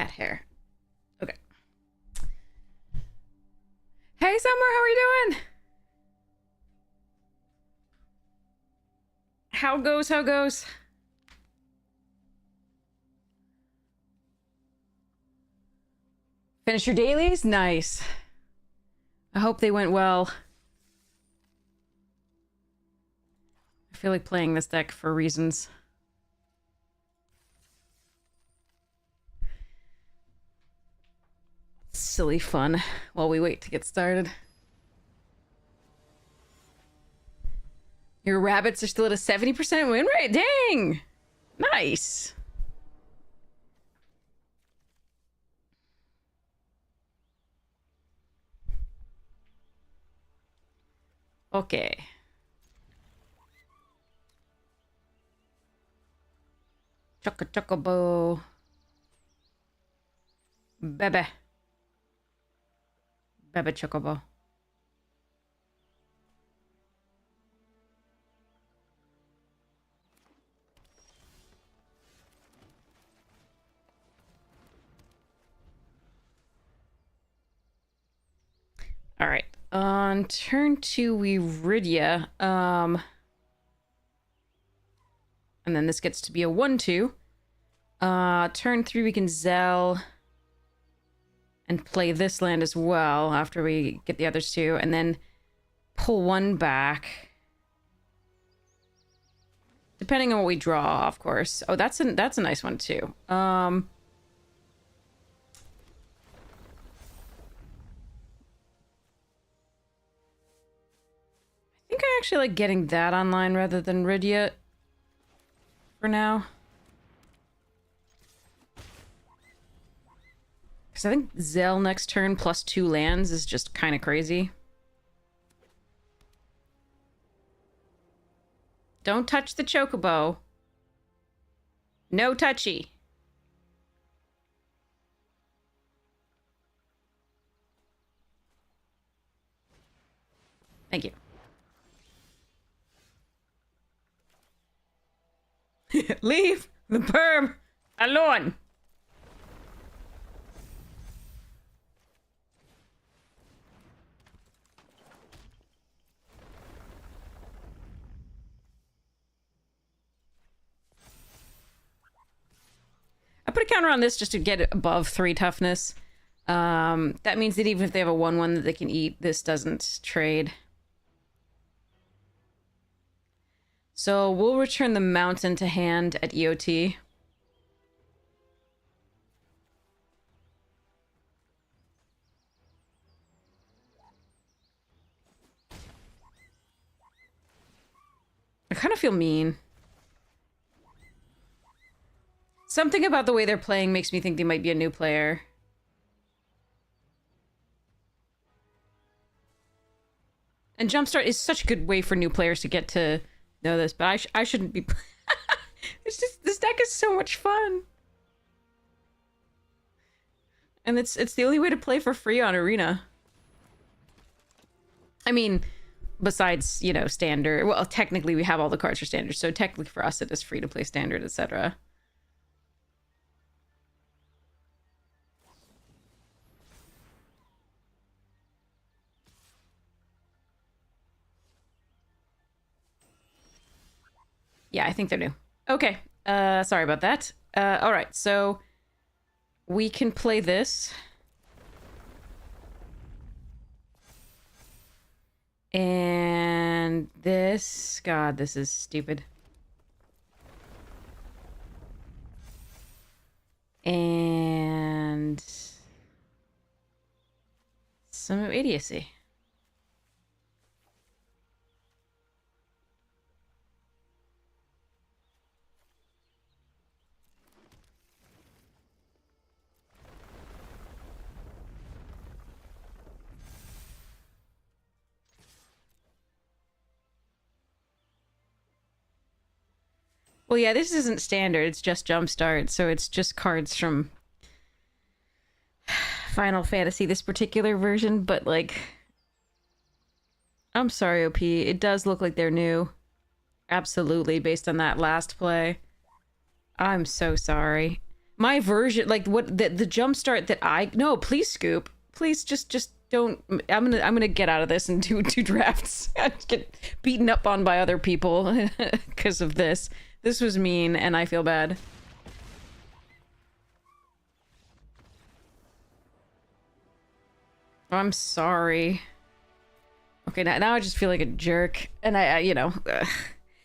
cat hair. Okay. Hey, Summer, how are you doing? How goes, how goes? Finish your dailies? Nice. I hope they went well. I feel like playing this deck for reasons. Silly fun while we wait to get started. Your rabbits are still at a 70% win rate? Dang! Nice. Okay. Chocobo. Bebe. Bebe Chocobo. All right. On turn 2, we Rydia. And then this gets to be a 1/2. Turn 3, we can Zell and play this land as well after we get the others two, and then pull one back. Depending on what we draw, of course. Oh, that's a nice one too. I think I actually like getting that online rather than Rydia for now. Because I think Zell next turn plus 2 lands is just kind of crazy. Don't touch the Chocobo. No touchy. Thank you. Leave the perm alone. I put a counter on this just to get it above 3 toughness. That means that even if they have a 1/1 that they can eat, this doesn't trade. So we'll return the mountain to hand at EOT. I kind of feel mean. Something about the way they're playing makes me think they might be a new player. And Jumpstart is such a good way for new players to get to know this, but I shouldn't be... It's just, this deck is so much fun. And it's the only way to play for free on Arena. I mean, besides, you know, Standard. Well, technically we have all the cards for Standard, so technically for us it is free to play Standard, etc. Yeah, I think they're new. Okay, sorry about that. All right, so we can play this. And this... God, this is stupid. And... some idiocy. Well, yeah, this isn't Standard. It's just Jumpstart, so it's just cards from Final Fantasy, this particular version, but, like... I'm sorry, OP. It does look like they're new. Absolutely, based on that last play. I'm so sorry. my version, like what the jumpstart that I no, please scoop, please just don't. I'm gonna get out of this and do two drafts. I get beaten up on by other people because of this. This was mean, and I feel bad. I'm sorry. Okay, now I just feel like a jerk, and I you know,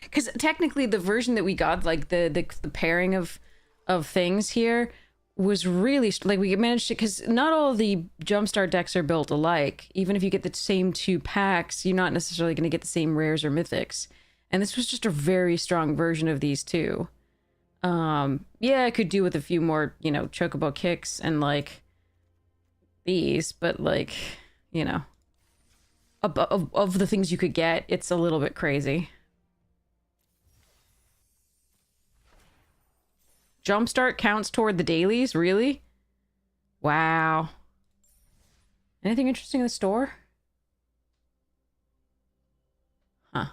because technically the version that we got, like the pairing of things here was really like we managed to, because not all of the jumpstart decks are built alike. Even if you get the same two packs, you're not necessarily going to get the same rares or mythics, and this was just a very strong version of these two. Yeah, I could do with a few more, you know, chocobo kicks and like these, but like, you know, of the things you could get, it's a little bit crazy. Jumpstart counts toward the dailies? Really? Wow. Anything interesting in the store? Huh.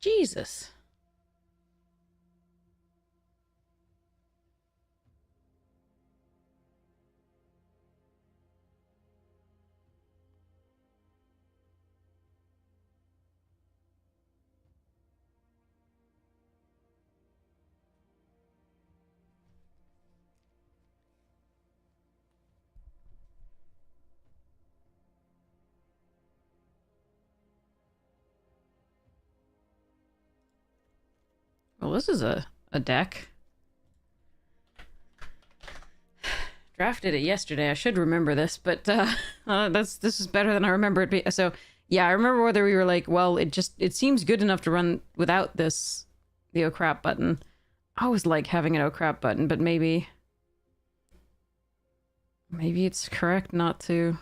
Jesus. Well, this is a deck. Drafted it yesterday. I should remember this, but this is better than I remember it. So yeah, I remember whether we were like, well, it seems good enough to run without this, the oh crap button. I always like having an oh crap button, but maybe it's correct not to.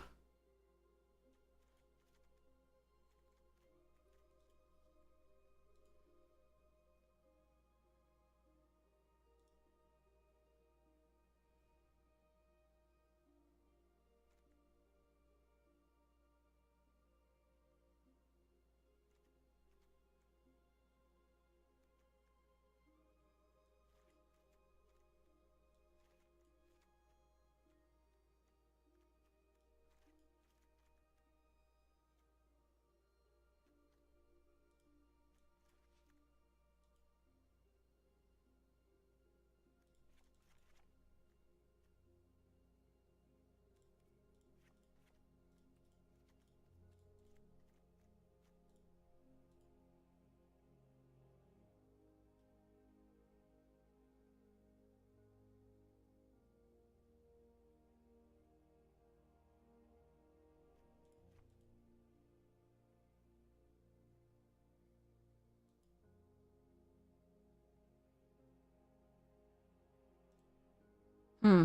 Hmm.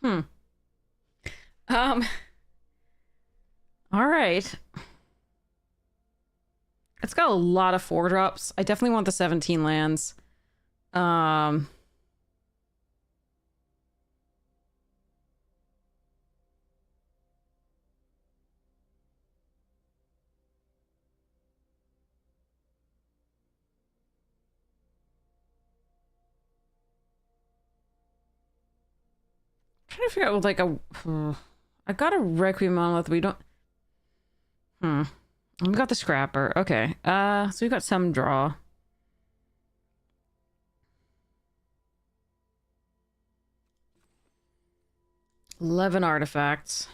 Hmm. Um. All right. It's got a lot of 4-drops. I definitely want the 17 lands. Um. trying to figure out like a... I got a Requiem Monolith, we don't... We got the Scrapper. Okay. So we got some draw. $11 artifacts.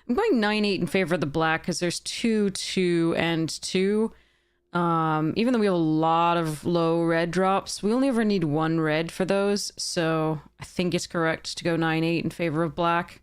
I'm going 9-8 in favor of the black because there's 2, 2, and 2. Even though we have a lot of low red drops, we only ever need 1 red for those, so I think it's correct to go 9-8 in favor of black.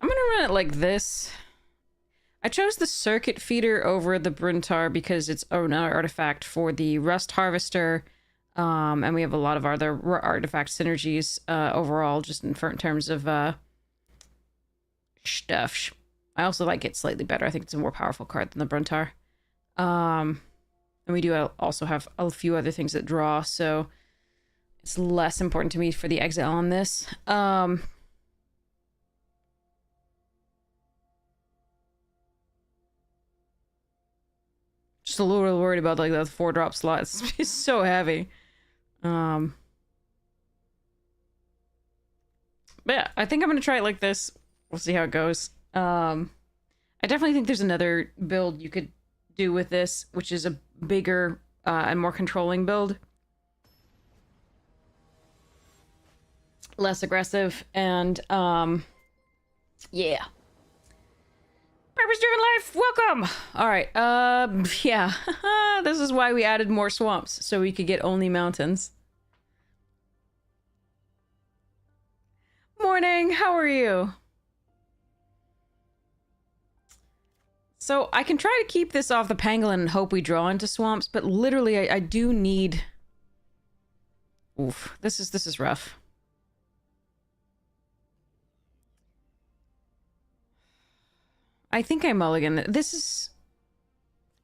I'm gonna run it like this. I chose the Circuit Feeder over the Bruntar because it's another artifact for the Rust Harvester, and we have a lot of other artifact synergies overall, just in terms of stuff. I also like it slightly better. I think it's a more powerful card than the Bruntar. And we do also have a few other things that draw, so it's less important to me for the exile on this. Just a little worried about like the 4-drop slot. It's so heavy. But yeah, I think I'm gonna try it like this. We'll see how it goes. I definitely think there's another build you could do with this, which is a bigger and more controlling build. Less aggressive and yeah. Purpose-driven life, welcome! Alright, yeah. This is why we added more swamps, so we could get only mountains. Morning, how are you? So, I can try to keep this off the pangolin and hope we draw into swamps, but literally, I do need... Oof, this is rough. I think I mulligan. This is...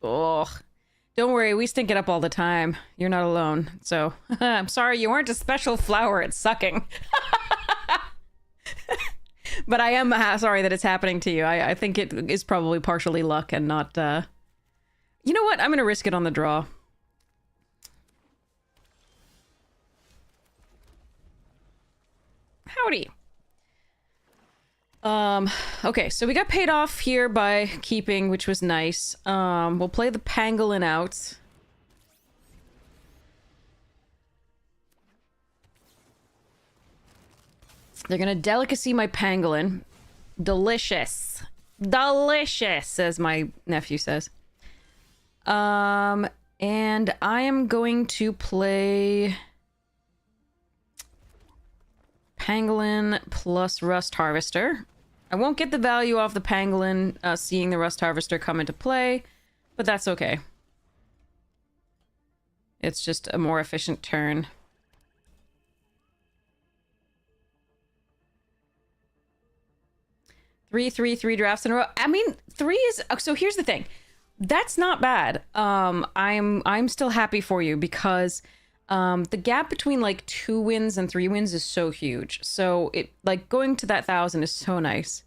Oh, don't worry, we stink it up all the time. You're not alone. So, I'm sorry you weren't a special flower at sucking. But I am sorry that it's happening to you. I think it is probably partially luck and not... You know what? I'm gonna risk it on the draw. Howdy. Okay, so we got paid off here by keeping, which was nice. We'll play the pangolin out. They're gonna delicacy my pangolin. Delicious. Delicious, as my nephew says. And I am going to play... Pangolin plus Rust Harvester. I won't get the value off the pangolin seeing the Rust Harvester come into play, but that's okay. It's just a more efficient turn. Three drafts in a row. I mean, 3 is... So here's the thing. That's not bad. I'm still happy for you because... the gap between like 2 wins and 3 wins is so huge. So it like going to that 1,000 is so nice.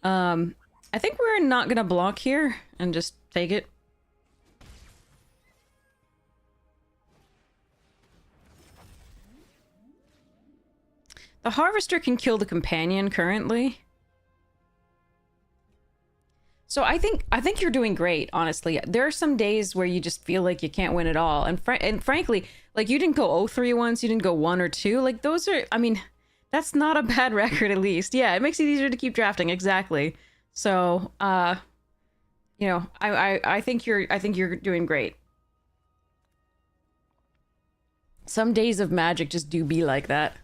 I think we're not gonna block here and just take it. The Harvester can kill the companion currently. So I think you're doing great, honestly. There are some days where you just feel like you can't win at all. And frankly, like you didn't go 0-3 once, you didn't go 1 or 2. Like those are, I mean, that's not a bad record at least. Yeah, it makes it easier to keep drafting, exactly. So, you know, I think you're doing great. Some days of Magic just do be like that.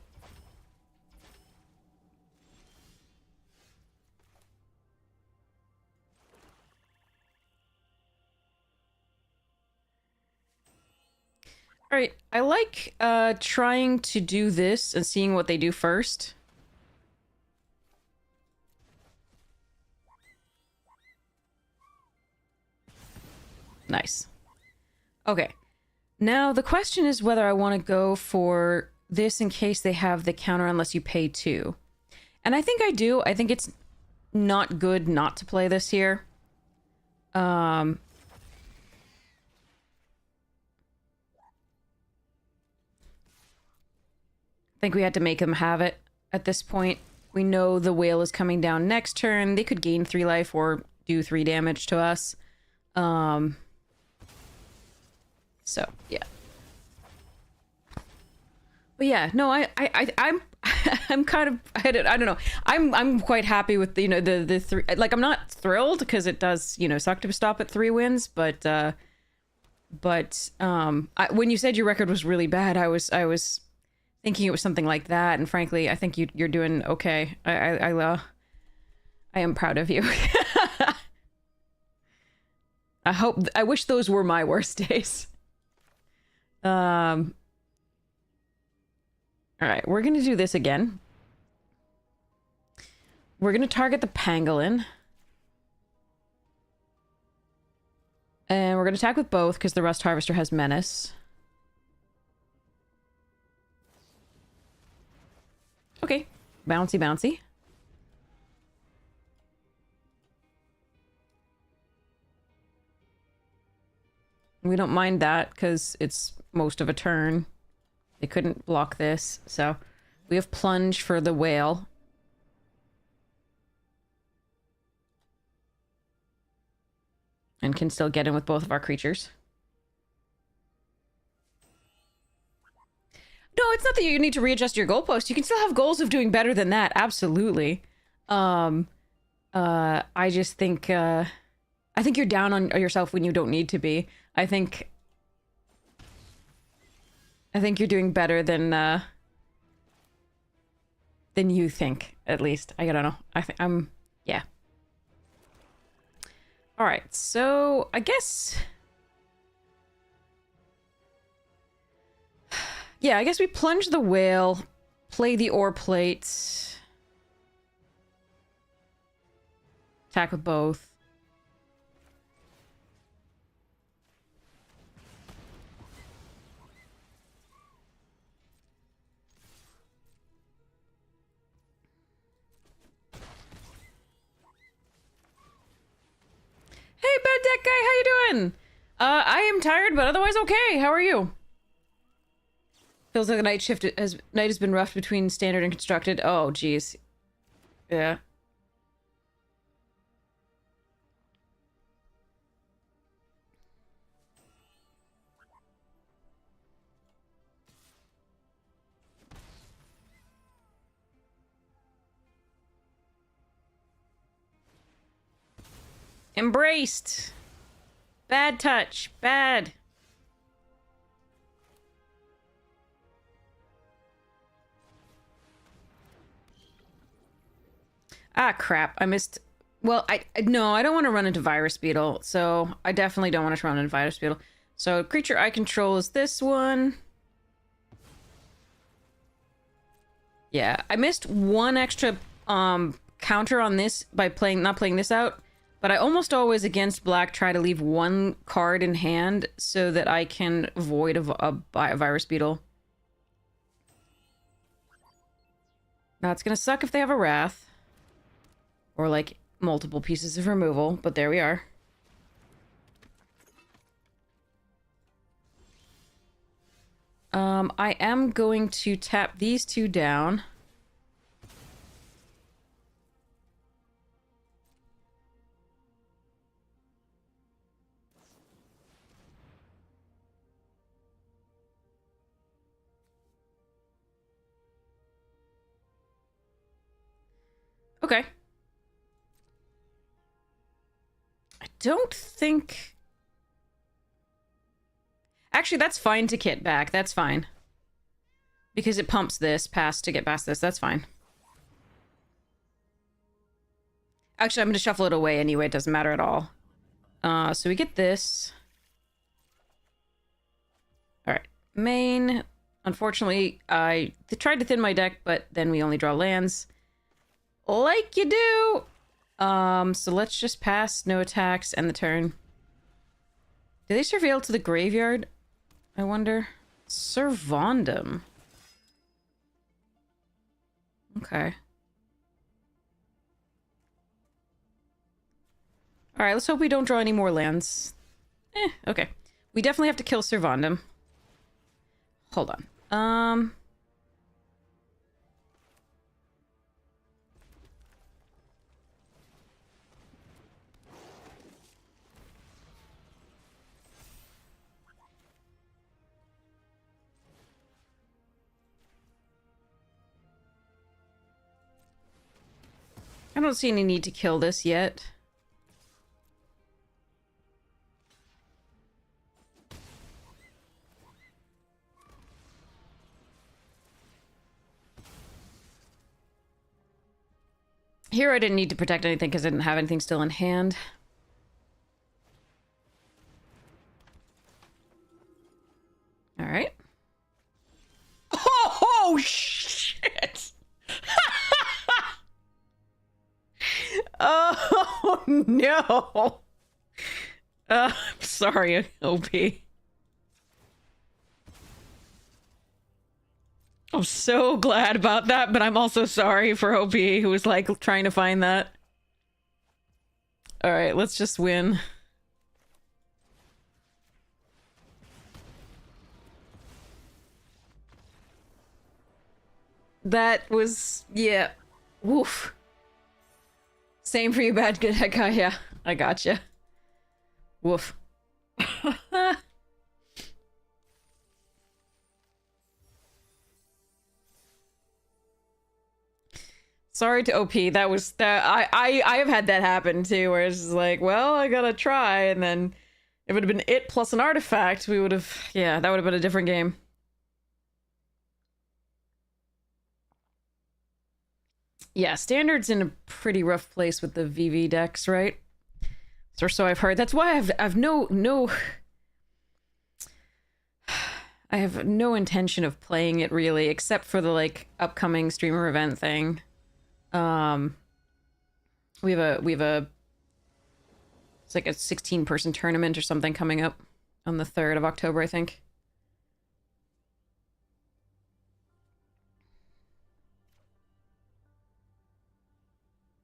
Alright, I like trying to do this and seeing what they do first. Nice. Okay. Now, the question is whether I want to go for this in case they have the counter unless you pay 2. And I think I do. I think it's not good not to play this here. I think we had to make them have it at this point. We know the whale is coming down next turn. They could gain 3 life or do 3 damage to us. So, yeah. But yeah, no, I'm kind of, I don't know. I'm quite happy with the, you know, the 3, like, I'm not thrilled because it does, you know, suck to stop at 3 wins, but when you said your record was really bad, I was thinking it was something like that, and frankly, I think you're doing okay. I am proud of you. I wish those were my worst days. All right, we're gonna do this again. We're gonna target the pangolin. And we're gonna attack with both because the Rust Harvester has Menace. Okay, bouncy bouncy. We don't mind that because it's most of a turn. They couldn't block this, so we have Plunge for the whale. And can still get in with both of our creatures. No, it's not that you need to readjust your goalpost. You can still have goals of doing better than that, absolutely. I just think, I think you're down on yourself when you don't need to be. I think you're doing better than you think, at least. I don't know. Yeah. All right, so I guess... Yeah, I guess we plunge the whale, play the ore plates, attack with both. Hey, Bad Deck Guy, how you doing? I am tired, but otherwise okay. How are you? Feels like the night has been rough between standard and constructed. Oh, geez. Yeah. Embraced. Bad touch. Bad. Ah, crap. I missed... Well, no, I don't want to run into Virus Beetle, so I definitely don't want to run into Virus Beetle. So, creature I control is this one. Yeah, I missed one extra counter on this by not playing this out, but I almost always against black try to leave one card in hand so that I can void a Virus Beetle. Now, it's gonna suck if they have a Wrath. Or, like, multiple pieces of removal, but there we are. I am going to tap these 2 down. Okay. I don't think... Actually, that's fine to kit back. That's fine. Because it pumps this to get past this. That's fine. Actually, I'm going to shuffle it away anyway. It doesn't matter at all. So we get this. Alright. Main. Unfortunately, I tried to thin my deck, but then we only draw lands. Like you do! So let's just pass, no attacks, and the turn. Do they surveil to the graveyard? I wonder. Servondum. Okay. Alright, let's hope we don't draw any more lands. Okay. We definitely have to kill Servondum. Hold on. I don't see any need to kill this yet. Here I didn't need to protect anything because I didn't have anything still in hand. Alright. Oh, shit! Oh, no! I'm sorry, OP. I'm so glad about that, but I'm also sorry for OP, who was, like, trying to find that. Alright, let's just win. That was... yeah. Woof. Same for you, bad good guy. Yeah, I gotcha. Woof. Sorry to OP. That was that. I have had that happen too, where it's just like, well, I gotta try, and then if it would have been it plus an artifact, we would have. Yeah, that would have been a different game. Yeah, standard's in a pretty rough place with the VV decks, right? Or so I've heard. That's why I've no I have no intention of playing it really, except for the like upcoming streamer event thing. We have a it's like a 16-person tournament or something coming up on the 3rd of October, I think.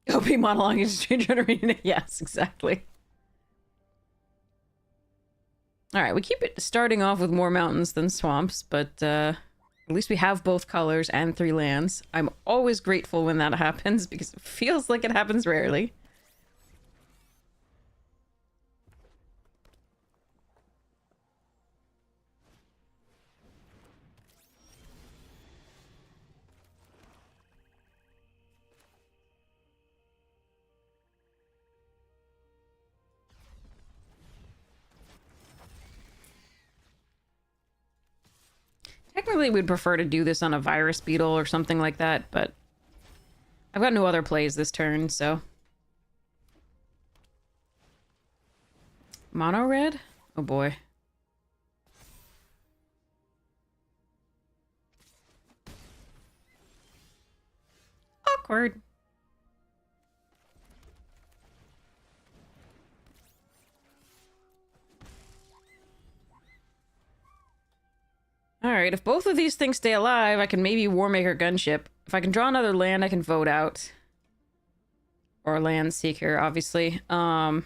OP monologue is generating. Yes, exactly. Alright, we keep it starting off with more mountains than swamps, but at least we have both colors and 3 lands. I'm always grateful when that happens, because it feels like it happens rarely. Technically, we'd prefer to do this on a virus beetle or something like that, but I've got no other plays this turn, so... Mono red? Oh boy. Awkward. Alright, if both of these things stay alive, I can maybe Warmaker Gunship. If I can draw another land, I can vote out. Or Land Seeker, obviously. Can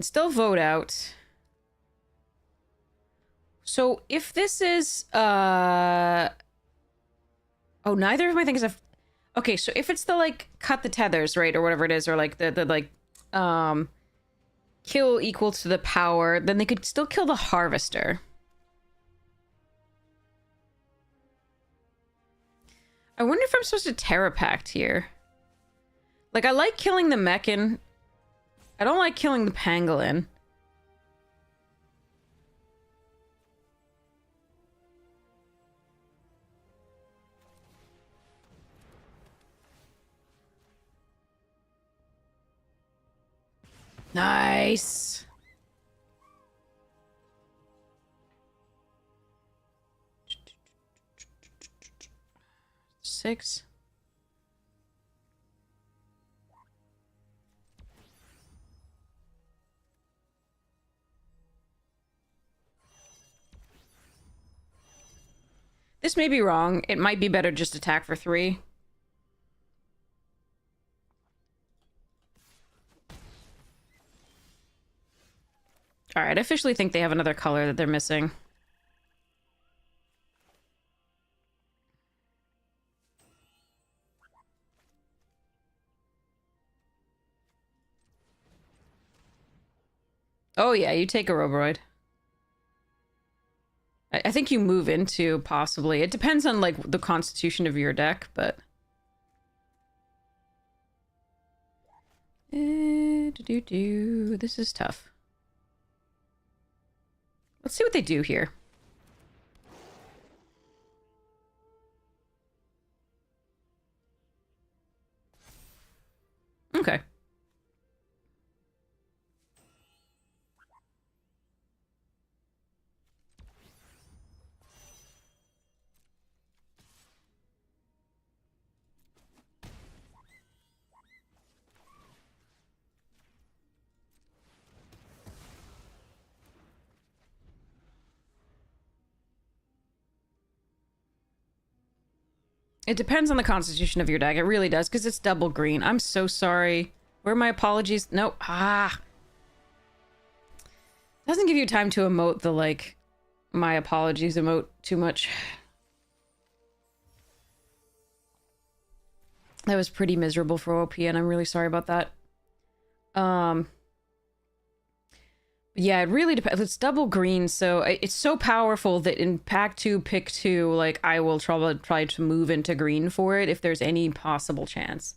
still vote out. So if this is oh, neither of my things have... Okay, so if it's the like cut the tethers, right, or whatever it is, or like the like kill equal to the power, then they could still kill the harvester. I wonder if I'm supposed to Terra Pact here. Like, I like killing the Mechan. I don't like killing the Pangolin. Nice. Six. This may be wrong. It might be better just attack for 3. Alright, I officially think they have another color that they're missing. Oh yeah, you take a Roboroid. I think you move into, possibly. It depends on, like, the constitution of your deck, but... This is tough. Let's see what they do here. Okay. It depends on the constitution of your deck. It really does, because it's double green. I'm so sorry. Where are my apologies? No. Ah. Doesn't give you time to emote the, like, my apologies emote too much. That was pretty miserable for OP, and I'm really sorry about that. Yeah, it really depends. It's double green, so it's so powerful that in pack 2, pick 2, like, I will try to move into green for it if there's any possible chance.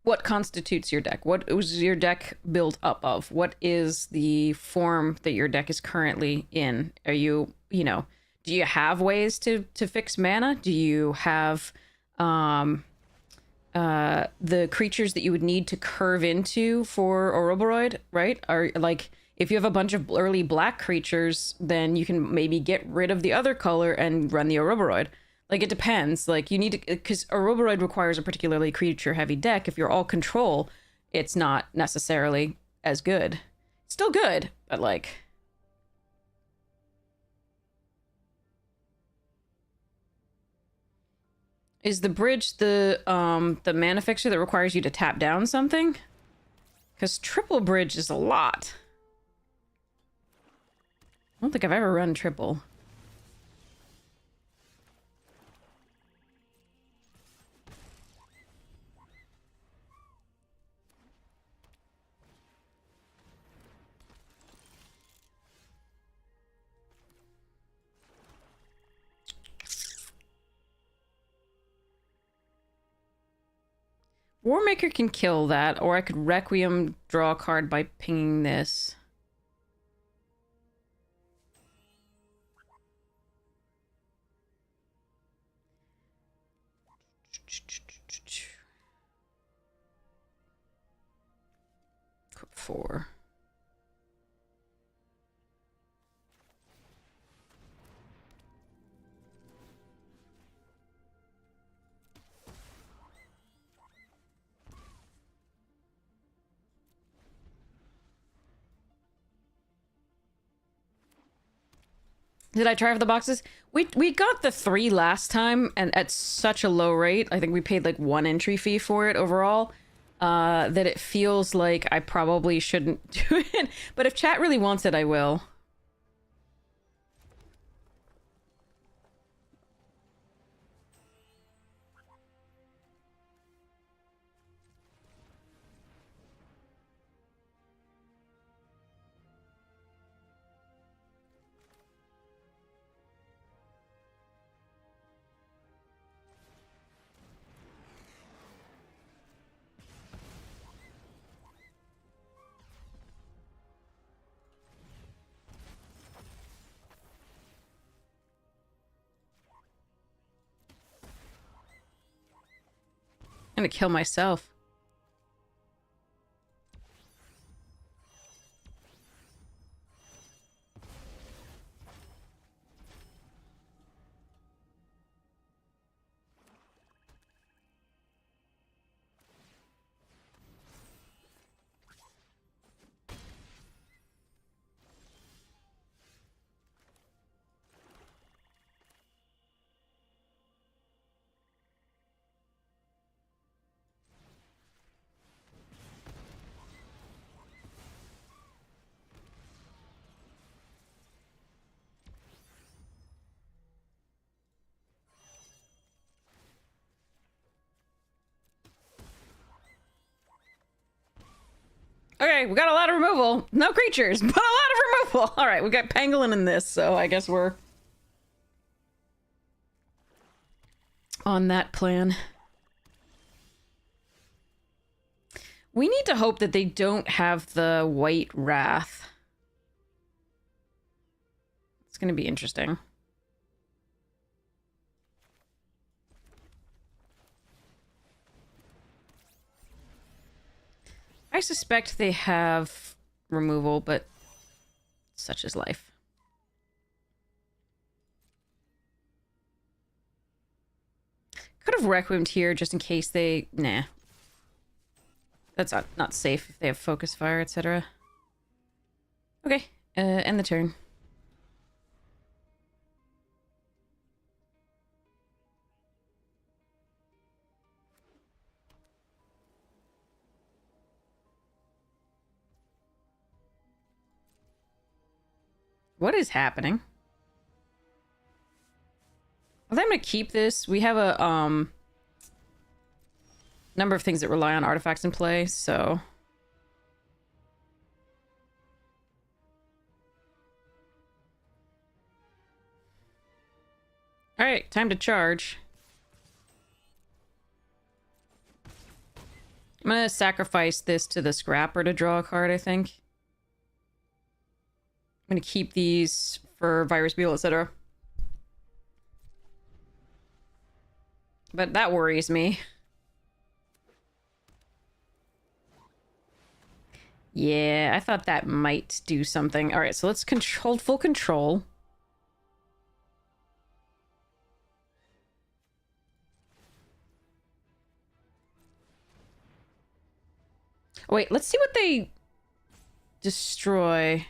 What constitutes your deck? What was your deck built up of? What is the form that your deck is currently in? Are you, do you have ways to fix mana? Do you have the creatures that you would need to curve into for Oroboroid, right? Are, like, if you have a bunch of early black creatures, then you can maybe get rid of the other color and run the Oroboroid. Like, it depends. Like, you need to... Because Oroboroid requires a particularly creature-heavy deck. If you're all control, it's not necessarily as good. It's still good, but, like... Is the bridge the mana fixer that requires you to tap down something? Because triple bridge is a lot. I don't think I've ever run triple. Warmaker can kill that, or I could Requiem draw a card by pinging this. Equip 4. Did I try for the boxes? We got the 3 last time, and at such a low rate. I think we paid like 1 entry fee for it overall. That it feels like I probably shouldn't do it. But if chat really wants it, I will. I'm gonna kill myself. Okay, we got a lot of removal. No creatures, but a lot of removal. All right, we got pangolin in this, so I guess we're on that plan. We need to hope that they don't have the white wrath. It's going to be interesting. I suspect they have removal, but such is life. Could have Requiem'd here just in case they... Nah. That's not safe if they have focus fire, etc. Okay, end the turn. What is happening? I think I'm gonna keep this. We have a number of things that rely on artifacts in play, so all right, time to charge. I'm gonna sacrifice this to the scrapper to draw a card, I think. I'm gonna keep these for Virus Beetle, etc. But that worries me. Yeah, I thought that might do something. All right, so let's hold full control. Oh, wait, let's see what they destroy.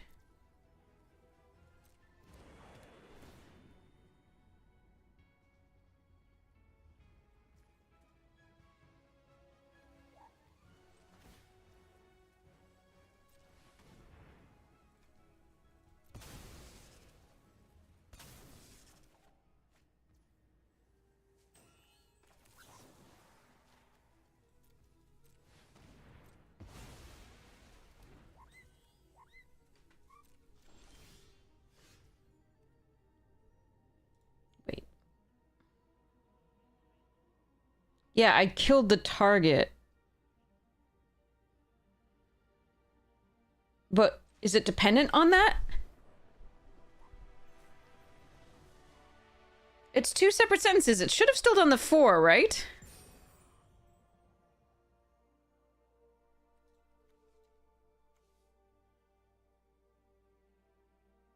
Wait. Yeah, I killed the target. But is it dependent on that? It's two separate sentences. It should have still done the 4, right?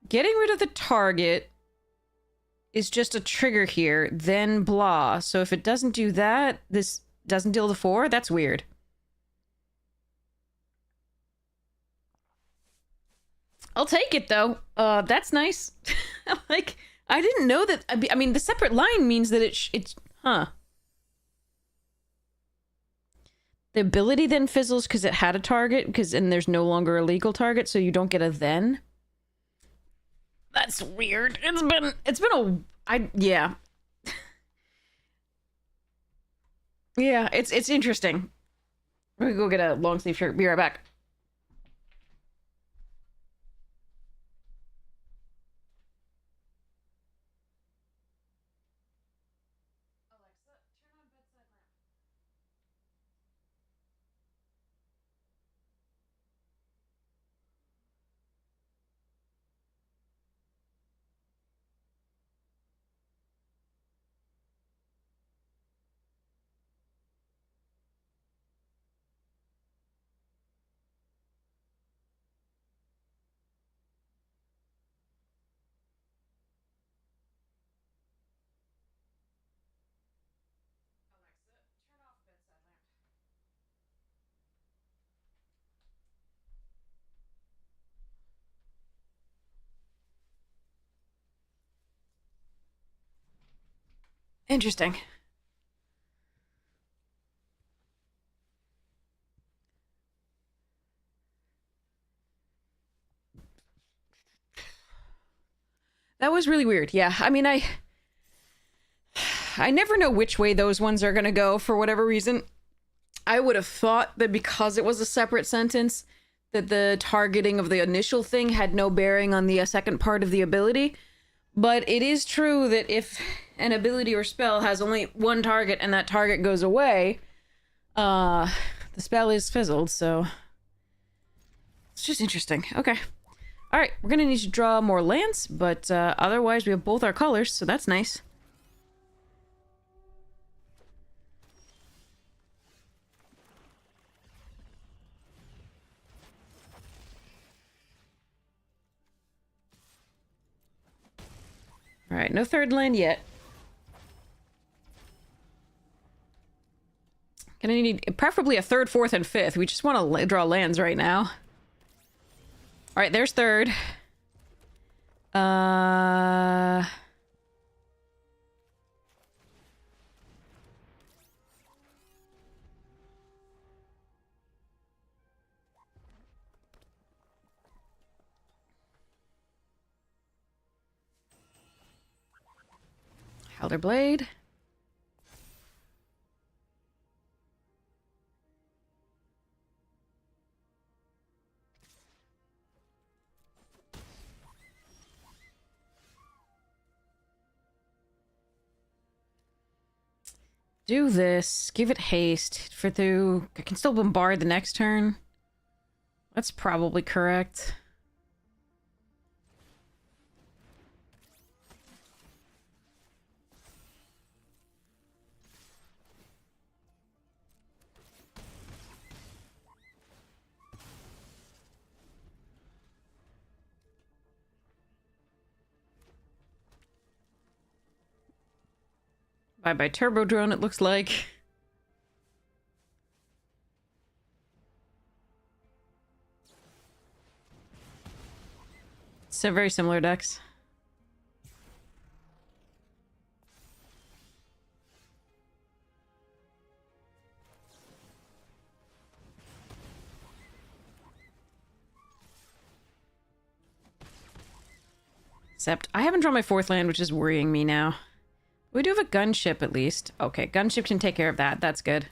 Getting rid of the target is just a trigger here, then blah. So if it doesn't do that, this doesn't deal the 4? That's weird. I'll take it, though. That's nice. Like, I didn't know that... I mean, the separate line means that it's... Huh. The ability then fizzles because it had a target, and there's no longer a legal target, so you don't get a then? That's weird. It's been yeah. Yeah, it's interesting. We're gonna go get a long sleeve shirt. Be right back. Interesting. That was really weird. Yeah, I mean, I never know which way those ones are gonna go for whatever reason. I would have thought that because it was a separate sentence, that the targeting of the initial thing had no bearing on the second part of the ability. But it is true that if an ability or spell has only one target and that target goes away, the spell is fizzled, so... It's just interesting. Okay. Alright, we're gonna need to draw more lands, but otherwise we have both our colors, so that's nice. Alright, no third land yet. Gonna need preferably a third, fourth, and fifth. We just want to draw lands right now. Alright, there's third. Elder Blade. Do this. Give it haste for through. I can still bombard the next turn. That's probably correct. Bye-bye Turbo Drone, it looks like. So very similar decks. Except I haven't drawn my fourth land, which is worrying me now. We do have a gunship, at least. Okay, gunship can take care of that. That's good.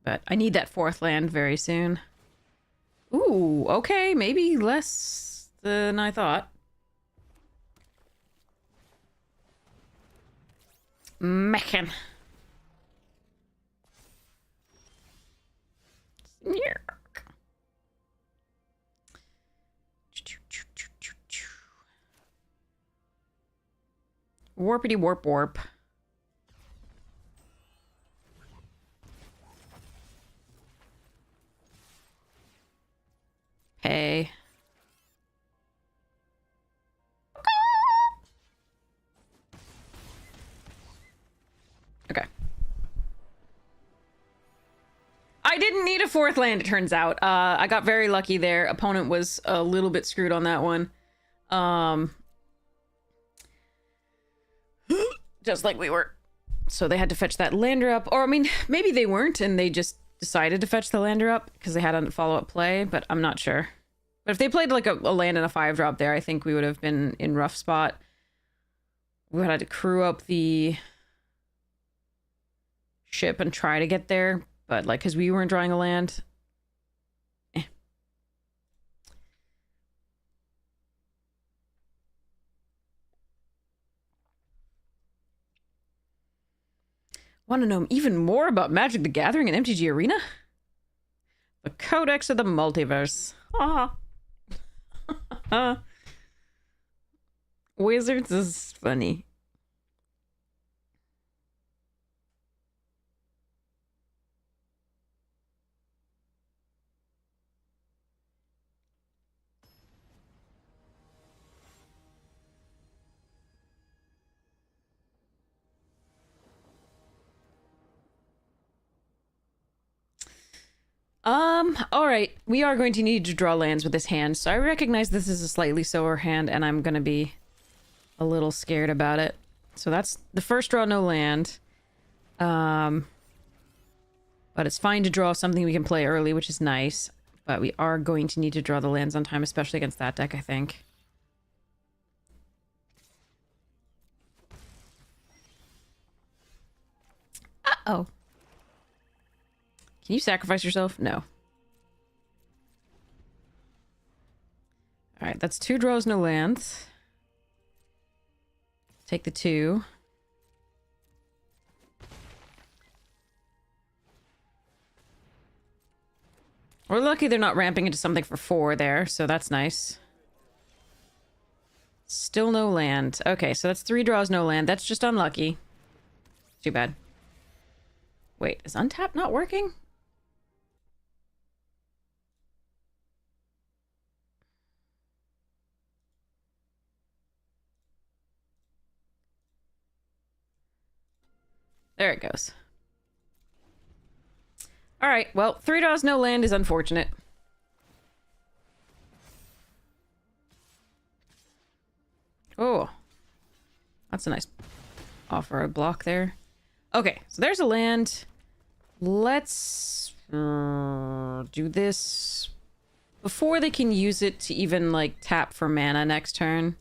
But I need that fourth land very soon. Ooh, okay, maybe less than I thought. Mechan. Warpity warp warp. Hey. Okay. I didn't need a fourth land, it turns out. I got very lucky there. Opponent was a little bit screwed on that one. Just like we were. So they had to fetch that lander up. Or, I mean, maybe they weren't and they just decided to fetch the lander up because they had a follow-up play, but I'm not sure. But if they played like a land and a 5-drop there, I think we would have been in rough spot. We would have had to crew up the ship and try to get there, but like because we weren't drawing a land. Want to know even more about Magic the Gathering and MTG Arena? The Codex of the Multiverse. Ah. Wizards is funny. All right. We are going to need to draw lands with this hand, so I recognize this is a slightly slower hand, and I'm gonna be a little scared about it. So that's the first draw, no land. But it's fine to draw something we can play early, which is nice. But we are going to need to draw the lands on time, especially against that deck, I think. Uh-oh. Can you sacrifice yourself? No. Alright, that's 2 draws, no lands. Take the 2. We're lucky they're not ramping into something for 4 there, so that's nice. Still no land. Okay, so that's 3 draws, no land. That's just unlucky. Too bad. Wait, is untap not working? There it goes. Alright, well, 3 draws, no land is unfortunate. Oh. That's a nice off-road block there. Okay, so there's a land. Let's do this before they can use it to even, like, tap for mana next turn.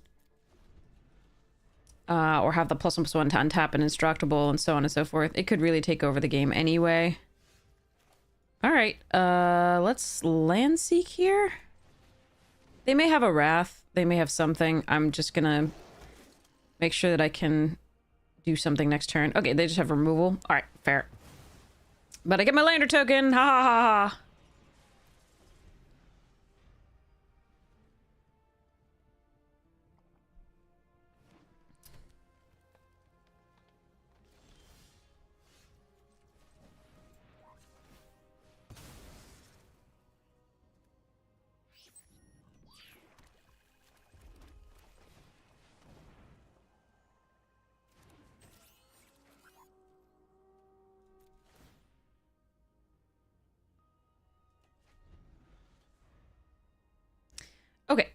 Or have the +1/+1 to untap an Instructable and so on and so forth. It could really take over the game anyway. Alright, let's land seek here. They may have a Wrath. They may have something. I'm just gonna make sure that I can do something next turn. Okay, they just have removal. Alright, fair. But I get my lander token! Ha ha ha ha! Okay.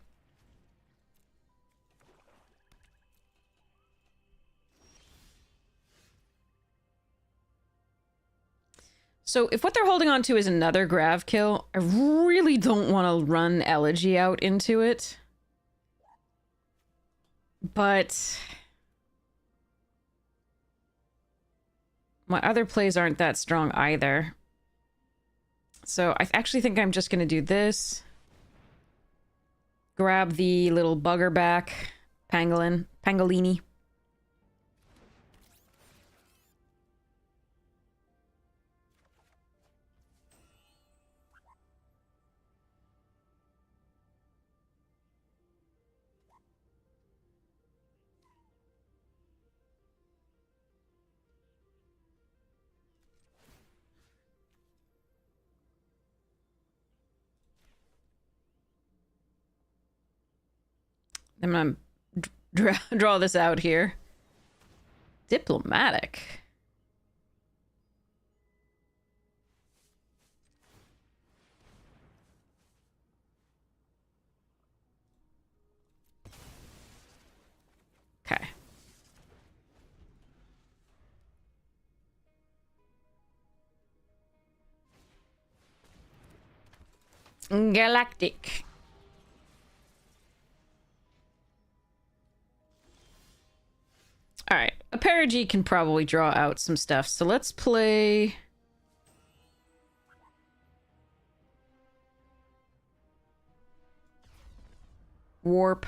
So if what they're holding on to is another Grav kill, I really don't want to run Elegy out into it. But my other plays aren't that strong either. So I actually think I'm just going to do this. Grab the little bugger back. Pangolini. I'm gonna draw this out here. Diplomatic. Okay. Galactic. Alright, a Perigee can probably draw out some stuff, so let's play... Warp.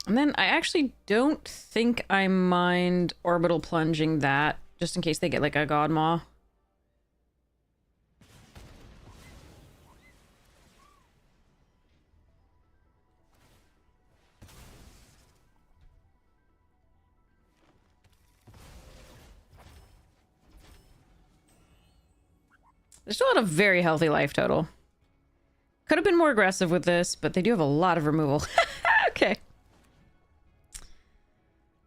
And then I actually don't think I mind orbital plunging that, just in case they get like a Godmaw. They're still at a very healthy life total. Could have been more aggressive with this, but they do have a lot of removal. Okay.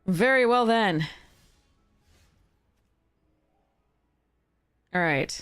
Very well then. All right.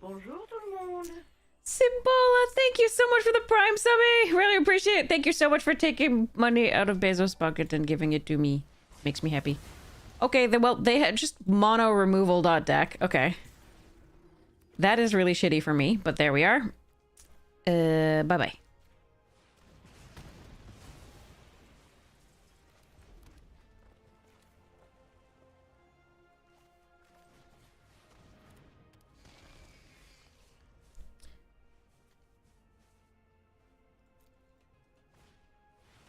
Bonjour tout le monde. Simbola, thank you so much for the Prime subby. Really appreciate it. Thank you so much for taking money out of Bezos' pocket and giving it to me. Makes me happy. Okay, well, they had just mono removal dot deck. Okay. That is really shitty for me, but there we are. Bye-bye.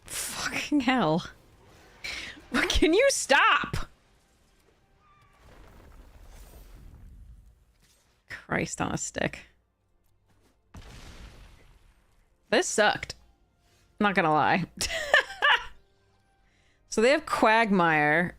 Fucking hell. Can you stop? Christ on a stick. This sucked. Not gonna lie. So they have Quagmire.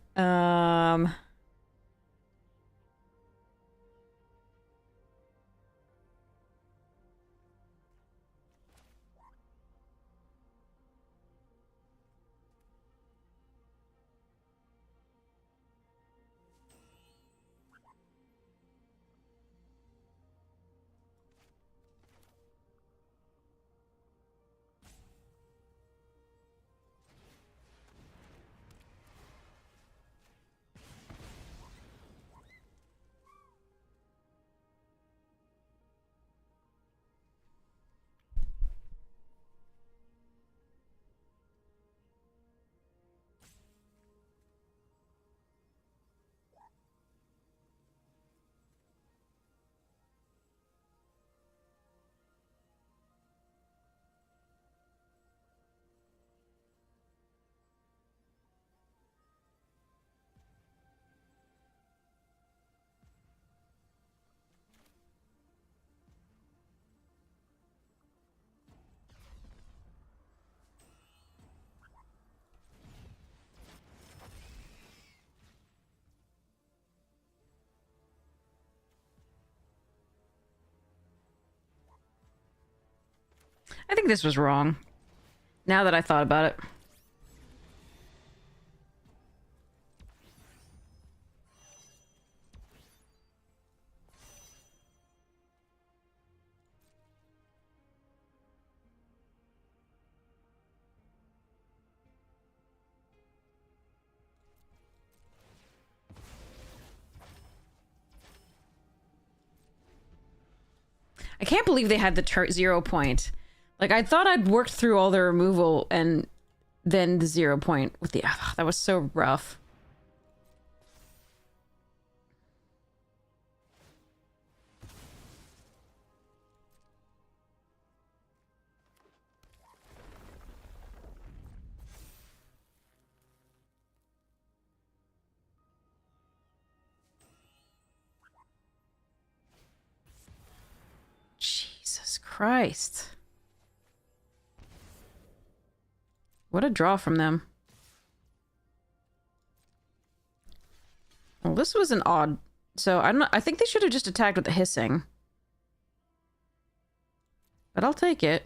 I think this was wrong. Now that I thought about it. I can't believe they had the 0 point. Like, I thought I'd worked through all the removal and then the 0 point with the... that was so rough. Jesus Christ. What a draw from them. Well, this was an odd... So, I think they should have just attacked with the hissing. But I'll take it.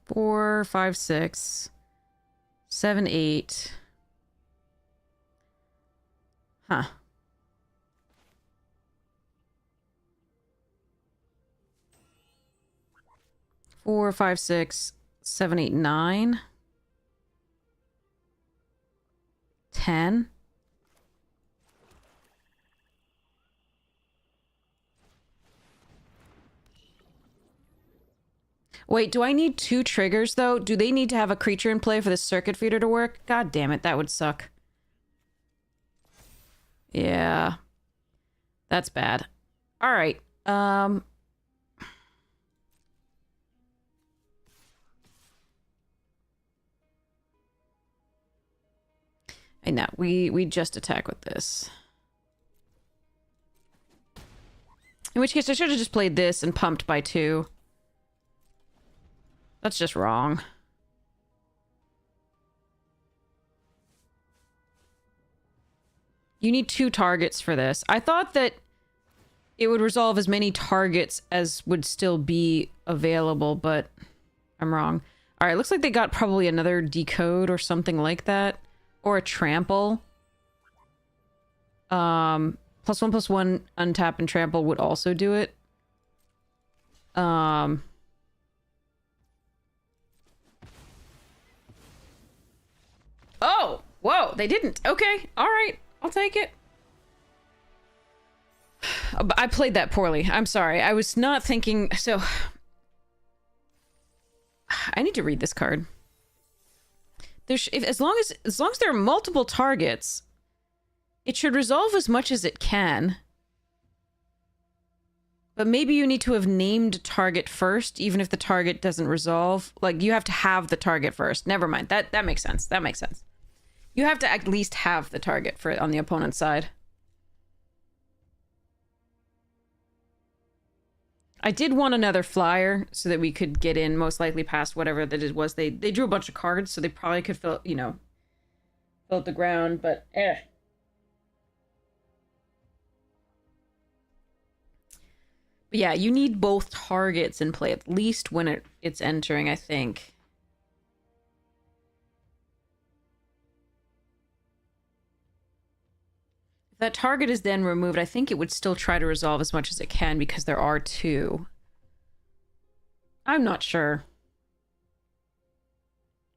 Four, five, 6, 7, 8. Huh. Four, 5, 6, 7, 8, 9. 10. Wait, do I need 2 triggers, though? Do they need to have a creature in play for the circuit feeder to work? God damn it, that would suck. Yeah. That's bad. Alright, I know, we just attack with this. In which case, I should have just played this and pumped by 2. That's just wrong. You need 2 targets for this. I thought that it would resolve as many targets as would still be available, but I'm wrong. Alright, looks like they got probably another decode or something like that. Or a trample. +1/+1 untap and trample would also do it. Oh! Whoa, they didn't. Okay, alright. I'll take it. I played that poorly. I'm sorry. I was not thinking... So... I need to read this card. As long as there are multiple targets, it should resolve as much as it can. But maybe you need to have named target first, even if the target doesn't resolve. Like, you have to have the target first. Never mind. That makes sense. That makes sense. You have to at least have the target for on the opponent's side. I did want another flyer so that we could get in most likely past whatever that it was. They drew a bunch of cards, so they probably could fill out the ground, but But yeah, you need both targets in play, at least when it's entering, I think. If that target is then removed, I think it would still try to resolve as much as it can because there are 2. I'm not sure.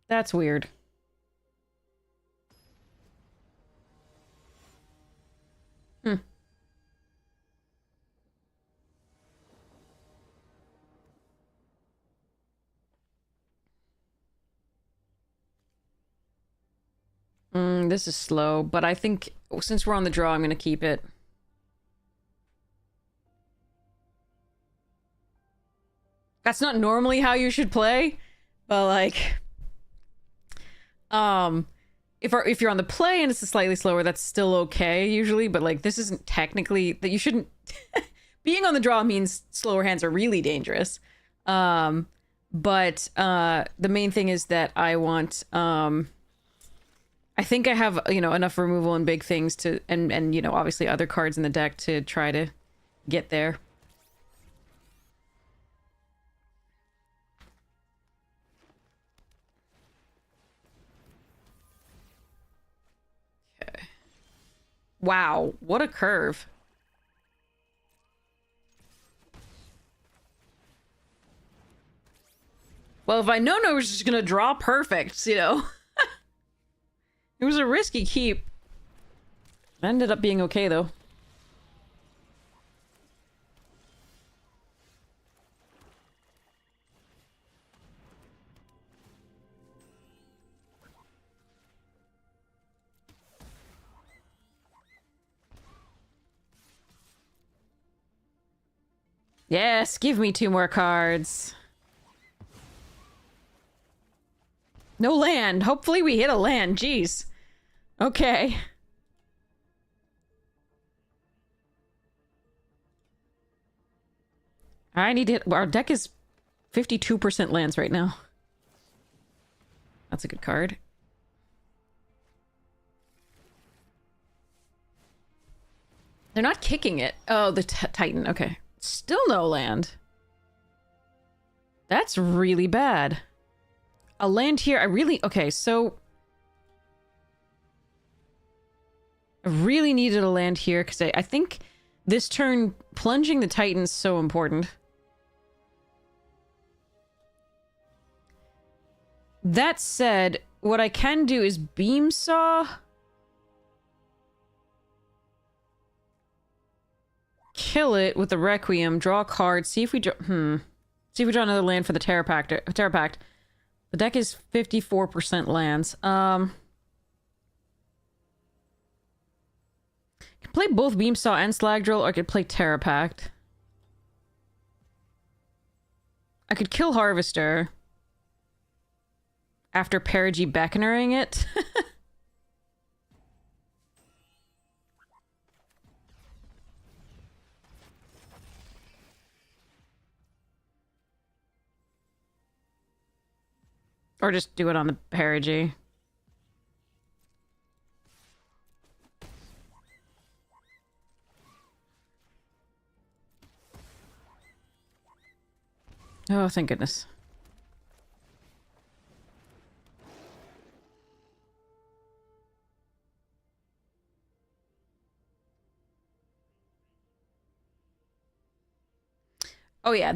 That's weird. This is slow, but I think since we're on the draw, I'm going to keep it. That's not normally how you should play, but like, if you're on the play and it's slightly slower, that's still okay usually. But like, this isn't technically that you shouldn't. Being on the draw means slower hands are really dangerous. But the main thing is that I want I think I have, enough removal and big things to, and obviously other cards in the deck to try to get there. Okay. Wow, what a curve. Well, if I known I was just gonna draw perfect, It was a risky keep. It ended up being okay, though. Yes, give me 2 more cards. No land. Hopefully we hit a land. Jeez. Okay. I need to hit... Our deck is 52% lands right now. That's a good card. They're not kicking it. Oh, the Titan. Okay. Still no land. That's really bad. A land here. Okay, so I really needed a land here because I think this turn plunging the Titan's so important. That said, what I can do is Beam Saw. Kill it with the Requiem, draw a card, see if we draw... See if we draw another land for the Terra Pact. The deck is 54% lands. Can play both Beamsaw and Slag Drill, or I could play Terra Pact. I could kill Harvester after Perigee Beckoning it. Or just do it on the Perigee. Oh, thank goodness. Oh yeah,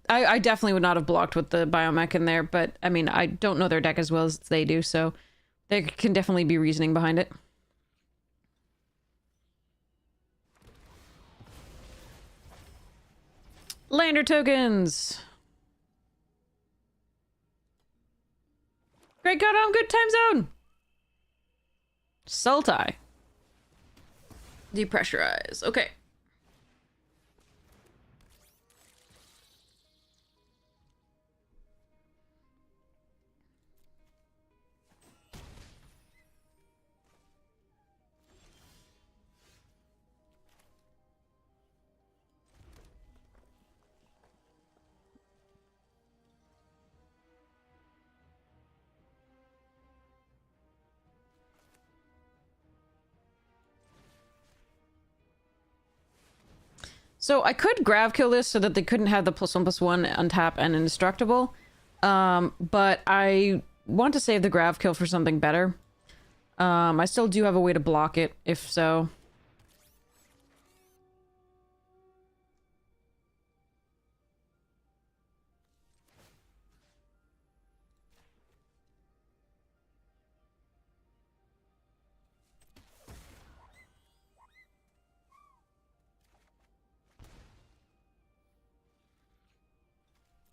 I definitely would not have blocked with the Biomech in there, but I mean, I don't know their deck as well as they do, so there can definitely be reasoning behind it. Lander tokens! Great God, I'm good time zone! Sultai. Depressurize. Okay. So I could Grav kill this so that they couldn't have the +1/+1 untap and indestructible. But I want to save the Grav kill for something better. I still do have a way to block it, if so.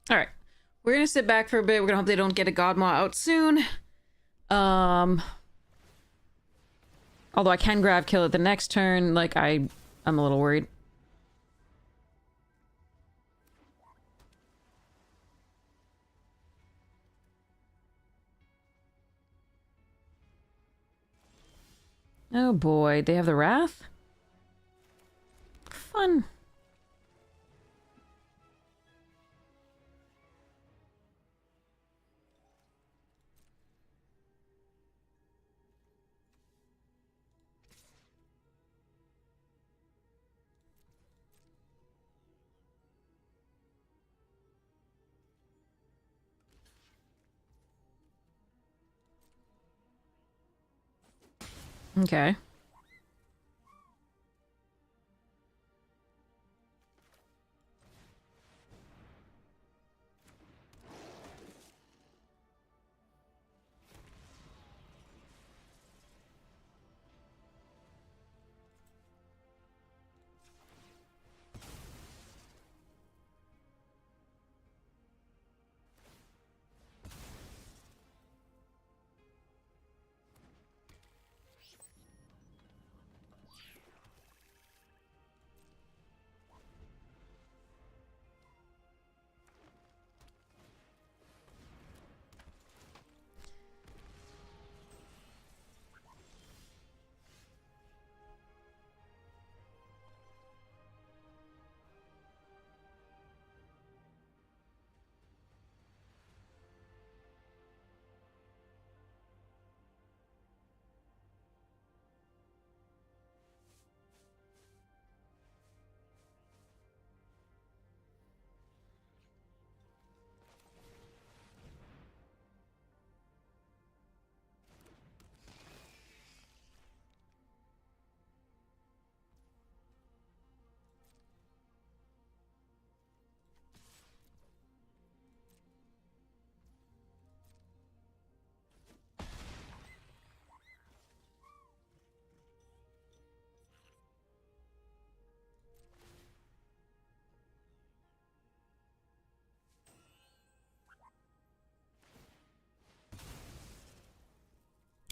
Alright. We're gonna sit back for a bit. We're gonna hope they don't get a Godmaw out soon. Although I can Grav kill it the next turn, like, I'm a little worried. Oh boy, they have the Wrath? Fun. Okay.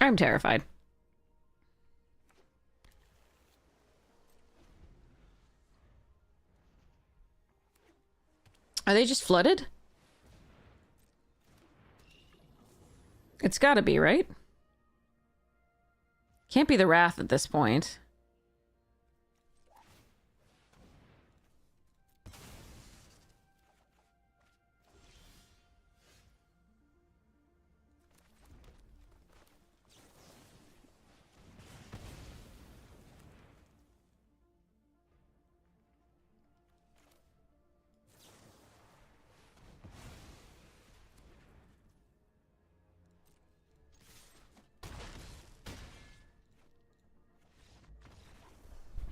I'm terrified. Are they just flooded? It's gotta be, right? Can't be the Wrath at this point.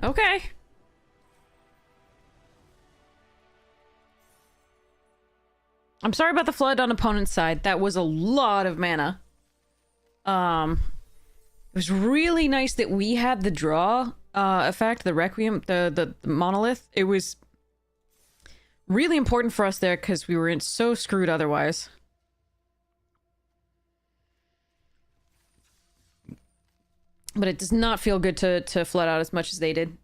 Okay. I'm sorry about the flood on opponent's side. That was a lot of mana. It was really nice that we had the draw effect, the Requiem, the monolith. It was really important for us there because we were so screwed otherwise. But it does not feel good to flood out as much as they did.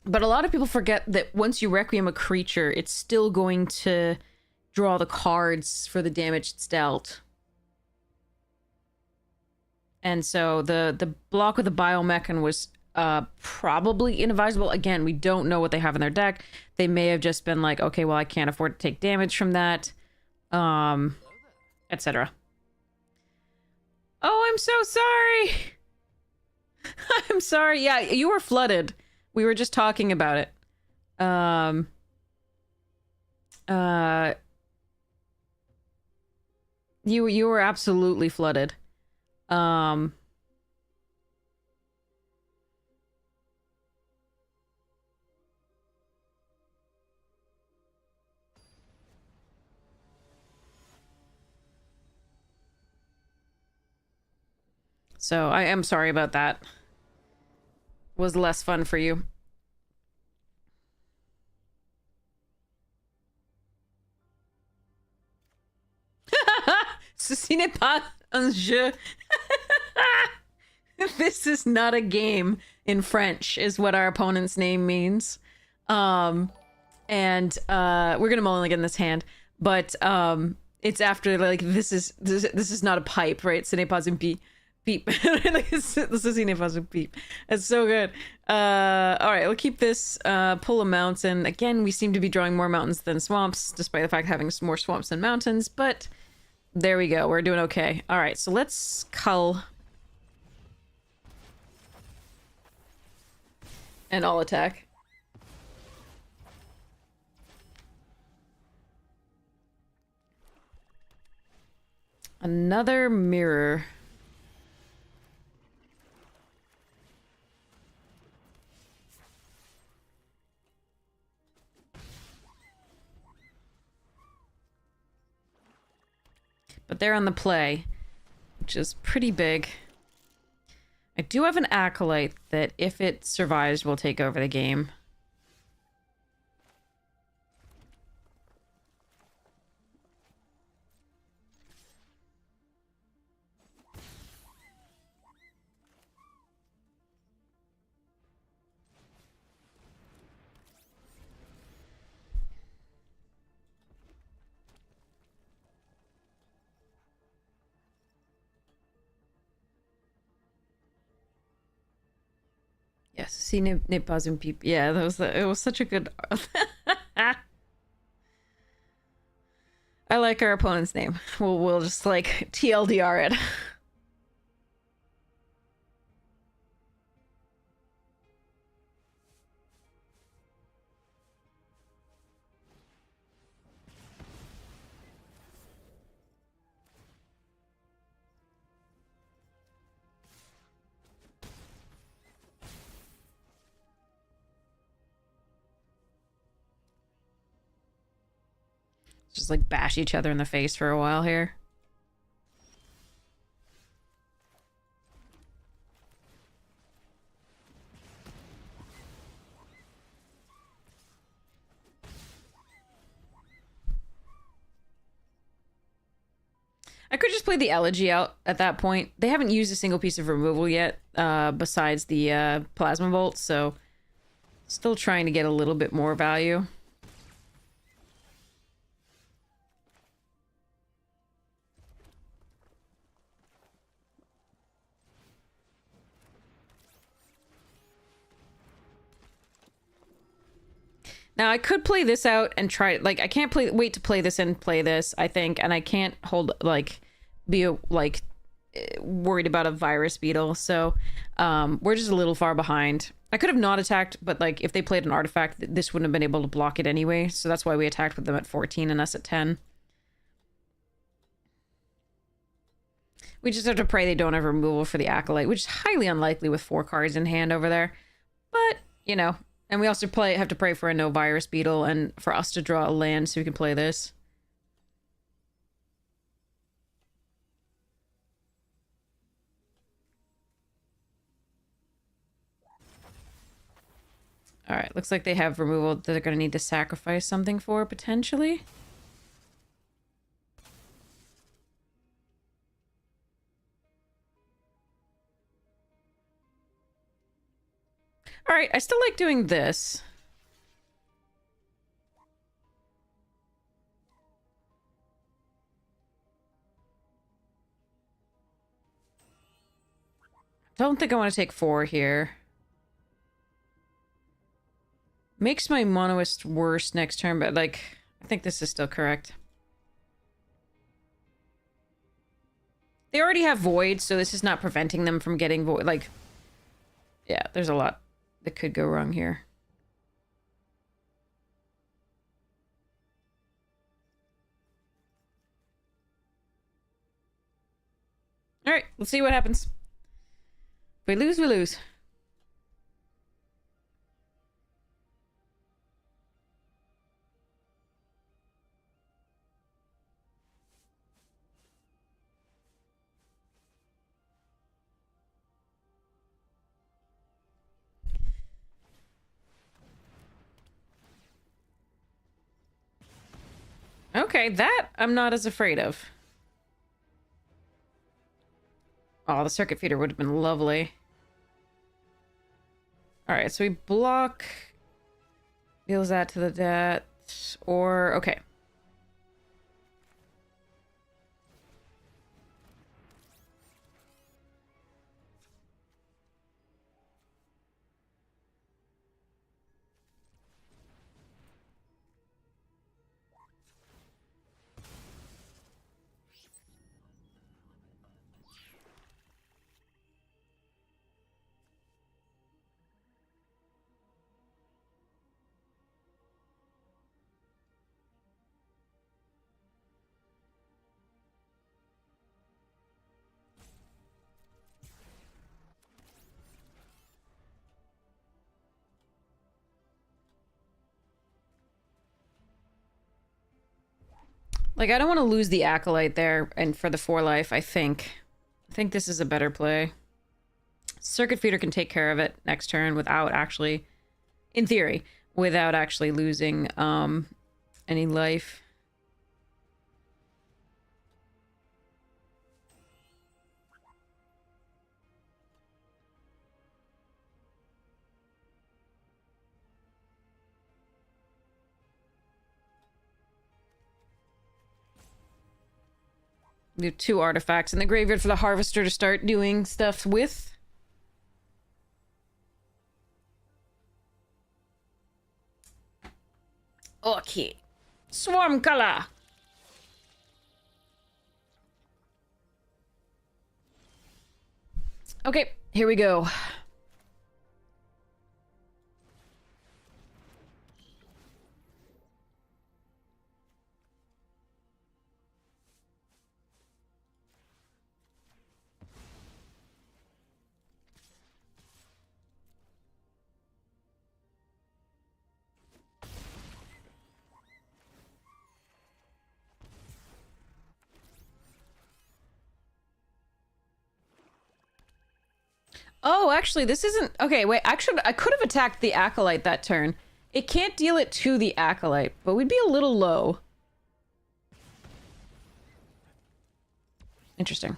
But a lot of people forget that once you Requiem a creature, it's still going to draw the cards for the damage it's dealt. And so the block with the Biomechan was probably inadvisable. Again, we don't know what they have in their deck. They may have just been like, okay, well, I can't afford to take damage from that, etc. Oh, I'm so sorry. I'm sorry. Yeah, you were flooded. We were just talking about it. You were absolutely flooded. So I am sorry about that. Was less fun for you. Ceci n'est pas un jeu. This is not a game in French, is what our opponent's name means. We're gonna mulligan this hand, but it's after like this is not a pipe, right? Ce n'est pas un pipe. Ceci n'est pas un pipe. It's so good. All right, we'll keep this. Pull a mountain. Again, we seem to be drawing more mountains than swamps, despite the fact having more swamps than mountains, but there we go. We're doing okay. All right, so let's cull. And all attack. Another mirror. But they're on the play, which is pretty big. I do have an Acolyte that, if it survives, will take over the game. Yes, si n'est pas un pipe. Yeah, it was such a good. I like our opponent's name. We'll just like TLDR it. Just like bash each other in the face for a while here. I could just play the Elegy out at that point. They haven't used a single piece of removal yet, besides the Plasma Bolt, so still trying to get a little bit more value. Now, I could play this out and try... Like, I can't wait to play this and play this, I think. And I can't be, worried about a virus beetle. So, we're just a little far behind. I could have not attacked, but, like, if they played an artifact, this wouldn't have been able to block it anyway. So that's why we attacked with them at 14 and us at 10. We just have to pray they don't have removal for the Acolyte, which is highly unlikely with 4 cards in hand over there. But, you know... And we also have to pray for a no virus beetle and for us to draw a land so we can play this. Alright, looks like they have removal that they're going to need to sacrifice something for, potentially. Alright, I still like doing this. Don't think I want to take 4 here. Makes my Monoist worse next turn, but, like, I think this is still correct. They already have Void, so this is not preventing them from getting Void. Like, yeah, there's a lot that could go wrong here. Alright, let's see what happens. If we lose, we lose. Okay, that I'm not as afraid of. Oh, the Circuit Feeder would have been lovely. Alright, so we block... Deals that to the debt. Or... Okay. Like, I don't want to lose the Acolyte there and for the 4 life, I think. I think this is a better play. Circuit Feeder can take care of it next turn without actually, in theory, without actually losing any life. Do 2 artifacts in the graveyard for the Harvester to start doing stuff with. Okay. Swarm color. Okay, here we go. Oh, actually, this isn't... Okay, wait, actually, I could have attacked the Acolyte that turn. It can't deal it to the Acolyte, but we'd be a little low. Interesting.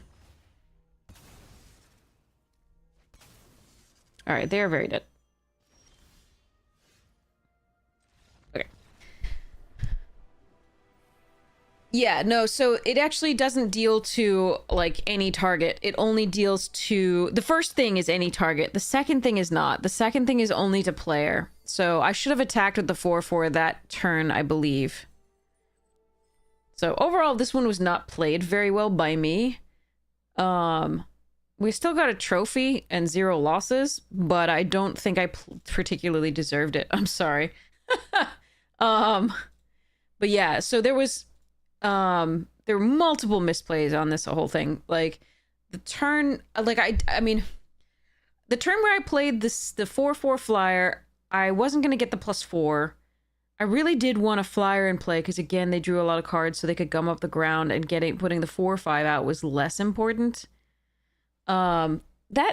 All right, they are very dead. Okay. Yeah, no, so it actually doesn't deal to, like, any target. It only deals to... The first thing is any target. The second thing is not. The second thing is only to player. So I should have attacked with the 4/4 that turn, I believe. So overall, this one was not played very well by me. We still got a trophy and 0 losses, but I don't think I particularly deserved it. I'm sorry. But yeah, so there was... there were multiple misplays on this whole thing. Like, the turn... Like, I mean... The turn where I played this, the 4/4 flyer, I wasn't going to get the +4. I really did want a flyer in play, because again, they drew a lot of cards, so they could gum up the ground, and putting the 4/5 out was less important. That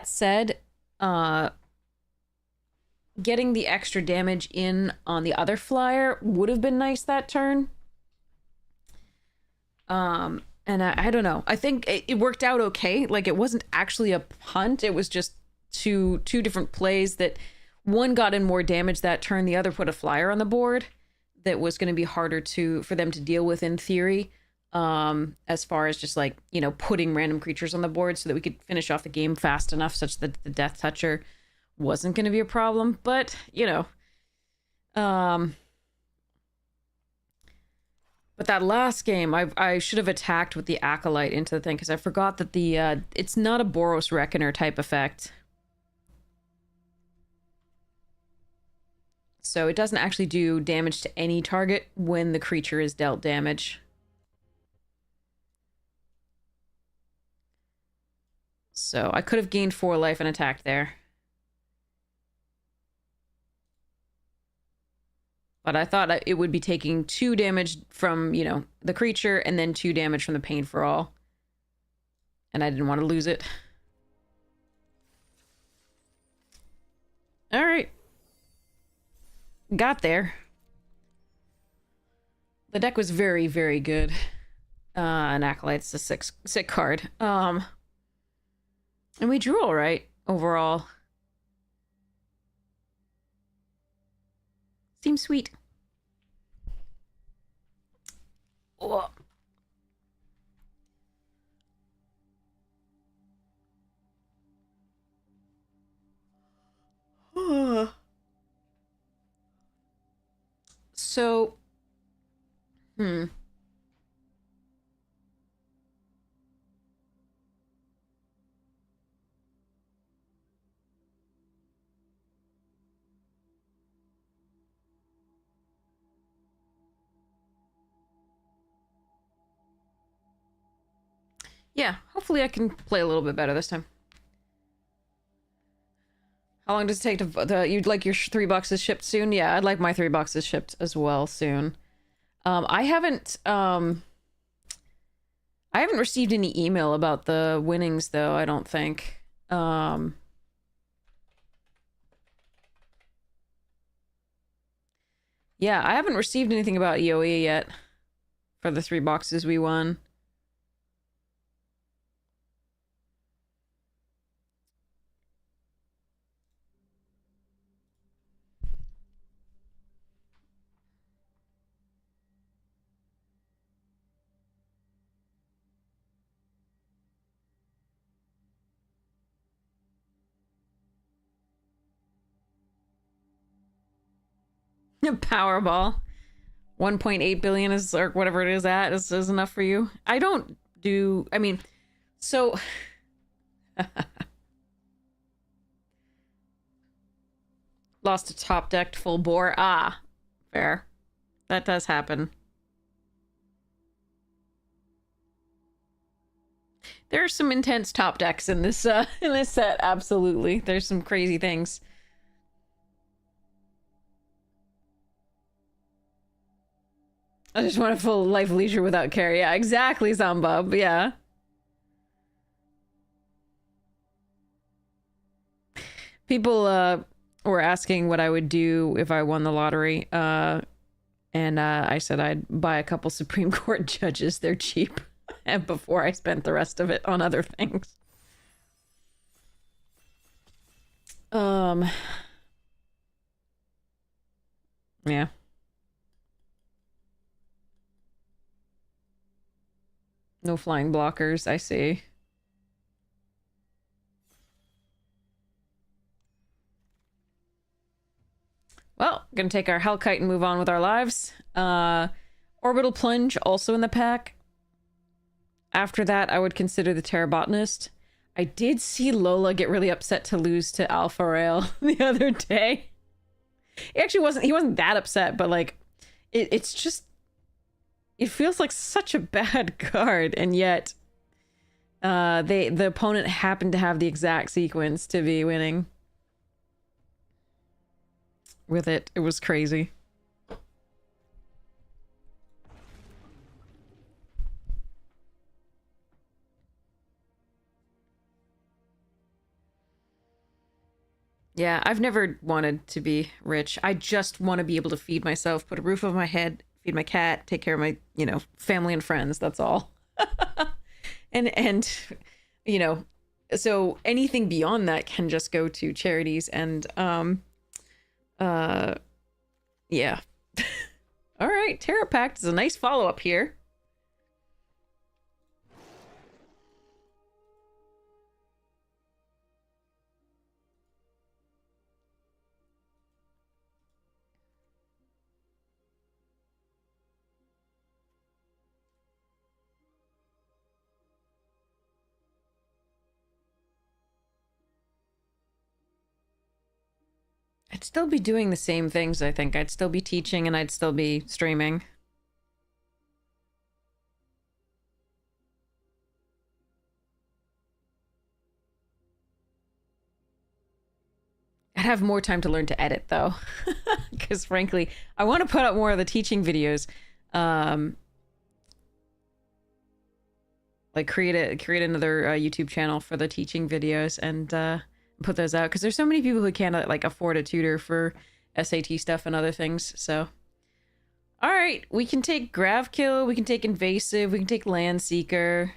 said, getting the extra damage in on the other flyer would have been nice that turn. And I don't know. I think it worked out okay. Like, it wasn't actually a punt. It was just two different plays that one got in more damage that turn. The other put a flyer on the board that was going to be harder for them to deal with in theory. As far as just, like, you know, putting random creatures on the board so that we could finish off the game fast enough such that the Death Toucher wasn't going to be a problem. But, you know, but that last game, I should have attacked with the Acolyte into the thing, because I forgot that the it's not a Boros Reckoner type effect. So it doesn't actually do damage to any target when the creature is dealt damage. So I could have gained 4 life and attacked there. But I thought it would be taking 2 damage from, you know, the creature, and then 2 damage from the Pain for All. And I didn't want to lose it. Alright. Got there. The deck was very, very good. An Acolyte's a sick card. And we drew all right overall. Seems sweet. Oh. So, yeah, hopefully I can play a little bit better this time. How long does it take to... You'd like your 3 boxes shipped soon? Yeah, I'd like my 3 boxes shipped as well soon. I haven't received any email about the winnings, though, I don't think. Yeah, I haven't received anything about EOE yet for the 3 boxes we won. Powerball. 1.8 billion is, or whatever it is is enough for you. I don't do... I mean, so... Lost a top decked full bore. Ah, fair. That does happen. There are some intense top decks in this set, absolutely. There's some crazy things. I just want a full life leisure without care. Yeah, exactly, Zombub. Yeah. People were asking what I would do if I won the lottery. And I said I'd buy a couple Supreme Court judges. They're cheap. and before I spent the rest of it on other things. Yeah. No flying blockers, I see. Well, gonna take our Hellkite and move on with our lives. Orbital Plunge also in the pack. After that, I would consider the Terrabotanist. I did see Lola get really upset to lose to Alpha Rail the other day. He actually wasn't that upset, but like it's just it feels like such a bad card, and yet the opponent happened to have the exact sequence to be winning with it. It was crazy. Yeah, I've never wanted to be rich. I just want to be able to feed myself, put a roof over my head, feed my cat, take care of my, family and friends. That's all. and so anything beyond that can just go to charities and yeah. All right, Terra Pact is a nice follow-up here. I'd still be doing the same things, I think. I'd still be teaching and I'd still be streaming. I'd have more time to learn to edit, though. Because, frankly, I want to put up more of the teaching videos. Like, create another YouTube channel for the teaching videos and put those out. Because there's so many people who can't, like, afford a tutor for SAT stuff and other things, so... Alright, we can take Gravkill, we can take Invasive, we can take Landseeker.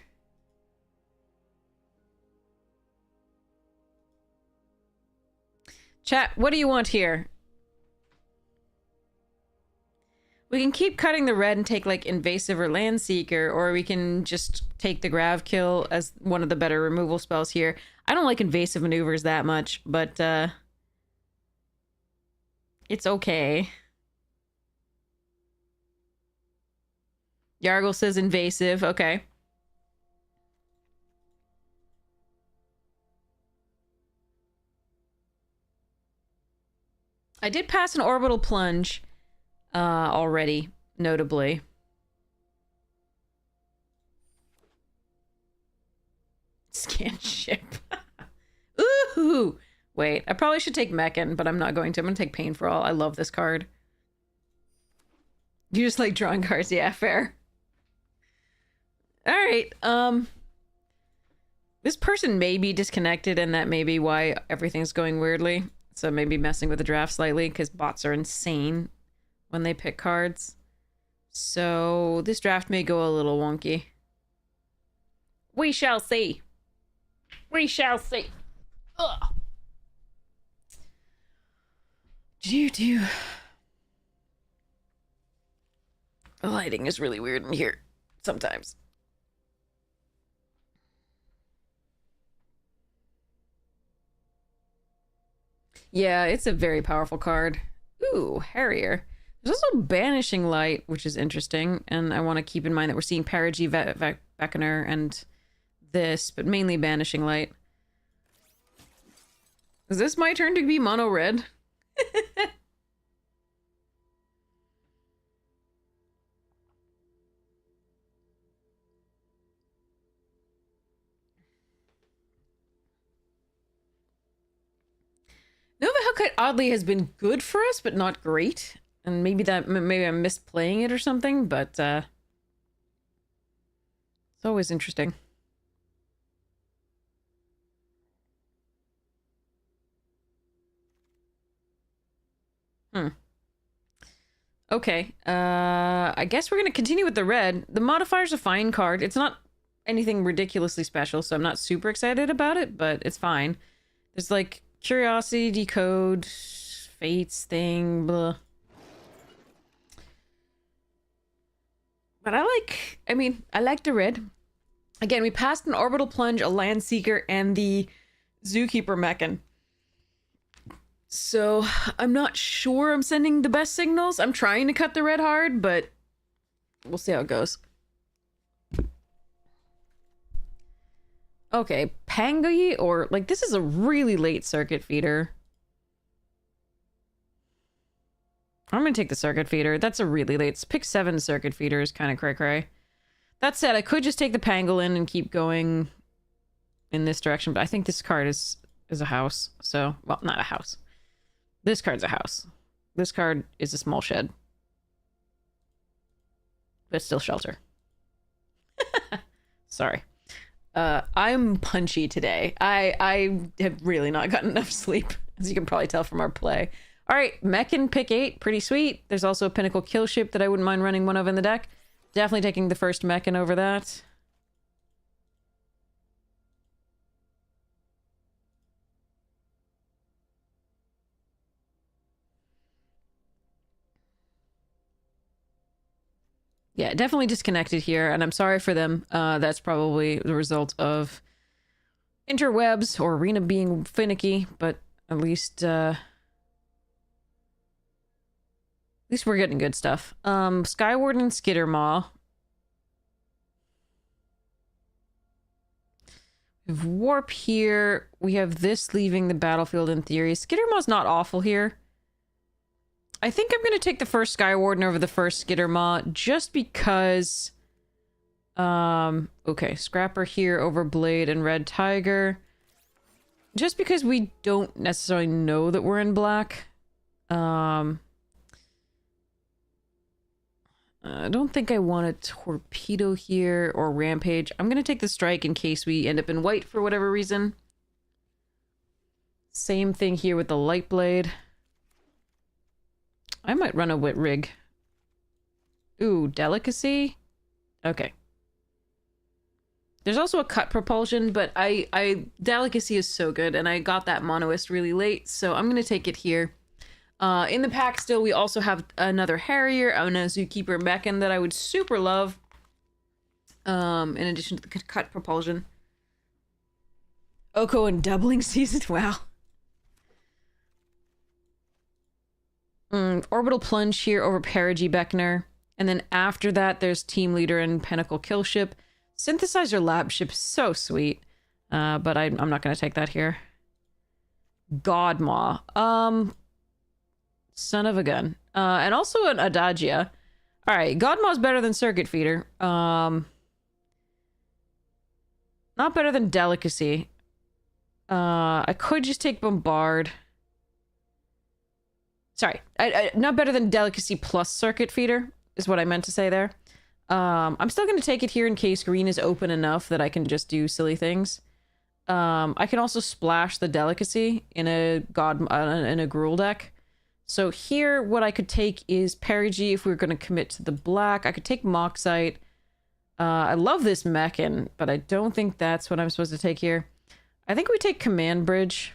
Chat, what do you want here? We can keep cutting the red and take, like, Invasive or Landseeker, or we can just take the Gravkill as one of the better removal spells here. I don't like Invasive Maneuvers that much, but, it's okay. Yargle says Invasive, okay. I did pass an Orbital Plunge already, notably. Scan ship. Ooh! Wait, I probably should take Meccan, but I'm not going to. I'm going to take Pain for All. I love this card. You just like drawing cards. Yeah, fair. Alright, this person may be disconnected, and that may be why everything's going weirdly. So maybe messing with the draft slightly, because bots are insane when they pick cards. So this draft may go a little wonky. We shall see. We shall see. Ugh. The lighting is really weird in here sometimes. Yeah, it's a very powerful card. Ooh, Harrier. There's also Banishing Light, which is interesting, and I want to keep in mind that we're seeing Perigi, Beckoner, and this, but mainly Banishing Light. Is this my turn to be mono red? Nova Hellkite oddly has been good for us, but not great. And maybe I'm misplaying it or something, but it's always interesting. Okay, I guess we're gonna continue with the red. The modifier's a fine card. It's not anything ridiculously special, so I'm not super excited about it, but it's fine. There's like Curiosity, Decode, Fates thing, blah. But I like the red. Again, we passed an Orbital Plunge, a Landseeker, and the Zookeeper Mechan. So I'm not sure I'm sending the best signals. I'm trying to cut the red hard, but we'll see how it goes. Okay, Pangoyi, or like this is a really late circuit feeder. I'm gonna take the circuit feeder. That's a really late. Pick 7 circuit feeder is kind of cray-cray. That said, I could just take the Pangolin and keep going in this direction, but I think this card is a house. So, well, not a house. This card's a house. This card is a small shed. But still shelter. Sorry. I'm punchy today. I have really not gotten enough sleep, as you can probably tell from our play. All right, Mechan pick 8, pretty sweet. There's also a Pinnacle Kill Ship that I wouldn't mind running one of in the deck. Definitely taking the first Mechan over that. Yeah, definitely disconnected here, and I'm sorry for them. That's probably the result of interwebs or Arena being finicky, but at least we're getting good stuff. Skyward and Skittermaw. We have Warp here. We have this leaving the battlefield in theory. Skittermaw's not awful here. I think I'm going to take the first Skywarden over the first Skittermaw just because... okay, Scrapper here over Blade and Red Tiger. Just because we don't necessarily know that we're in black. I don't think I want a Torpedo here or Rampage. I'm going to take the Strike in case we end up in white for whatever reason. Same thing here with the Light Blade. I might run a Wit Rig. Ooh, Delicacy? Okay. There's also a Cut Propulsion, but Delicacy is so good, and I got that Monoist really late, so I'm going to take it here. In the pack still, we also have another Harrier and a Zookeeper Mechan that I would super love. In addition to the Cut Propulsion. Oko and Doubling Season, wow. Orbital Plunge here over Perigee Beckner. And then after that, there's Team Leader and Pinnacle Kill Ship. Synthesizer Lab Ship, so sweet. But I'm not going to take that here. Godmaw. Son of a gun. And also an Adagia. Alright, Godmaw's better than Circuit Feeder. Not better than Delicacy. I could just take Bombard. Sorry, not better than Delicacy plus Circuit Feeder, is what I meant to say there. I'm still going to take it here in case green is open enough that I can just do silly things. I can also splash the Delicacy in a Gruul deck. So here, what I could take is Perigee if we were going to commit to the black. I could take Moxite. I love this Mechan, but I don't think that's what I'm supposed to take here. I think we take Command Bridge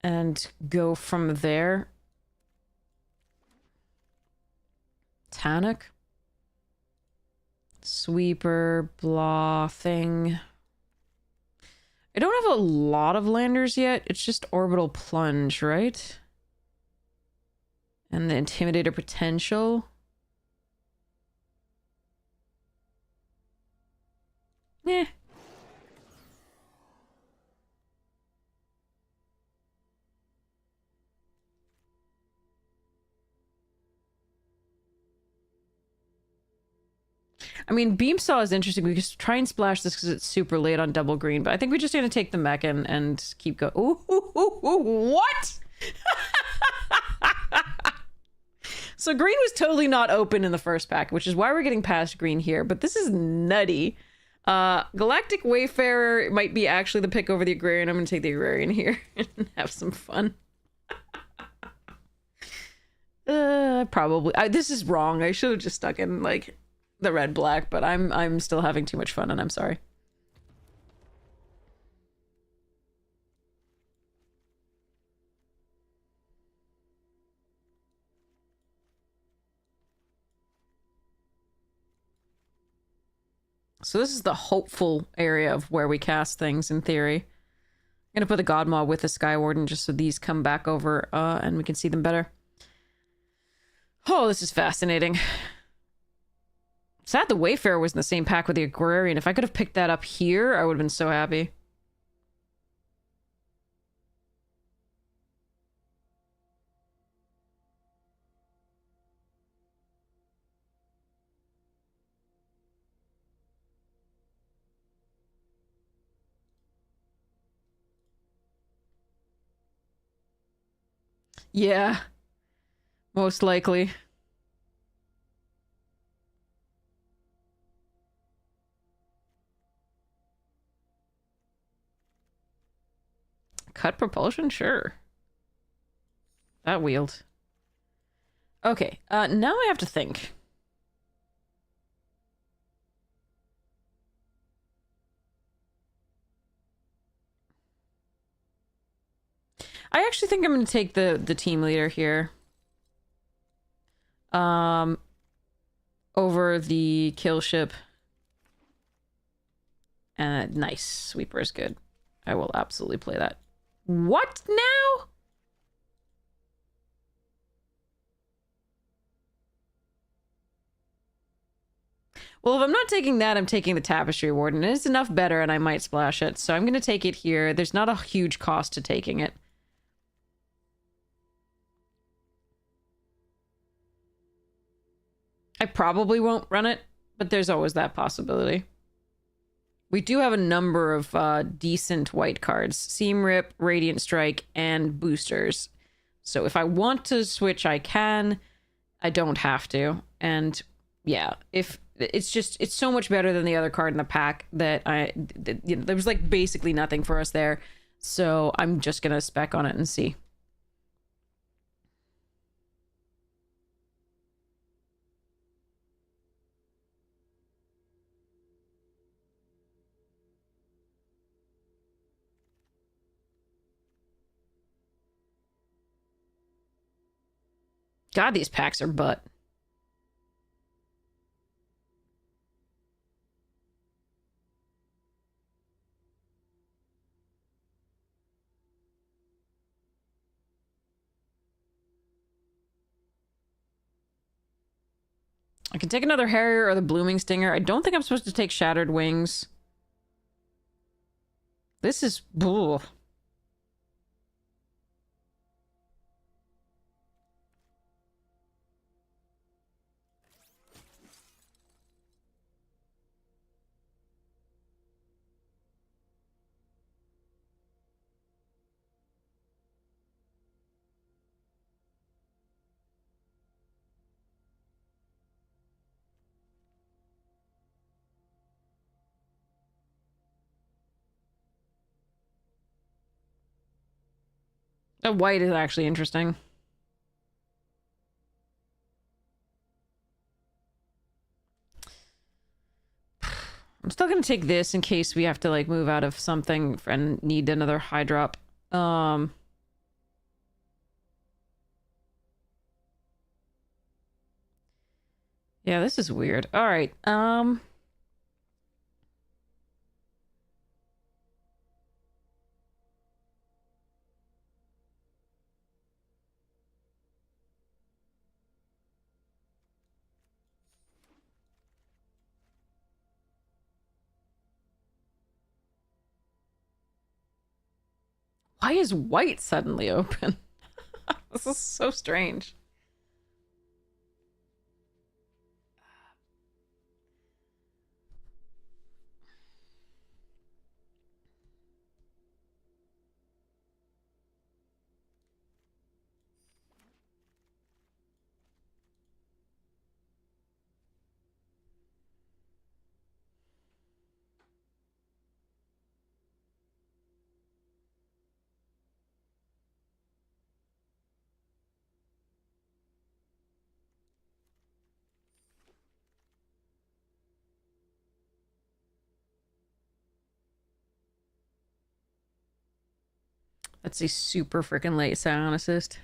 and go from there. Tanic. Sweeper, blah thing. I don't have a lot of landers yet. It's just Orbital Plunge, right? And the Intimidator potential. Eh. I mean, Beam Saw is interesting. We could try and splash this because it's super late on double green, but I think we're just going to take the Mechan and keep going. Ooh, what? So green was totally not open in the first pack, which is why we're getting past green here, but this is nutty. Galactic Wayfarer might be actually the pick over the Agrarian. I'm going to take the Agrarian here and have some fun. Probably. This is wrong. I should have just stuck in, like, the red black, but I'm still having too much fun and I'm sorry. So this is the hopeful area of where we cast things in theory. I'm gonna put the God Maw with the Sky Warden just so these come back over and we can see them better. Oh, this is fascinating. Sad the Wayfarer was in the same pack with the Agrarian. If I could have picked that up here, I would have been so happy. Yeah, most likely. Cut propulsion? Sure. That wield. Okay, now I have to think. I actually think I'm going to take the team leader here. Over the kill ship. And nice. Sweeper is good. I will absolutely play that. What now? Well, if I'm not taking that, I'm taking the Tapestry Warden. It's enough better and I might splash it. So I'm going to take it here. There's not a huge cost to taking it. I probably won't run it, but there's always that possibility. We do have a number of decent white cards. Seam Rip, Radiant Strike, and boosters. So if I want to switch, I can. I don't have to. And yeah, if it's so much better than the other card in the pack that there was like basically nothing for us there. So I'm just going to spec on it and see. God, these packs are butt. I can take another Harrier or the Blooming Stinger. I don't think I'm supposed to take Shattered Wings. This is... Ugh. The white is actually interesting. I'm still gonna take this in case we have to like move out of something and need another high drop. Yeah, this is weird. All right. Why is white suddenly open? This is so strange. That's a super freaking late Scion assist.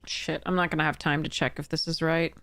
Shit, I'm not gonna have time to check if this is right.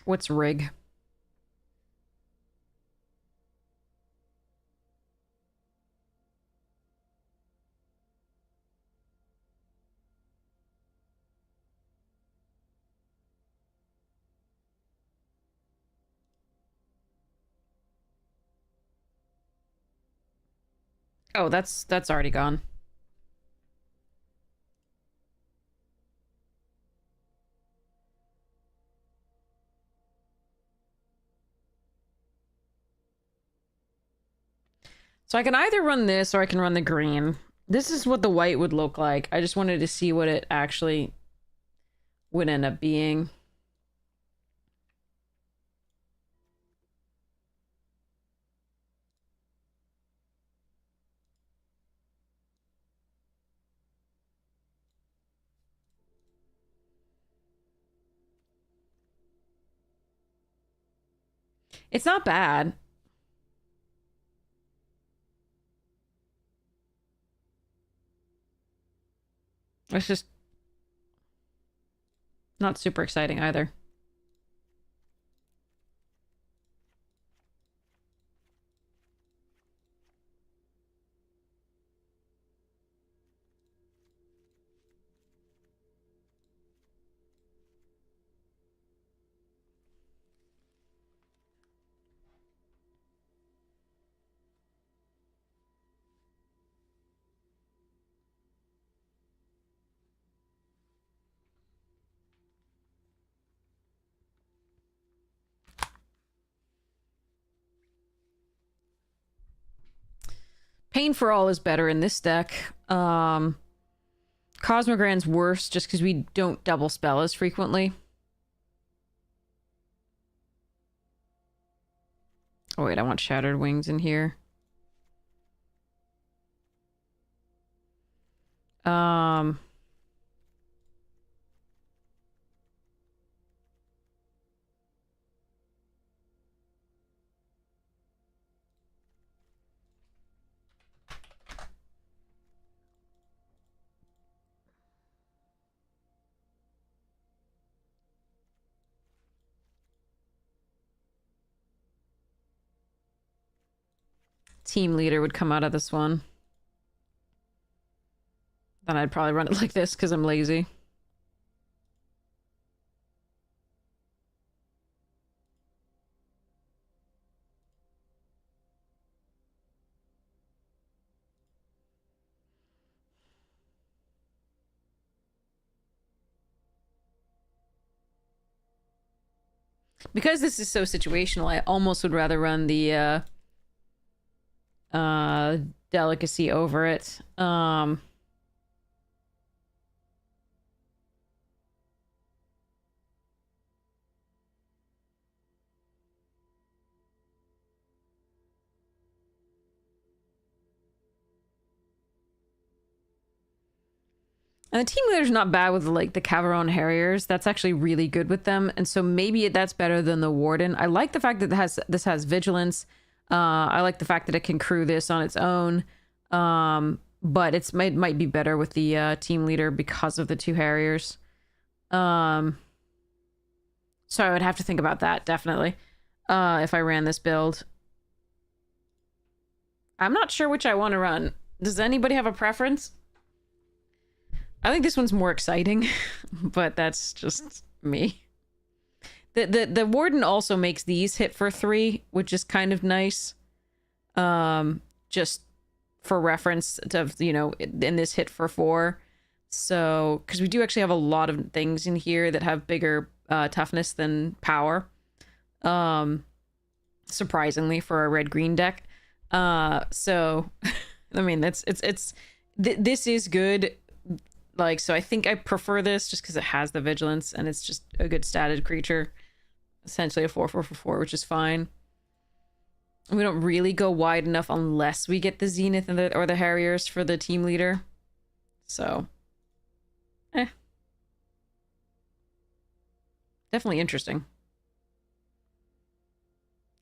What's rig? Oh, that's already gone. So I can either run this or I can run the green. This is what the white would look like. I just wanted to see what it actually would end up being. It's not bad. It's just not super exciting either. Pain for All is better in this deck. Cosmogrand's worse just because we don't double spell as frequently. Oh wait, I want Shattered Wings in here. Team Leader would come out of this one. Then I'd probably run it like this because I'm lazy. Because this is so situational, I almost would rather run the Delicacy over it. And the Team Leader's not bad with, like, the Cavaron Harriers. That's actually really good with them. And so maybe that's better than the Warden. I like the fact that this has Vigilance. I like the fact that it can crew this on its own. But it might be better with the Team Leader because of the 2 Harriers. So I would have to think about that, definitely. If I ran this build. I'm not sure which I want to run. Does anybody have a preference? I think this one's more exciting, but that's just me. The Warden also makes these hit for 3, which is kind of nice. Just for reference of, you know, in this hit for 4. So, because we do actually have a lot of things in here that have bigger toughness than power. Surprisingly for a red-green deck. So, I mean, this is good. Like, so I think I prefer this just because it has the Vigilance and it's just a good statted creature. Essentially a 4/4/4, which is fine. We don't really go wide enough unless we get the Zenith and or the Harriers for the Team Leader. So, definitely interesting.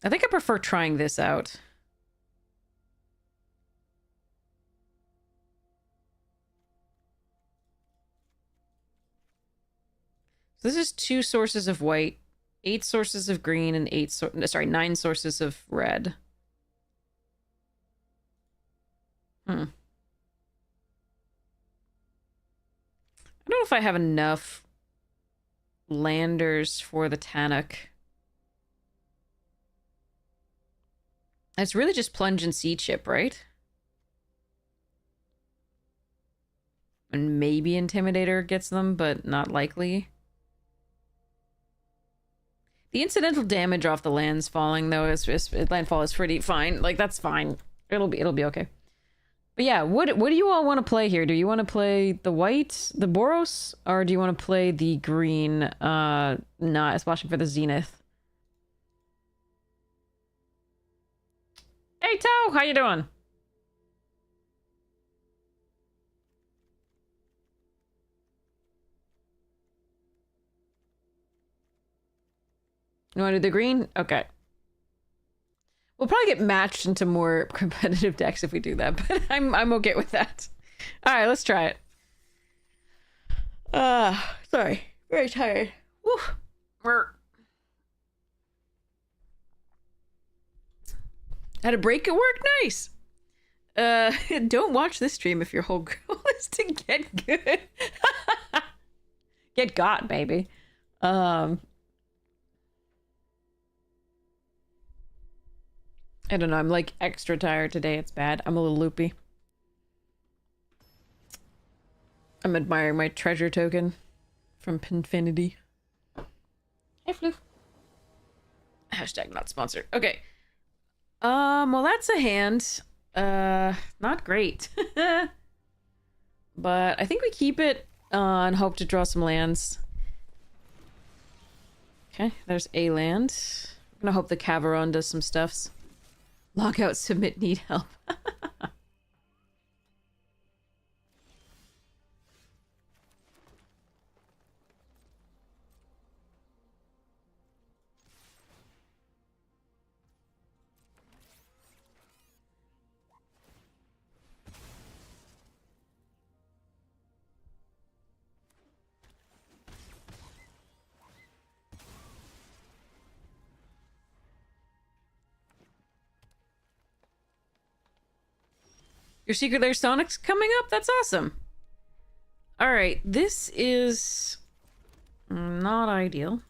I think I prefer trying this out. So this is 2 sources of white, 8 sources of green, and 9 sources of red. I don't know if I have enough landers for the Tannock. It's really just Plunge and Sea Chip, right? And maybe Intimidator gets them, but not likely. The incidental damage off the lands falling, though, landfall is pretty fine. Like, that's fine. It'll be okay. But yeah, what do you all want to play here? Do you want to play the white, the Boros, or do you want to play the green, not splashing for the Zenith? Hey, Toe, how you doing? You want to do the green? Okay. We'll probably get matched into more competitive decks if we do that, but I'm okay with that. All right, let's try it. Sorry, very tired. Woo. Had a break at work? Nice. Don't watch this stream if your whole goal is to get good. Get got, baby. I don't know, I'm like extra tired today. It's bad. I'm a little loopy. I'm admiring my treasure token from Pinfinity. Hey, Floof. Hashtag not sponsored. Okay. Well, that's a hand. Not great. But I think we keep it and hope to draw some lands. Okay, there's a land. I'm gonna hope the Cavaron does some stuffs. Log out, submit, need help. Your Secret Lair Sonic's coming up? That's awesome. Alright, this is not ideal.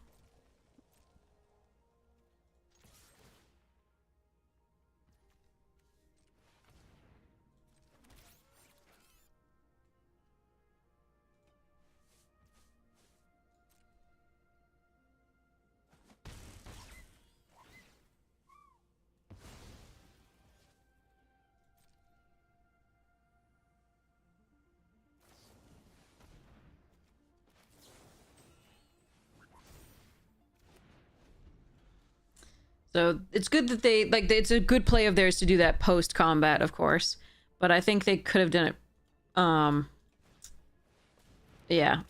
So it's good that they like it's a good play of theirs to do that post combat, of course. But I think they could have done it. Yeah.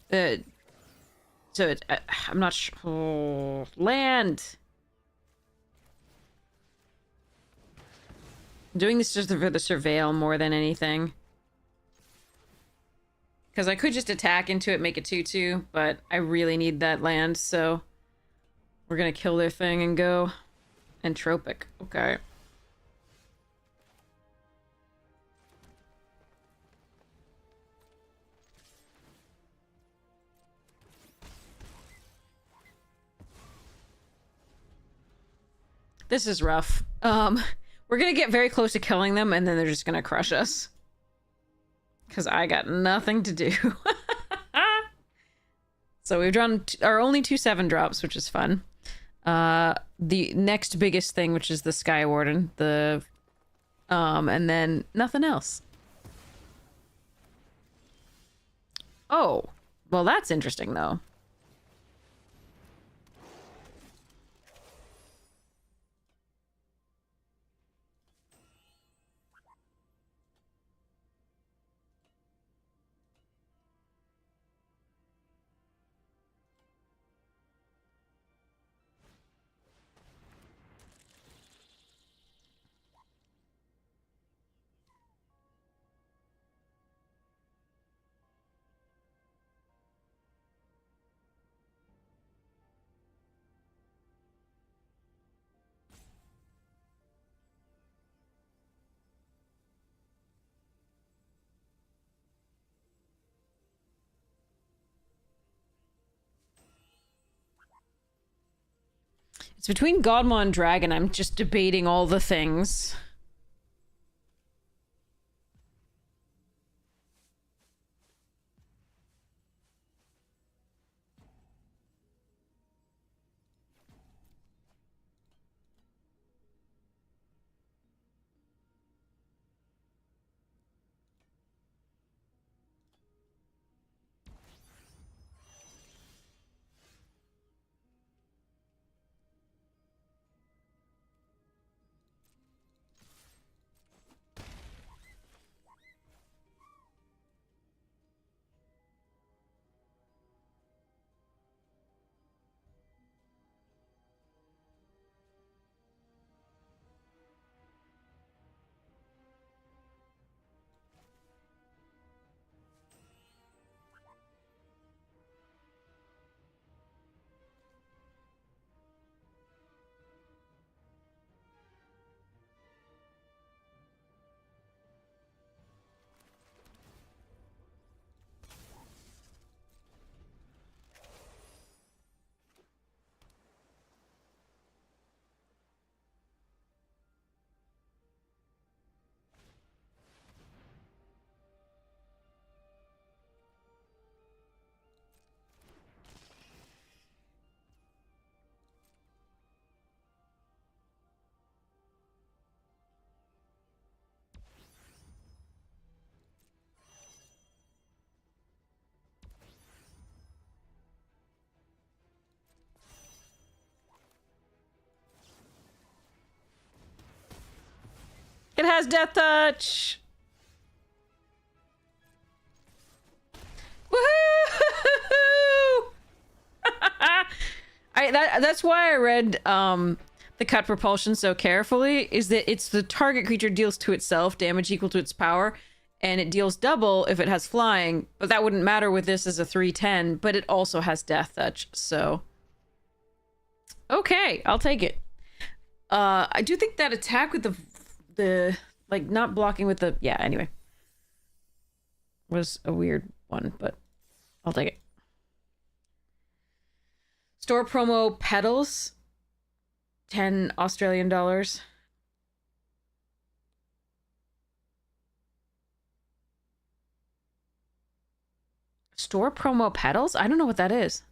So it, I'm not sure. Oh, land. I'm doing this just for the surveil more than anything. Because I could just attack into it, make it 2/2, but I really need that land, so we're gonna kill their thing and go. Entropic. Okay. This is rough. We're gonna get very close to killing them, and then they're just gonna crush us. Because I got nothing to do. So we've drawn our only 2 7-drops, which is fun. The next biggest thing, which is the Sky Warden, and then nothing else. Oh, well, that's interesting, though. It's between Godmaw and Dragon. I'm just debating all the things. It has Death Touch! Woohoo! That's why I read the cut propulsion so carefully, is that it's the target creature deals to itself damage equal to its power, and it deals double if it has flying, but that wouldn't matter with this as a 3/10, but it also has Death Touch, so... Okay, I'll take it. I do think that attack with the like, not blocking with the... Yeah, anyway. Was a weird one, but I'll take it. Store promo Petals. 10 Australian dollars. Store promo Petals? I don't know what that is.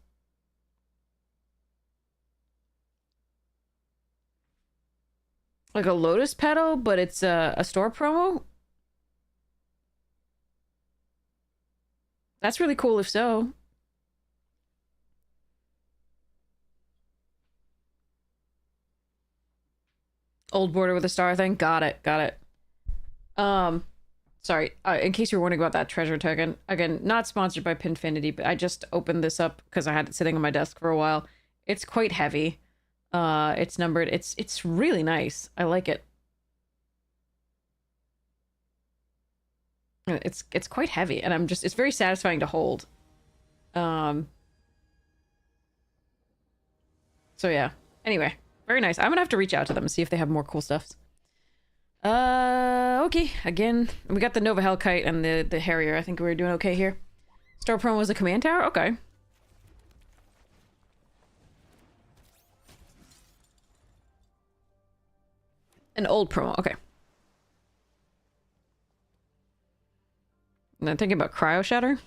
Like a lotus petal, but it's a store promo? That's really cool if so. Old border with a star thing. Got it. Got it. Sorry. In case you're wondering about that treasure token. Again, not sponsored by Pinfinity, but I just opened this up because I had it sitting on my desk for a while. It's quite heavy. It's numbered. It's really nice. I like it. It's quite heavy, and it's very satisfying to hold. So yeah. Anyway, very nice. I'm gonna have to reach out to them and see if they have more cool stuff. Okay. Again, we got the Nova Hellkite and the Harrier. I think we're doing okay here. Store promo was a command tower? Okay. An old promo. Okay. And I'm thinking about Cryo Shatter.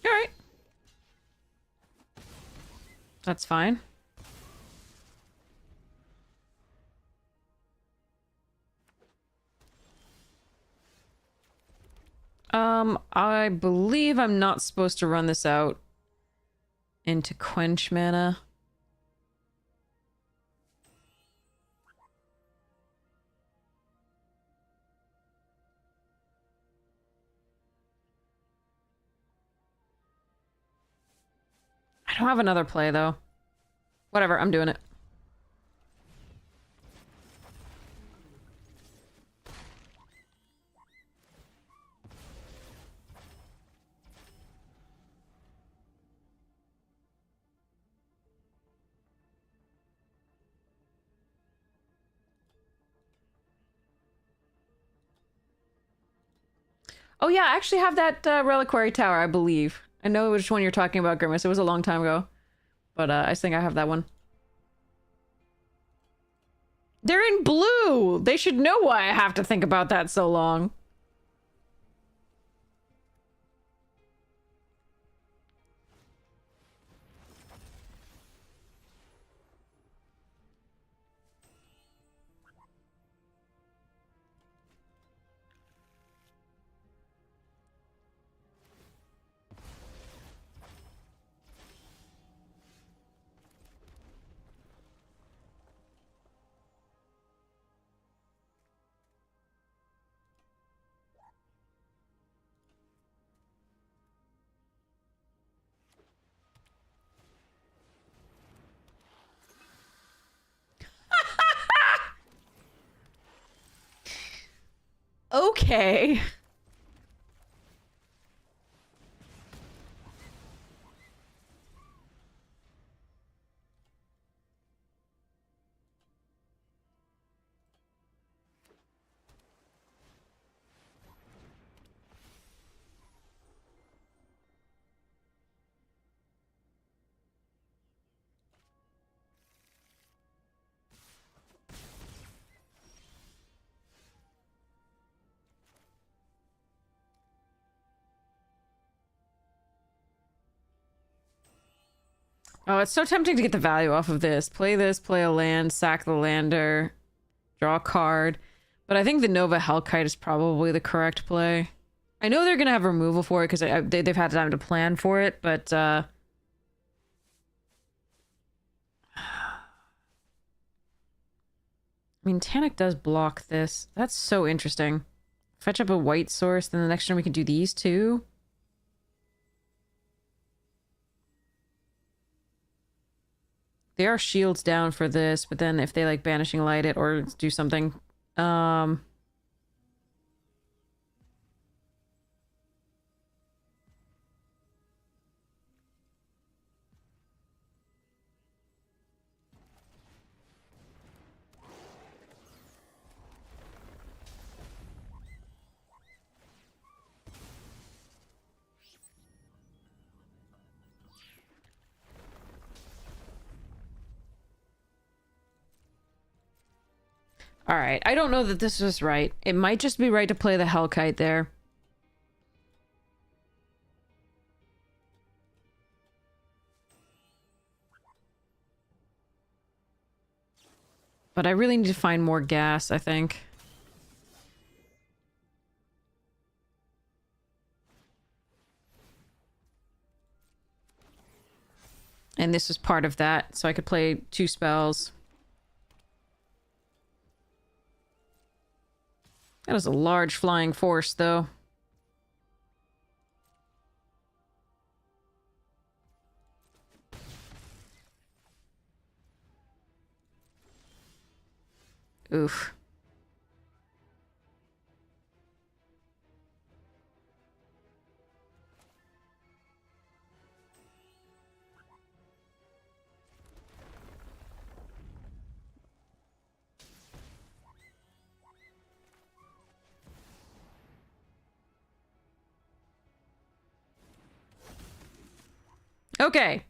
All right. That's fine. I believe I'm not supposed to run this out into Quench mana. I don't have another play, though. Whatever, I'm doing it. Oh yeah, I actually have that Reliquary Tower, I believe. I know which one you're talking about, Grimace. It was a long time ago. But I think I have that one. They're in blue! They should know why I have to think about that so long. Okay. Oh, it's so tempting to get the value off of this. Play this, play a land, sack the lander, draw a card. But I think the Nova Hellkite is probably the correct play. I know they're going to have removal for it because they've had time to plan for it, but... I mean, Tanic does block this. That's so interesting. Fetch up a white source, then the next turn we can do these two. There are shields down for this, but then if they like Banishing Light it or do something... Alright, I don't know that this was right. It might just be right to play the Hellkite there. But I really need to find more gas, I think. And this was part of that, so I could play 2 spells. That is a large flying force, though. Oof. Okay.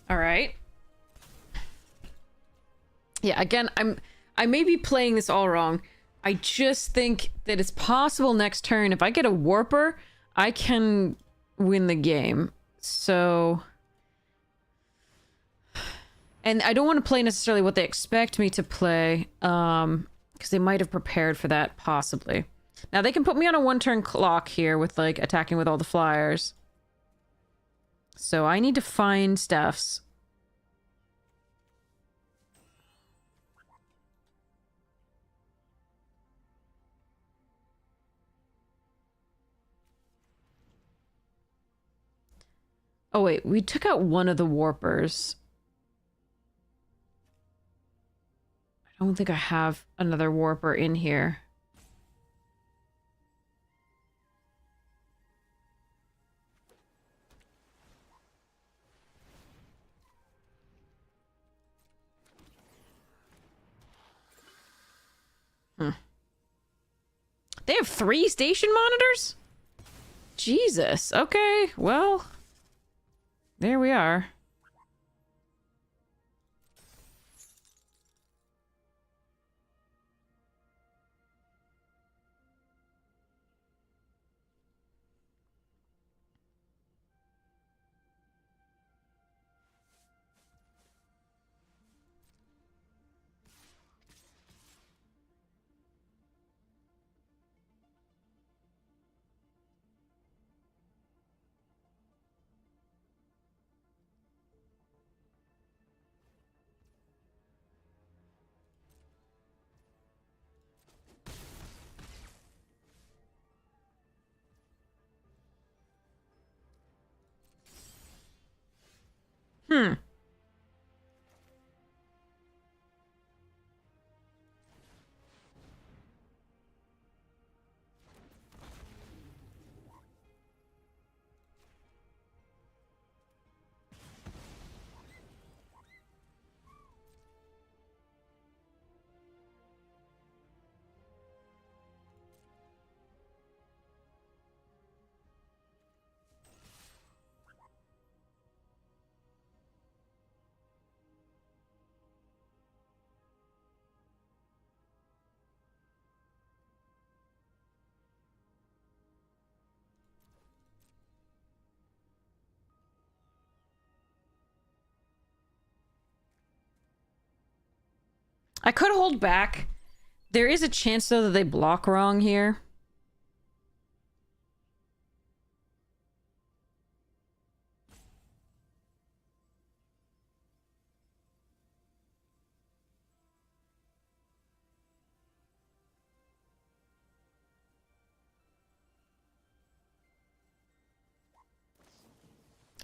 All right. Yeah, again, I may be playing this all wrong. I just think that it's possible next turn, if I get a Warper, I can win the game. So... And I don't want to play necessarily what they expect me to play, because they might have prepared for that, possibly. Now, they can put me on a 1-turn clock here with, like, attacking with all the flyers. So I need to find stuffs. Oh, wait, we took out one of the Warpers. I don't think I have another Warper in here. They have 3 station monitors? Jesus. Okay, well... There we are. I could hold back. There is a chance, though, that they block wrong here.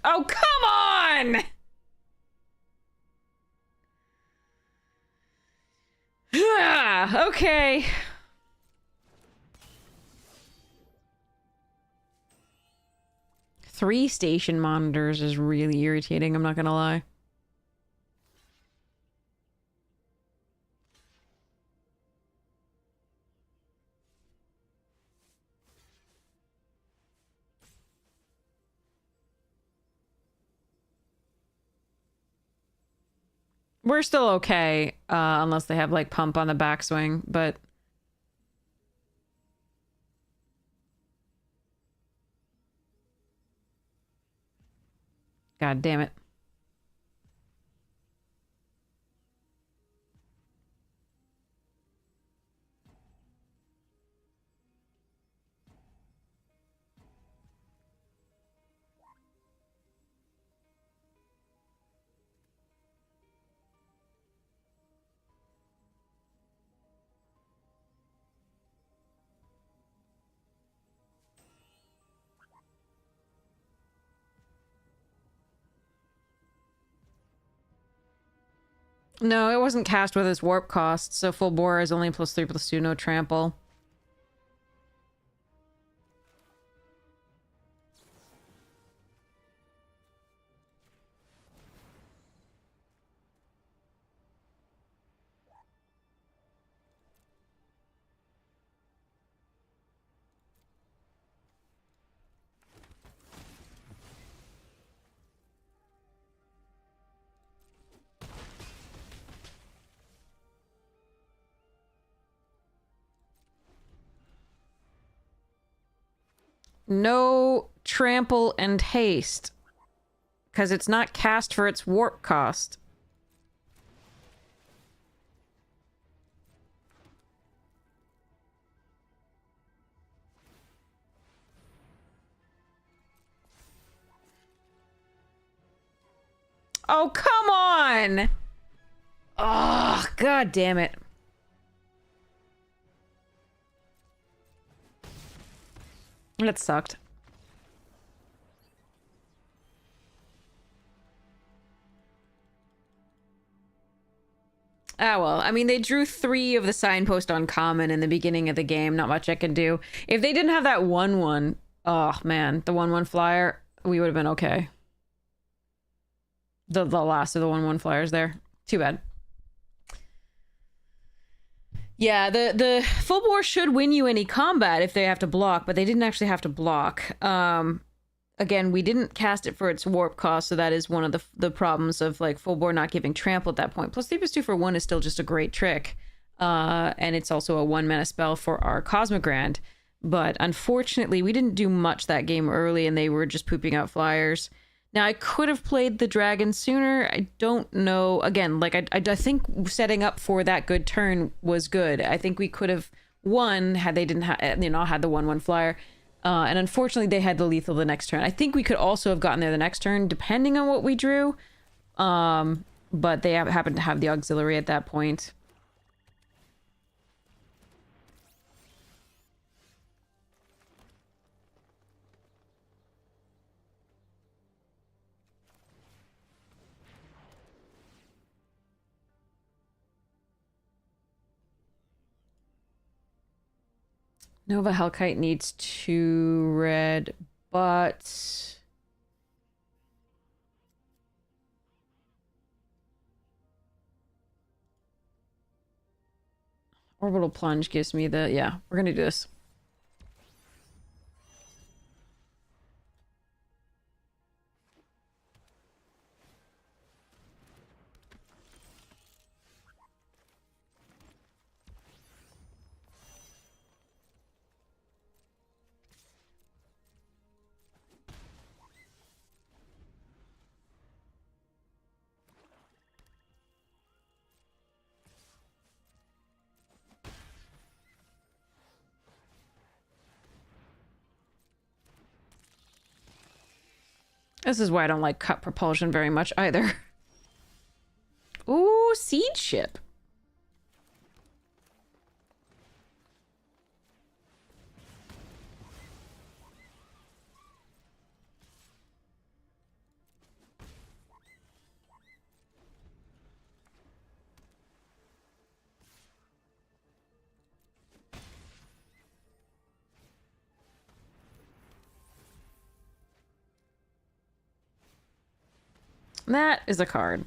Oh, come on! Okay. Three station monitors is really irritating, I'm not gonna lie. We're still okay, unless they have, like, pump on the backswing, but... God damn it. No, it wasn't cast with its warp cost, so full bore is only +3/+2, no trample. No trample and haste. Because it's not cast for its warp cost. Oh, come on! Oh, god damn it. That sucked. Ah, well, I mean, they drew 3 of the signpost on common in the beginning of the game. Not much I can do. If they didn't have that 1/1, oh man, the 1/1 flyer, we would have been okay. The last of the 1/1 flyers there. Too bad. Yeah, the full bore should win you any combat if they have to block, but they didn't actually have to block. Again, we didn't cast it for its warp cost, so that is one of the problems of like full bore not giving trample at that point. Plus 3/2 for 1 is still just a great trick. And it's also a 1 mana spell for our Cosmogrand. But unfortunately, we didn't do much that game early, and they were just pooping out flyers. Now, I could have played the dragon sooner. I don't know. Again, like, I think setting up for that good turn was good. I think we could have won had they didn't have, you know, had the 1/1 flyer. And unfortunately, they had the lethal the next turn. I think we could also have gotten there the next turn, depending on what we drew. But they happened to have the auxiliary at that point. Nova Hellkite needs 2 red, but... Orbital Plunge gives me the... Yeah, we're gonna do this. This is why I don't like cut propulsion very much either. Ooh, Siege Ship. That is a card.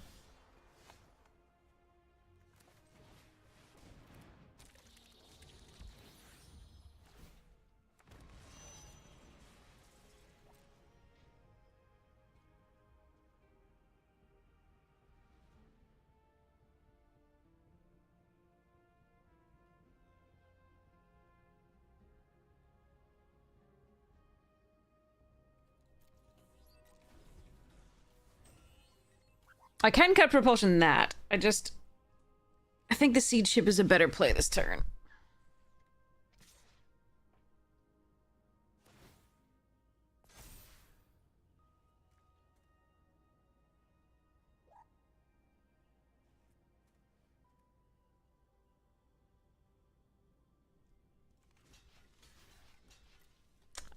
I can cut propulsion than that. I think the Siege Ship is a better play this turn.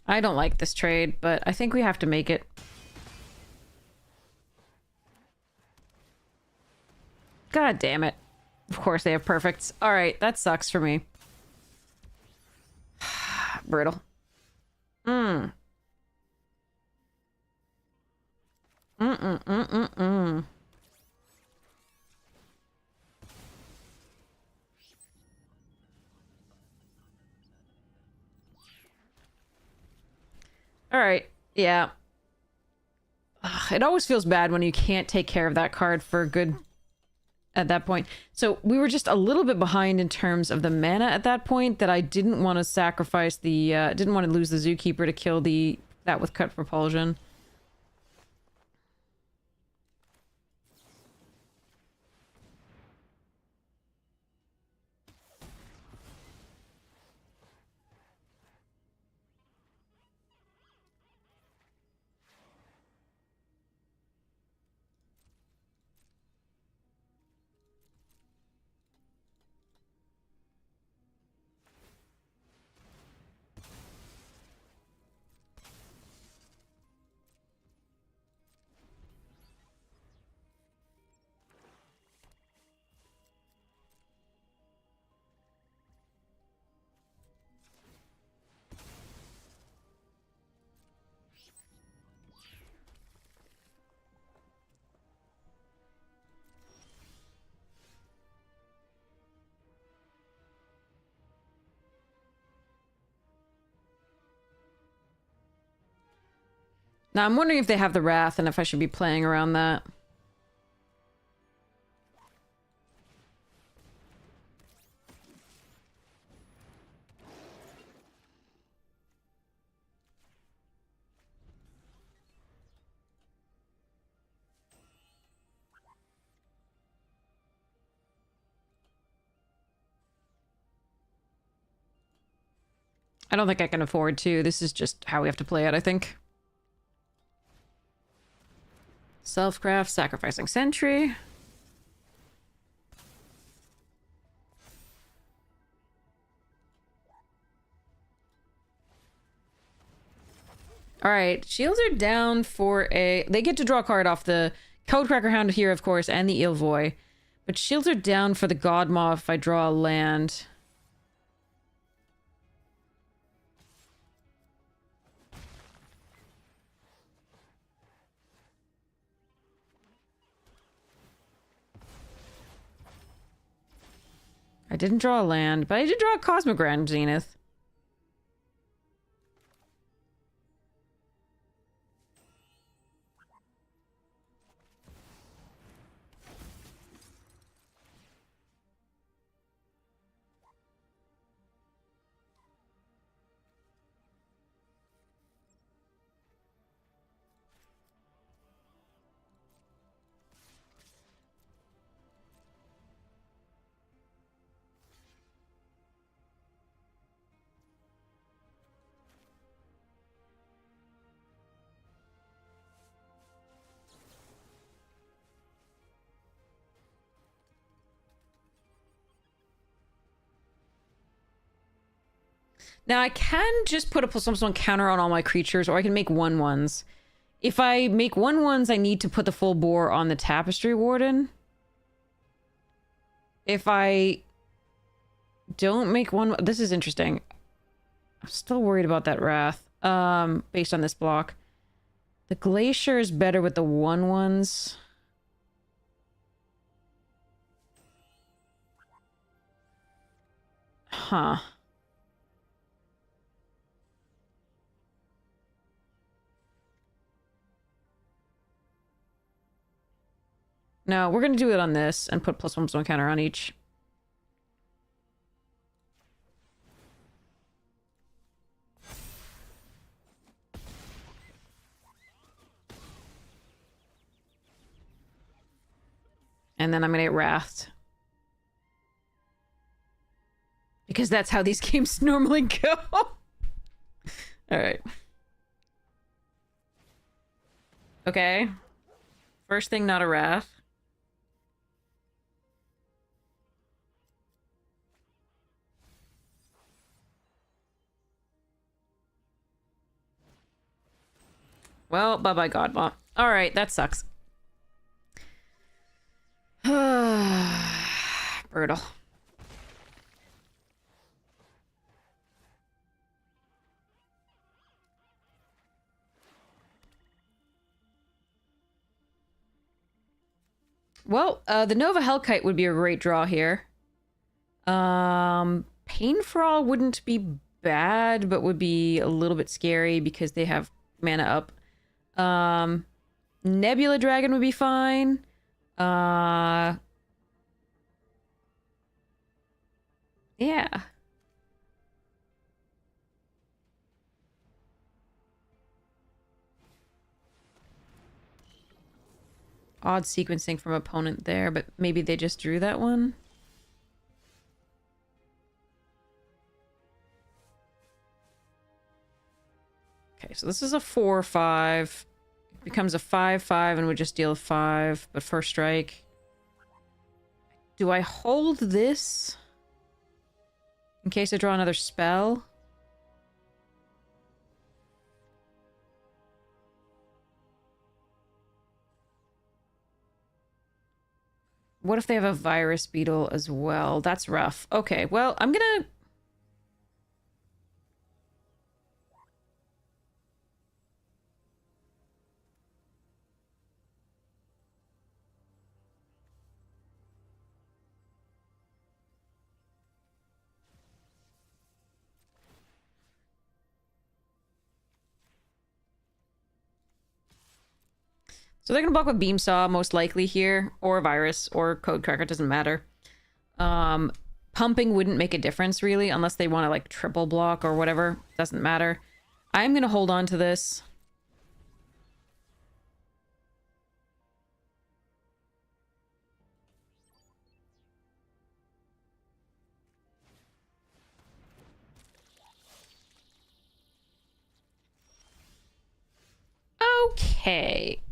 I don't like this trade, but I think we have to make it. God damn it. Of course they have perfects. Alright, that sucks for me. Brutal. Mm. Mm-mm-mm-mm-mm. Alright, yeah. Ugh, it always feels bad when you can't take care of that card for good at that point. So we were just a little bit behind in terms of the mana at that point that I didn't want to sacrifice the, didn't want to lose the Zookeeper to kill that with cut propulsion. Now I'm wondering if they have the Wrath and if I should be playing around that. I don't think I can afford to. This is just how we have to play it, I think. Self-craft, sacrificing sentry. Alright, shields are down for a... They get to draw a card off the Codecracker Hound here, of course, and the Ilvoy. But shields are down for the Godmaw if I draw a land. I didn't draw a land, but I did draw a Cosmic Grand Zenith. Now, I can just put a +1/+1 counter on all my creatures, or I can make 1/1s. If I make 1/1s, I need to put the full bore on the Tapestry Warden. If I don't make one... This is interesting. I'm still worried about that Wrath, based on this block. The Glacier is better with the 1/1s. Huh. No, we're gonna do it on this and put +1/+1 counter on each. And then I'm gonna get Wrathed. Because that's how these games normally go. Alright. Okay. First thing, not a Wrath. Well, bye-bye, Godmaw. Alright, that sucks. Brutal. Well, the Nova Hellkite would be a great draw here. Pain for All wouldn't be bad, but would be a little bit scary because they have mana up. Nebula Dragon would be fine. Yeah. Odd sequencing from opponent there, but maybe they just drew that one. Okay, so this is a 4/5. It becomes a 5/5 and would just deal 5, but first strike. Do I hold this in case I draw another spell? What if they have a Virus Beetle as well? That's rough. Okay, well, I'm gonna... So they're gonna block with Beam Saw, most likely here, or Virus, or Codecracker, it doesn't matter. Pumping wouldn't make a difference, really, unless they want to, like, triple block or whatever. Doesn't matter. I'm gonna hold on to this. Okay.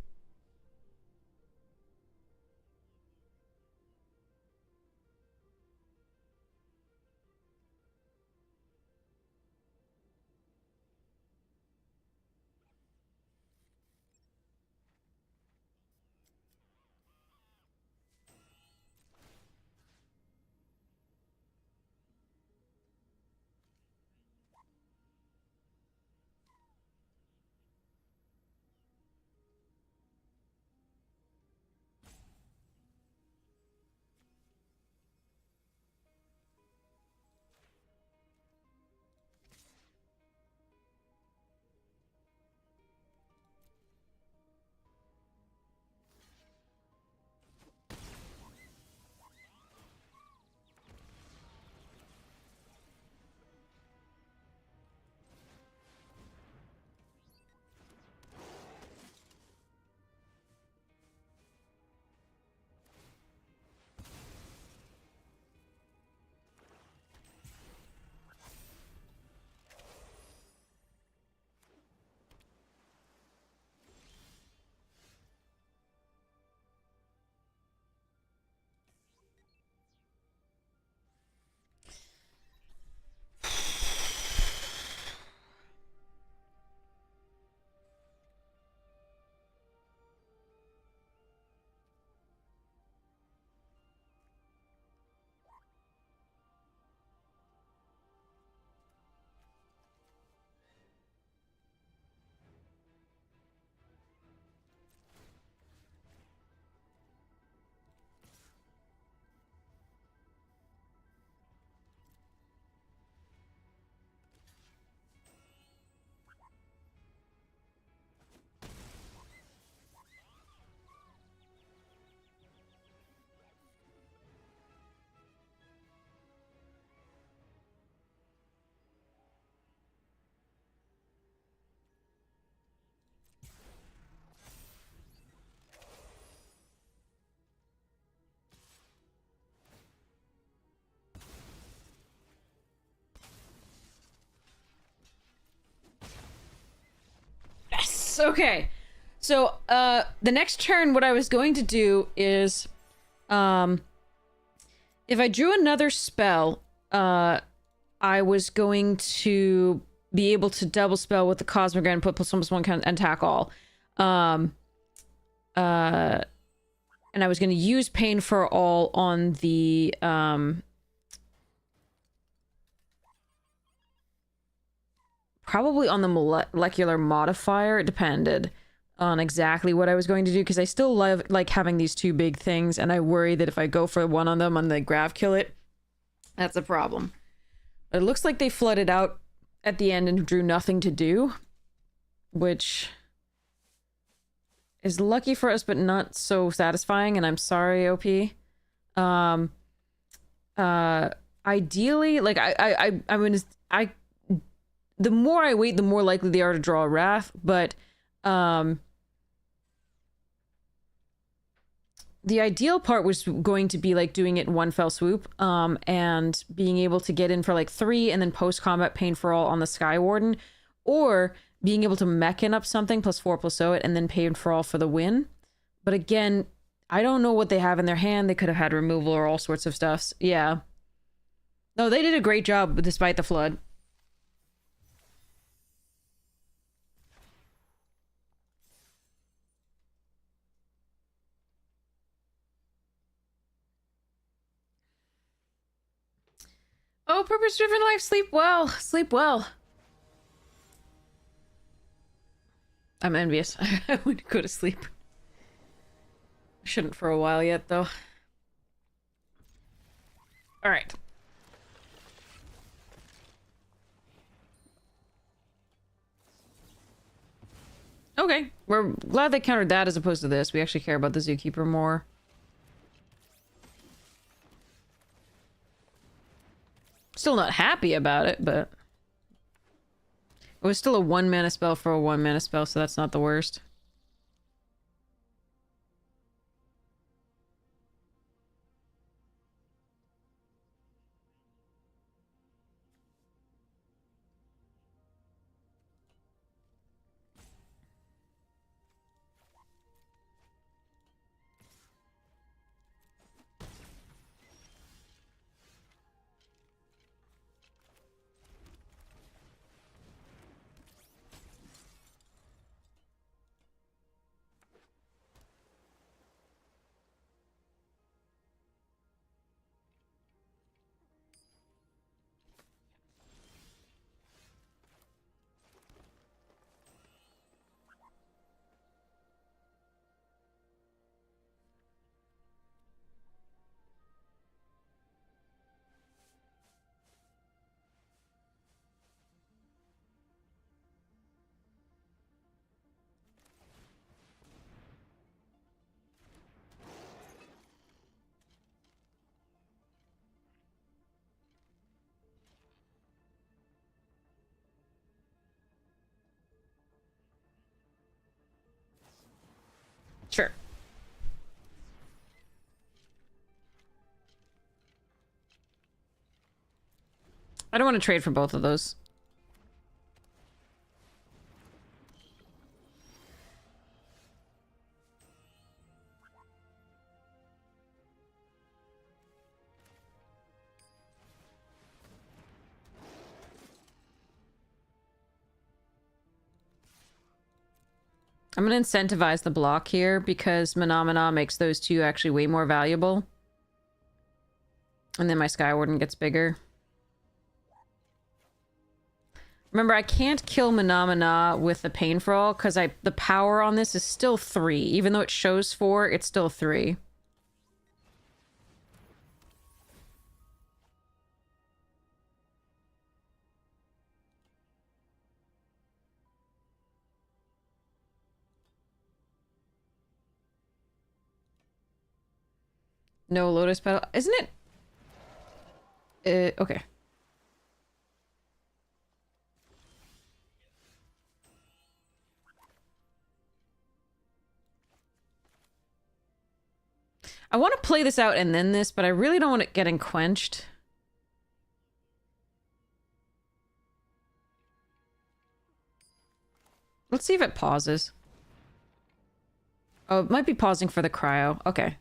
Yes, okay. So, the next turn, what I was going to do is, if I drew another spell, I was going to be able to double spell with the Cosmic Grenade and put +1/+1 and attack all. And I was going to use Pain for All on the, probably on the molecular modifier. It depended on exactly what I was going to do, because I still like having these two big things, and I worry that if I go for one on them and they grav kill it, that's a problem. But it looks like they flooded out at the end and drew nothing to do, which is lucky for us, but not so satisfying, and I'm sorry, OP. Ideally, like, I mean, the more I wait, the more likely they are to draw a Wrath, but, the ideal part was going to be, like, doing it in one fell swoop, and being able to get in for, like, 3 and then post-combat Pain for All on the Sky Warden, or being able to mechan up something +4/+0 it and then Pain for All for the win. But again, I don't know what they have in their hand. They could have had removal or all sorts of stuff. Yeah. No, they did a great job despite the flood. Oh, purpose-driven life, sleep well. Sleep well. I'm envious. I would go to sleep. Shouldn't for a while yet, though. Alright. Okay, we're glad they countered that as opposed to this. We actually care about the Zookeeper more. Still not happy about it, but... It was still a 1-mana spell for a 1-mana spell, so that's not the worst. Sure. I don't want to trade for both of those. I'm gonna incentivize the block here because Manamana makes those two actually way more valuable. And then my Sky Warden gets bigger. Remember, I can't kill Manamana with the Pain for All because the power on this is still 3. Even though it shows 4, it's still 3. No Lotus Petal. Isn't it? Okay. I want to play this out and then this, but I really don't want it getting quenched. Let's see if it pauses. Oh, it might be pausing for the cryo. Okay.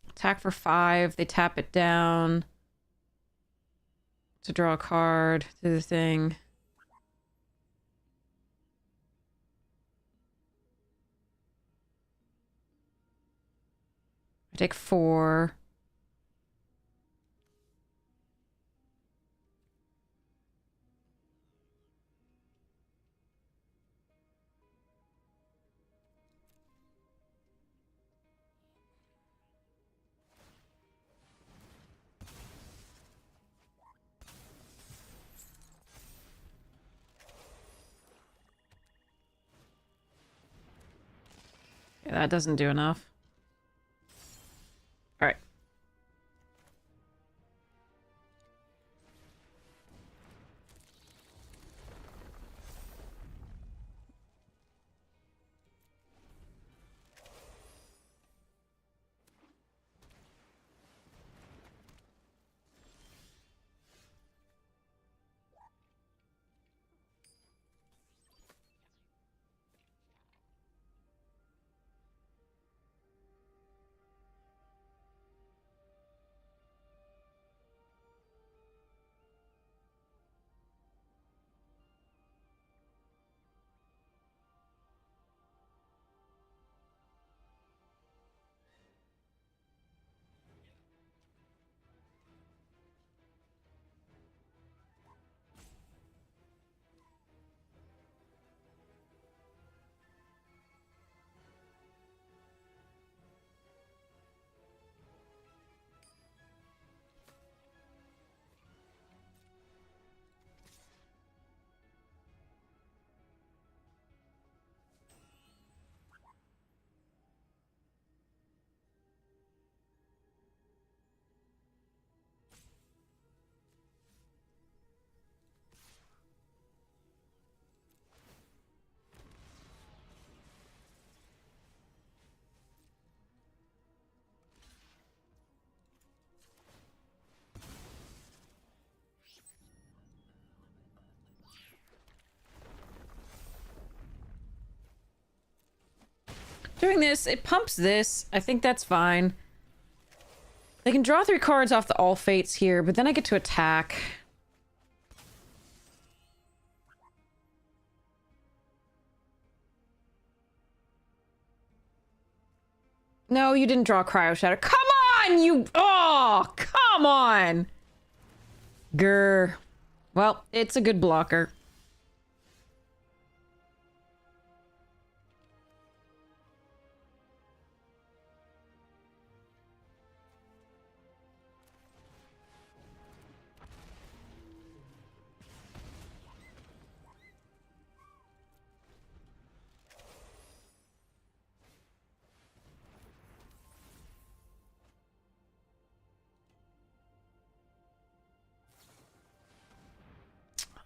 Attack for 5. They tap it down to draw a card to the thing. I take 4. Yeah, that doesn't do enough. All right. Doing this, it pumps this. I think that's fine. They can draw 3 cards off the All Fates here, but then I get to attack. No, you didn't draw Cryo Shatter. Come on, you... Oh, come on! Grr. Well, it's a good blocker.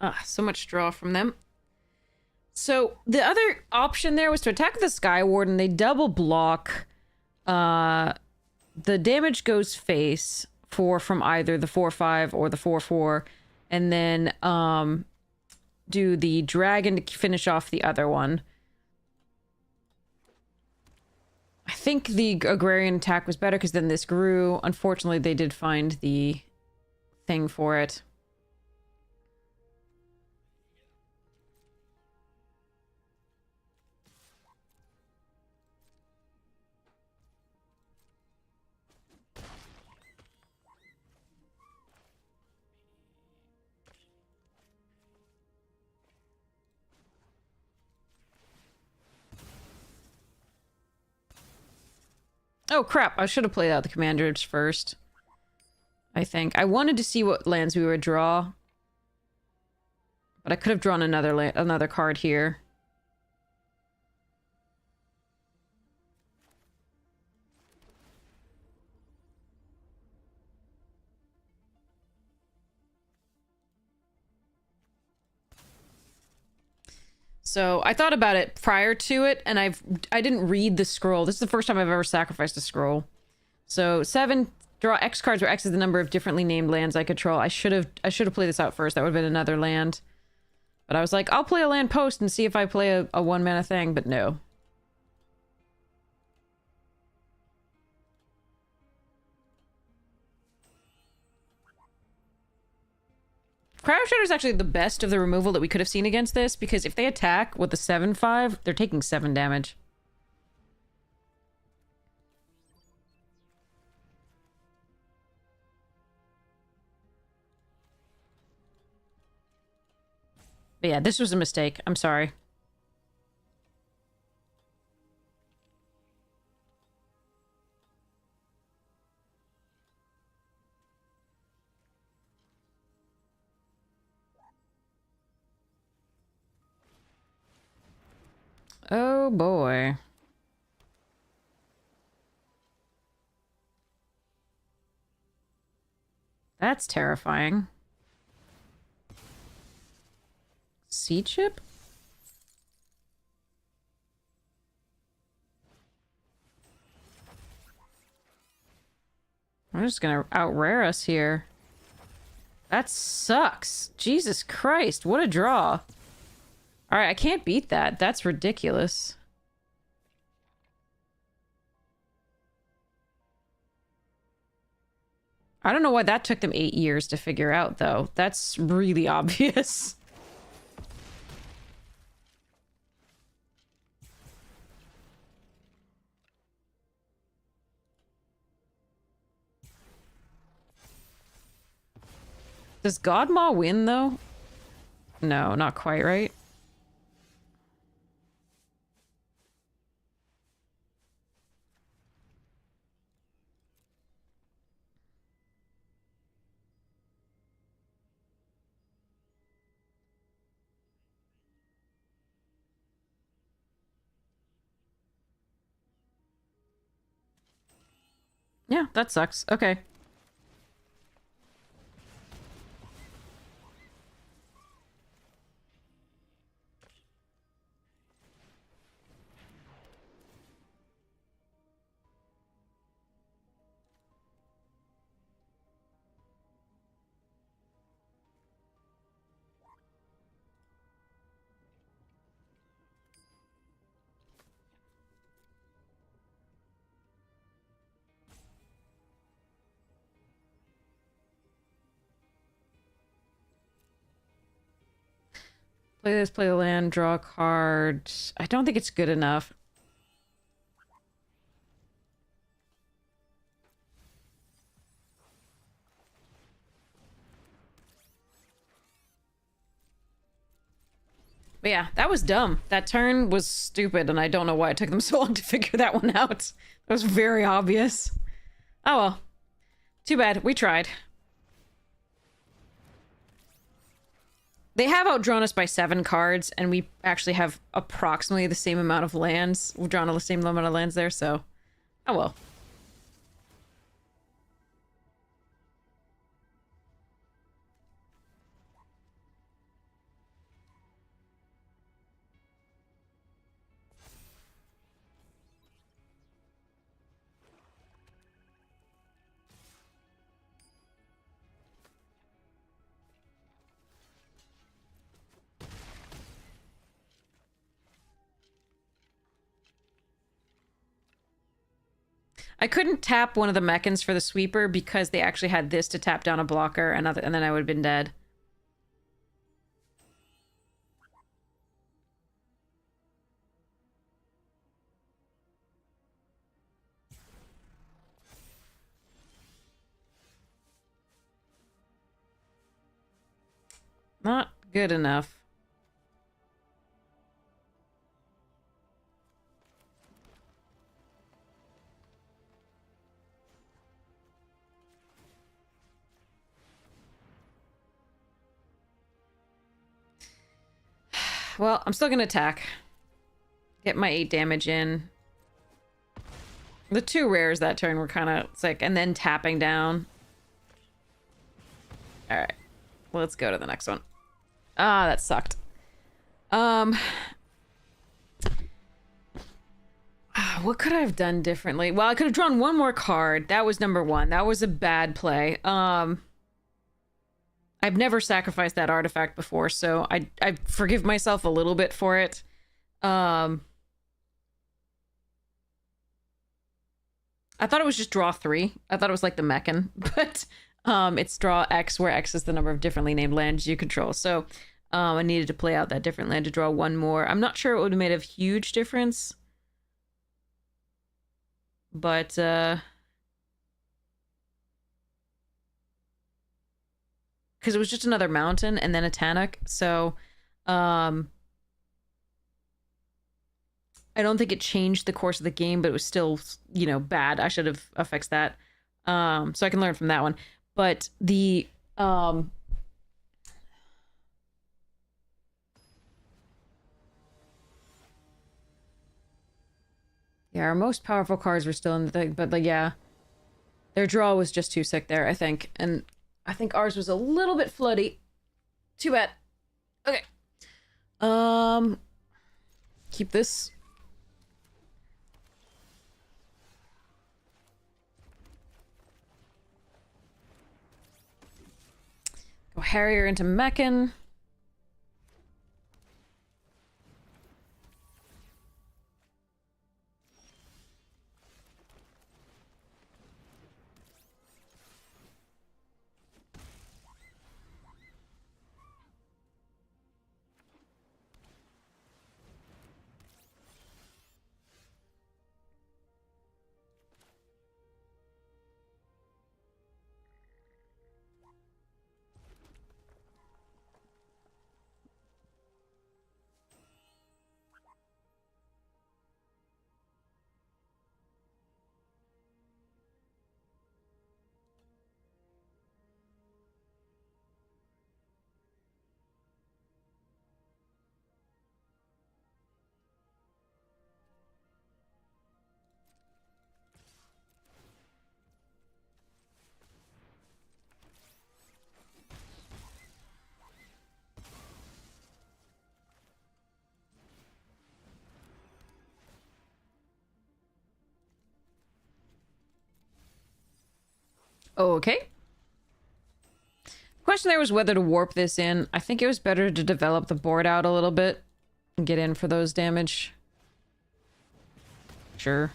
Ah, so much draw from them. So the other option there was to attack the Skyward, and they double block. The damage goes face from either the 4/5 or the 4/4, and then do the dragon to finish off the other one. I think the agrarian attack was better because then this grew. Unfortunately, they did find the thing for it. Oh, crap. I should have played out the commanders first. I think. I wanted to see what lands we would draw. But I could have drawn another card here. So I thought about it prior to it, and I didn't read the scroll. This is the first time I've ever sacrificed a scroll. So 7, draw X cards where X is the number of differently named lands I control. I should have played this out first. That would have been another land. But I was like, I'll play a land post and see if I play a 1-mana thing, but no. Cryo Shatter is actually the best of the removal that we could have seen against this, because if they attack with the 7/5, they're taking 7 damage. But yeah, this was a mistake. I'm sorry. Oh boy. That's terrifying. Sea chip? I'm just gonna out-rare us here. That sucks. Jesus Christ, what a draw. Alright, I can't beat that. That's ridiculous. I don't know why that took them 8 years to figure out, though. That's really obvious. Does Godmaw win, though? No, not quite, right? Yeah, that sucks. Okay. Play this, play the land, draw a card. I don't think it's good enough. But yeah, that was dumb. That turn was stupid, and I don't know why it took them so long to figure that one out. That was very obvious. Oh well. Too bad. We tried. They have outdrawn us by 7 cards, and we actually have approximately the same amount of lands. We've drawn the same amount of lands there, so... Oh well. I couldn't tap one of the Mechans for the sweeper because they actually had this to tap down a blocker, and then I would have been dead. Not good enough. Well, I'm still gonna attack. Get my 8 damage in. The 2 rares that turn were kind of sick, and then tapping down. Alright. Let's go to the next one. Ah, that sucked. What could I have done differently? Well, I could have drawn one more card. That was number one. That was a bad play. I've never sacrificed that artifact before, so I forgive myself a little bit for it. I thought it was just draw 3. I thought it was like the Meccan, but it's draw X, where X is the number of differently named lands you control. So I needed to play out that different land to draw one more. I'm not sure it would have made a huge difference, but because it was just another mountain and then a Tannoch, so I don't think it changed the course of the game, but it was still, you know, bad. I should have fixed that. So I can learn from that one. But the yeah, our most powerful cards were still in the thing, but like, yeah, their draw was just too sick there, I think. And I think ours was a little bit floody. Too bad. Okay. Keep this. Go Harrier into Meccan. Okay. Question there was whether to warp this in. I think it was better to develop the board out a little bit and get in for those damage. Sure.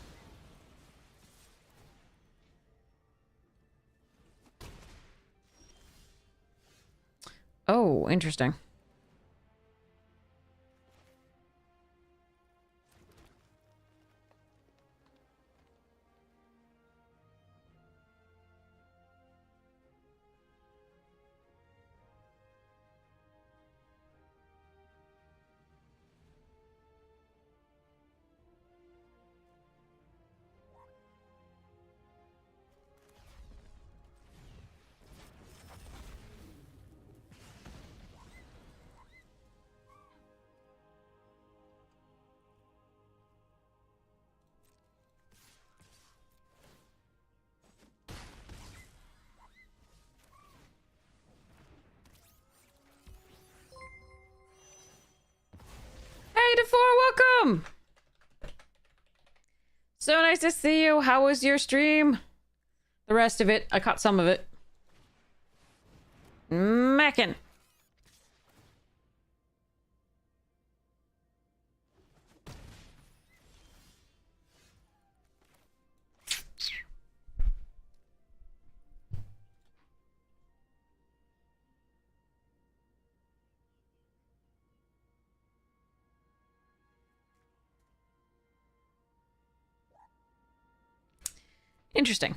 Oh, interesting. Hey, DeFore, welcome! So nice to see you. How was your stream? The rest of it, I caught some of it. Meccan. Interesting.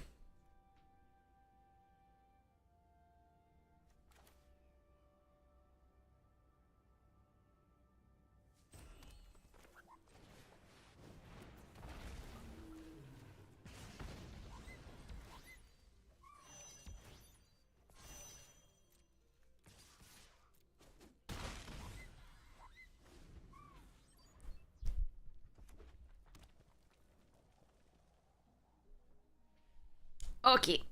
Okay.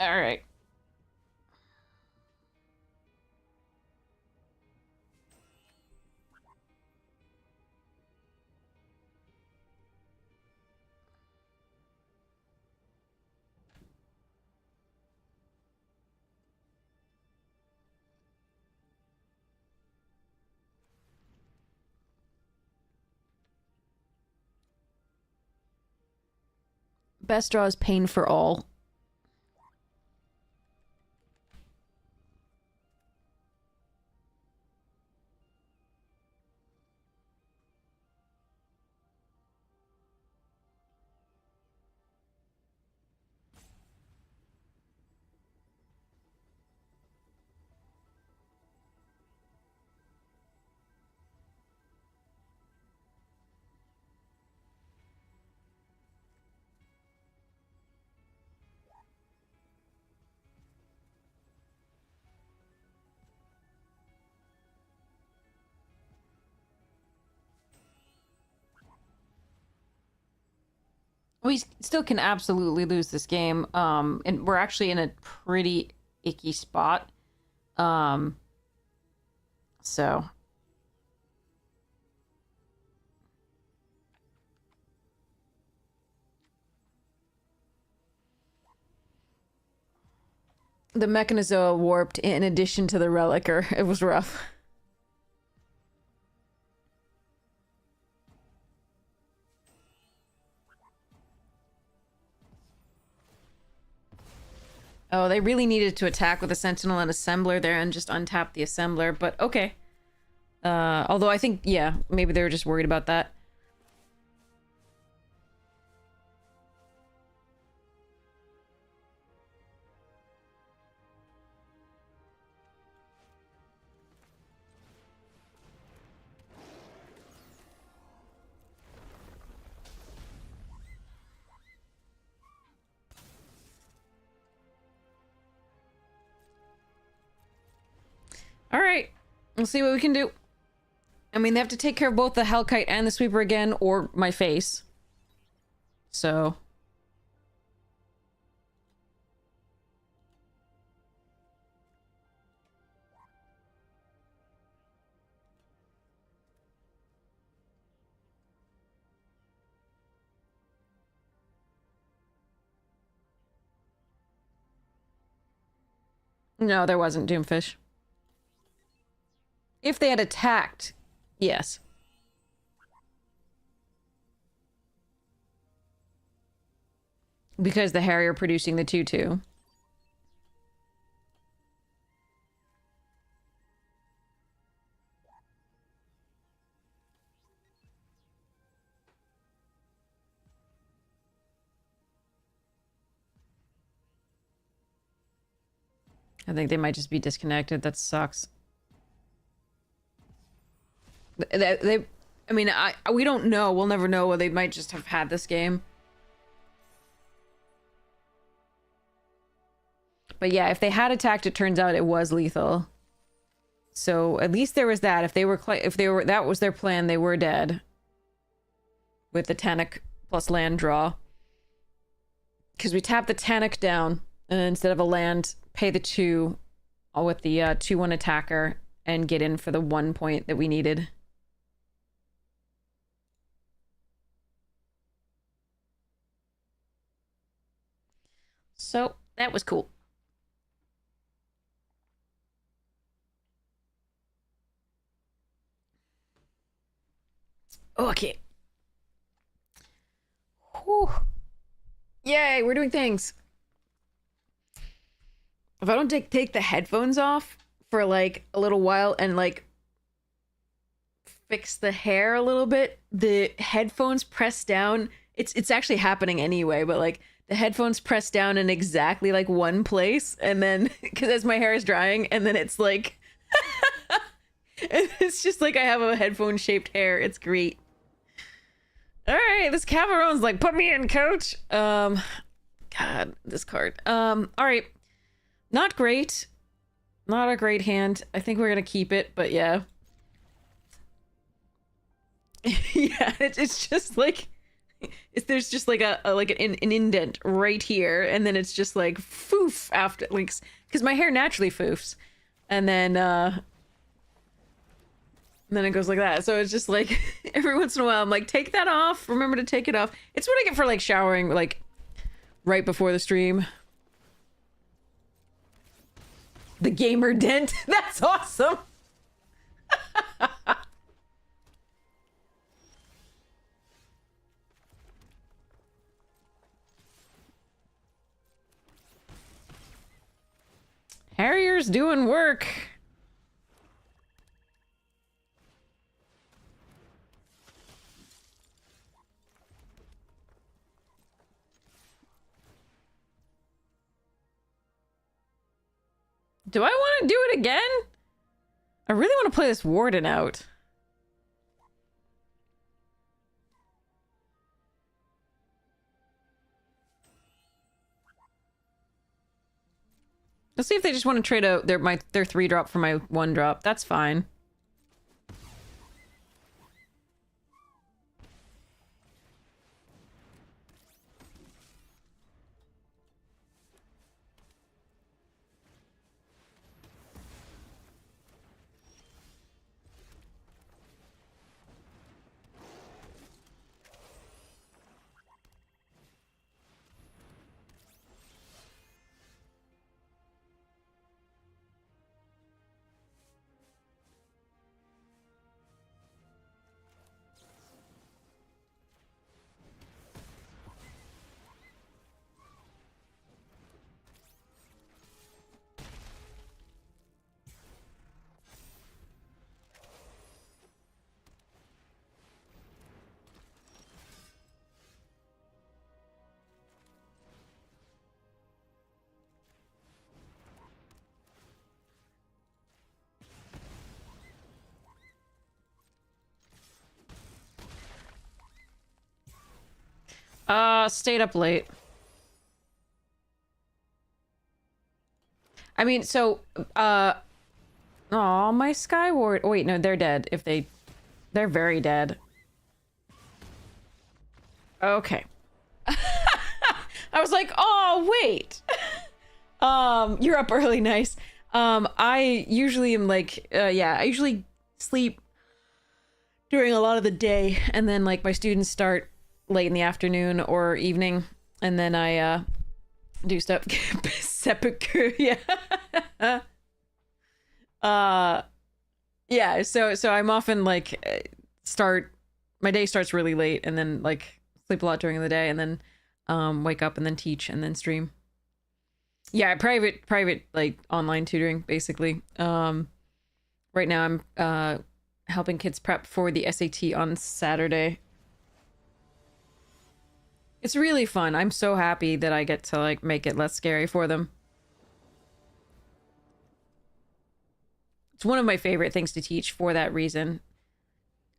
All right. Best draw is Pain for All. We still can absolutely lose this game. And we're actually in a pretty icky spot. So the Mechanozoa warped in addition to the Relicer. It was rough. Oh, they really needed to attack with a Sentinel and Assembler there and just untap the Assembler, but okay. Although I think, yeah, maybe they were just worried about that. All right, we'll see what we can do. I mean, they have to take care of both the Hellkite and the Sweeper again, or my face. So... No, there wasn't Doomfish. If they had attacked, yes. Because the Harrier producing the 2-2. I think they might just be disconnected. That sucks. I mean, we don't know. We'll never know. They might just have had this game. But yeah, if they had attacked, it turns out it was lethal. So at least there was that. If they were, that was their plan, they were dead. With the Tanic plus land draw. Because we tap the Tanic down, and instead of a land, pay the 2 with the 2-1 attacker, and get in for the 1 point that we needed. So, that was cool. Okay. Whew. Yay, we're doing things. If I don't take the headphones off for like a little while and like fix the hair a little bit, the headphones press down. It's actually happening anyway, but like the headphones press down in exactly like one place, and then because as my hair is drying, and then it's like it's just like I have a headphone shaped hair. It's great. All right, this Cavaron's like, put me in, coach. God, this card. All right, not great. Not a great hand. I think we're gonna keep it, but yeah. Yeah, it's just like, There's just like an indent right here, and then it's just like foof after, like, because my hair naturally foofs, and then it goes like that. So it's just like every once in a while I'm like, take that off. Remember to take it off. It's what I get for like showering like right before the stream. The gamer dent. That's awesome. Harrier's doing work. Do I want to do it again? I really want to play this Warden out. Let's see if they just want to trade out their 3-drop for my 1-drop. That's fine. Stayed up late. I mean, so, aw, my Skyward. Oh, wait, no, they're dead. They're very dead. Okay. I was like, oh, wait. You're up early, nice. I usually am like, yeah, I usually sleep during a lot of the day, and then, like, my students start late in the afternoon or evening, and then I do stuff. Sepulchre, yeah. Yeah, so I'm often like my day starts really late, and then like sleep a lot during the day, and then wake up and then teach and then stream. Yeah, private like online tutoring basically. Right now I'm helping kids prep for the SAT on Saturday. It's really fun. I'm so happy that I get to like make it less scary for them. It's one of my favorite things to teach for that reason.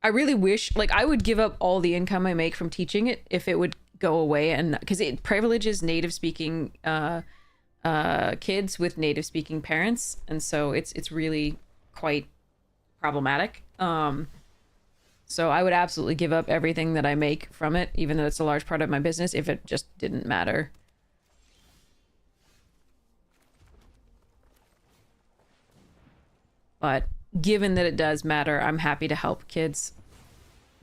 I really wish, like, I would give up all the income I make from teaching it if it would go away, and because it privileges native speaking kids with native speaking parents, and so it's really quite problematic. So I would absolutely give up everything that I make from it, even though it's a large part of my business, if it just didn't matter. But given that it does matter, I'm happy to help kids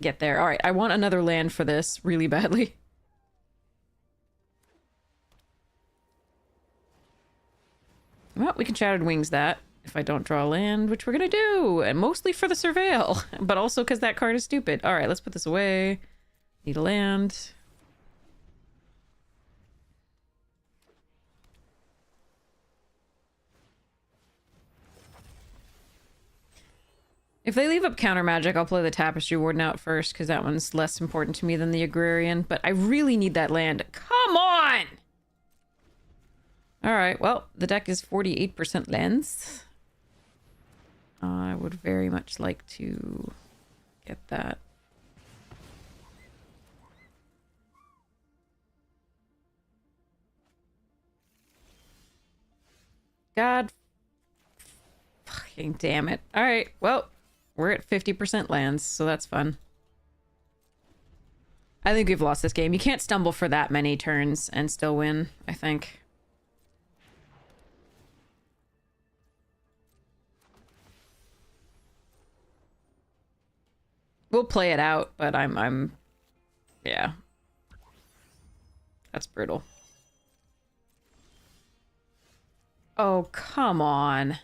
get there. All right, I want another land for this really badly. Well, we can Shattered Wings that if I don't draw land, which we're gonna do, and mostly for the Surveil, but also because that card is stupid. All right, let's put this away. Need a land. If they leave up counter magic, I'll play the Tapestry Warden out first, because that one's less important to me than the Agrarian, but I really need that land. Come on! Alright, well, the deck is 48% lands. I would very much like to get that. God fucking damn it. Alright, well, we're at 50% lands, so that's fun. I think we've lost this game. You can't stumble for that many turns and still win, I think. We'll play it out, but yeah. That's brutal. Oh, come on.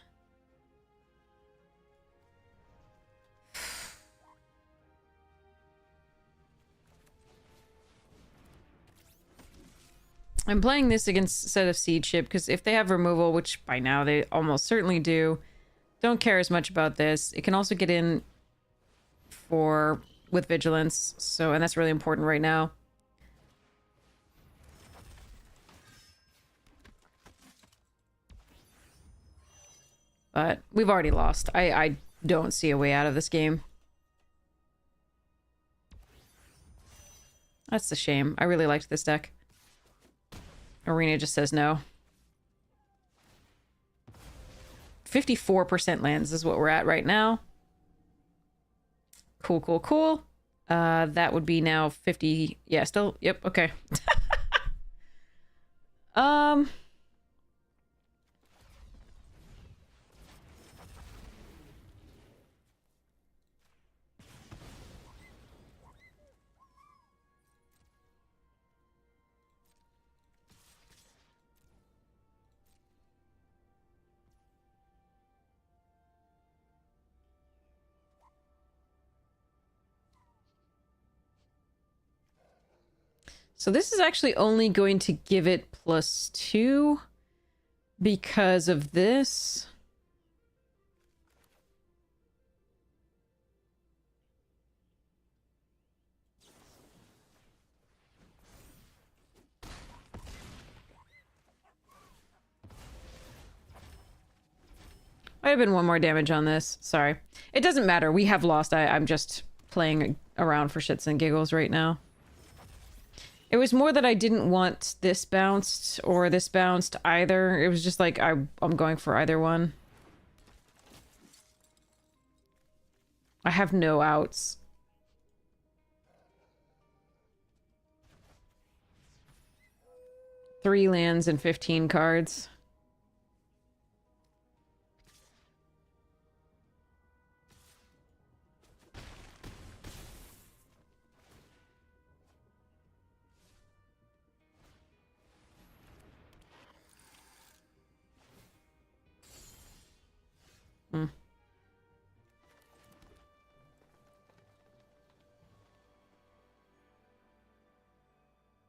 I'm playing this against a set of Siege Ship because if they have removal, which by now they almost certainly do, don't care as much about this. It can also get in with Vigilance, so, and that's really important right now. But we've already lost. I don't see a way out of this game. That's a shame. I really liked this deck. Arena just says no. 54% lands is what we're at right now. Cool, cool, cool. That would be now 50. Yeah, still. Yep, okay. So this is actually only going to give it +2 because of this. Might have been one more damage on this. Sorry. It doesn't matter. We have lost. I'm just playing around for shits and giggles right now. It was more that I didn't want this bounced or this bounced either. It was just like I'm going for either one. I have no outs. Three lands and 15 cards.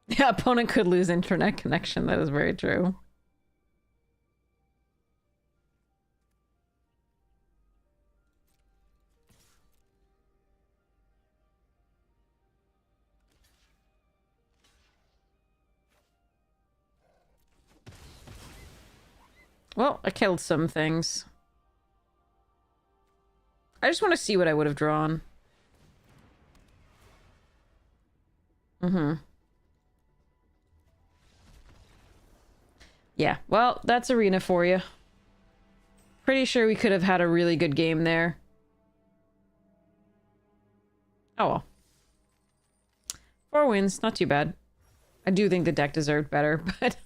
Yeah, opponent could lose internet connection. That is very true. Well, I killed some things. I just want to see what I would have drawn. Yeah, well, that's Arena for you. Pretty sure we could have had a really good game there. Oh well. 4 wins, not too bad. I do think the deck deserved better, but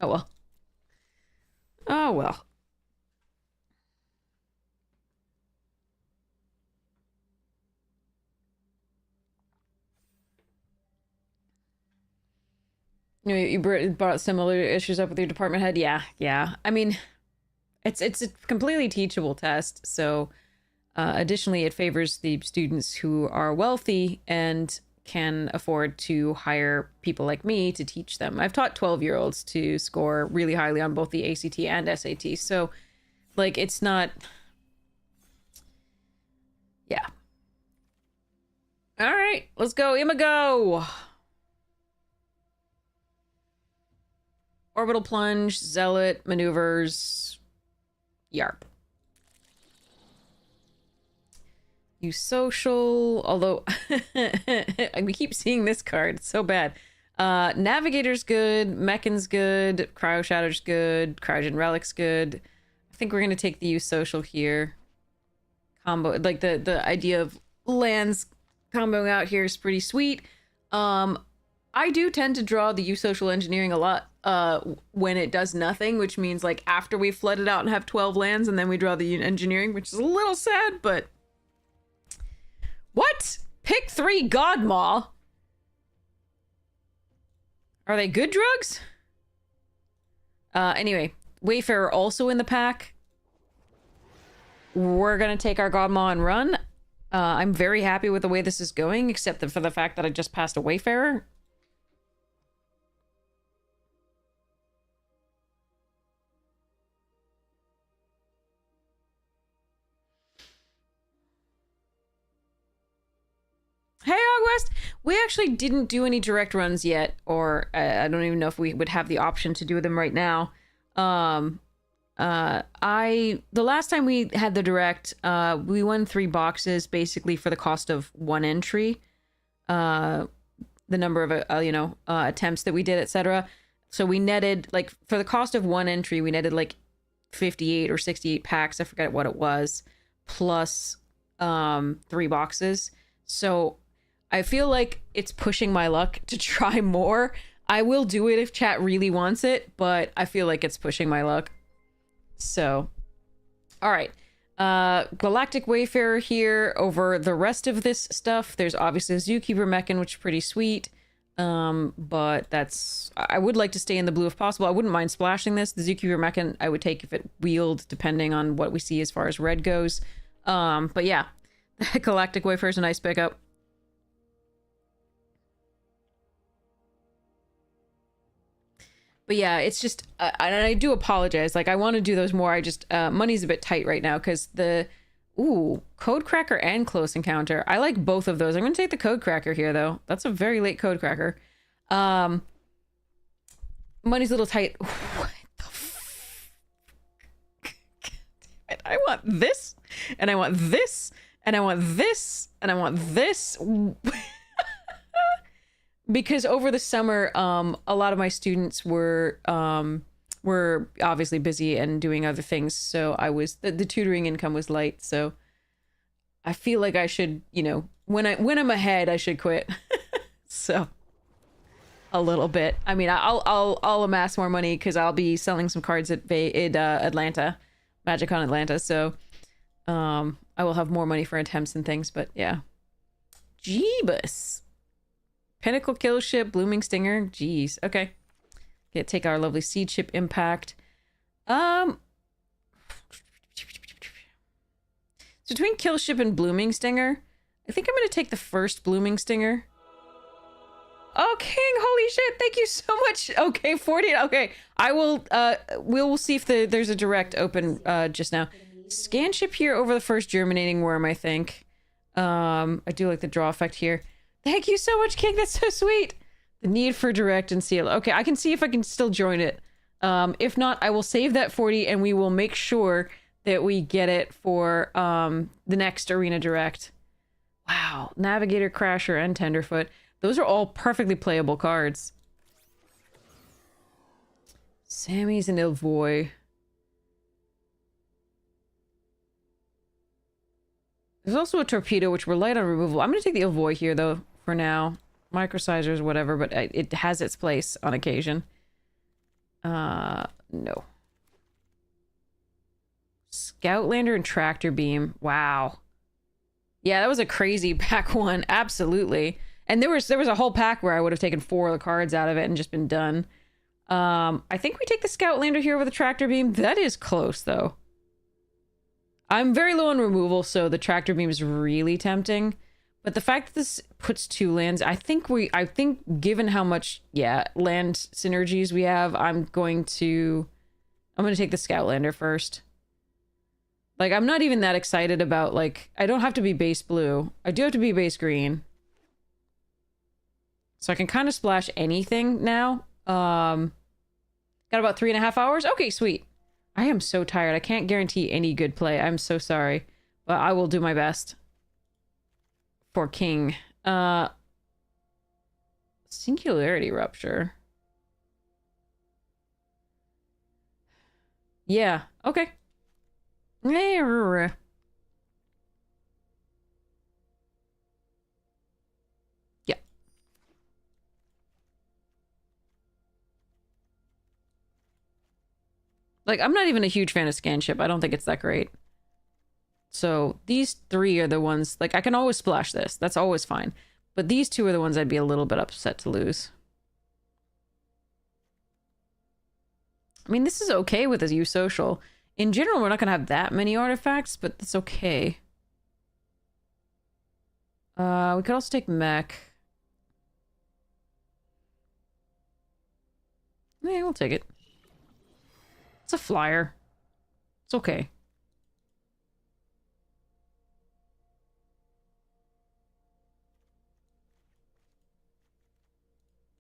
oh well. Oh well. You brought similar issues up with your department head? Yeah. I mean, it's a completely teachable test, so additionally, it favors the students who are wealthy and can afford to hire people like me to teach them. I've taught 12-year-olds to score really highly on both the ACT and SAT, so, like, it's not... Yeah. Alright, let's go, Imago! Orbital Plunge, Zealot, Maneuvers, Yarp. Use Social, although we keep seeing this card, it's so bad. Navigator's good, Mechan's good, Cryo Shatter's good, Cryogen Relic's good. I think we're gonna take the Use Social here. Combo, like the idea of lands comboing out here is pretty sweet. I do tend to draw the use social engineering a lot when it does nothing, which means like after we flood it out and have 12 lands and then we draw the engineering, which is a little sad, but what? Pick 3 Godmaw. Are they good drugs? Anyway, Wayfarer also in the pack. We're gonna take our Godmaw and run. I'm very happy with the way this is going, except for the fact that I just passed a Wayfarer. Hey, August! We actually didn't do any direct runs yet, or I don't even know if we would have the option to do them right now. The last time we had the direct, we won 3 boxes basically for the cost of 1 entry. The number of, attempts that we did, etc. So we netted, like, for the cost of 1 entry, we netted like 58 or 68 packs. I forget what it was, plus 3 boxes. So I feel like it's pushing my luck to try more. I will do it if chat really wants it, but I feel like it's pushing my luck. So, all right. Galactic Wayfarer here over the rest of this stuff. There's obviously a Zookeeper Mechan, which is pretty sweet. But I would like to stay in the blue if possible. I wouldn't mind splashing this. The Zookeeper Mechan I would take if it wheeled, depending on what we see as far as red goes. But yeah, the Galactic Wayfarer is a nice pickup. But yeah, it's just, and I do apologize. Like, I want to do those more. I just, money's a bit tight right now because Codecracker and Close Encounter. I like both of those. I'm going to take the Codecracker here, though. That's a very late Codecracker. Money's a little tight. What the I want this, and I want this, and I want this, and I want this. Because over the summer, a lot of my students were obviously busy and doing other things. So the tutoring income was light. So I feel like I should, when I'm ahead, I should quit. So a little bit. I mean, I'll amass more money because I'll be selling some cards at Atlanta, MagicCon Atlanta. So I will have more money for attempts and things. But yeah, Jeebus. Pinnacle Kill Ship, Blooming Stinger. Jeez. Okay. Take our lovely Seed Ship Impact. So between Kill Ship and Blooming Stinger, I think I'm going to take the first Blooming Stinger. Oh, King, holy shit. Thank you so much. Okay, 40. Okay. I will, we'll see if there's a direct open just now. Scan Ship here over the first Germinating Worm, I think. I do like the draw effect here. Thank you so much, King. That's so sweet. The need for direct and seal. Okay, I can see if I can still join it. If not, I will save that 40 and we will make sure that we get it for the next Arena Direct. Wow. Navigator, Crasher, and Tenderfoot. Those are all perfectly playable cards. Sammy's and Ilvoy. There's also a Torpedo, which we're light on removal. I'm going to take the Ilvoy here, though. For now, microsizers, whatever, but it has its place on occasion. No. Scoutlander and Tractor Beam. Wow. Yeah, that was a crazy pack one. Absolutely. And there was a whole pack where I would have taken 4 of the cards out of it and just been done. I think we take the Scoutlander here with the Tractor Beam. That is close, though. I'm very low on removal, so the Tractor Beam is really tempting. But the fact that this puts 2 lands, I think given how much, land synergies we have, I'm going to take the Scoutlander first. Like, I'm not even that excited about, like, I don't have to be base blue. I do have to be base green. So I can kind of splash anything now. Got about 3.5 hours? Okay, sweet. I am so tired. I can't guarantee any good play. I'm so sorry. But I will do my best. For King. Singularity Rupture. Yeah, okay. Yeah. Like, I'm not even a huge fan of Scanship. I don't think it's that great. So these three are the ones, like, I can always splash this. That's always fine. But these two are the ones I'd be a little bit upset to lose. I mean, this is okay with a U-Social. In general, we're not going to have that many artifacts, but that's okay. We could also take Mech. Yeah, we'll take it. It's a flyer. It's okay.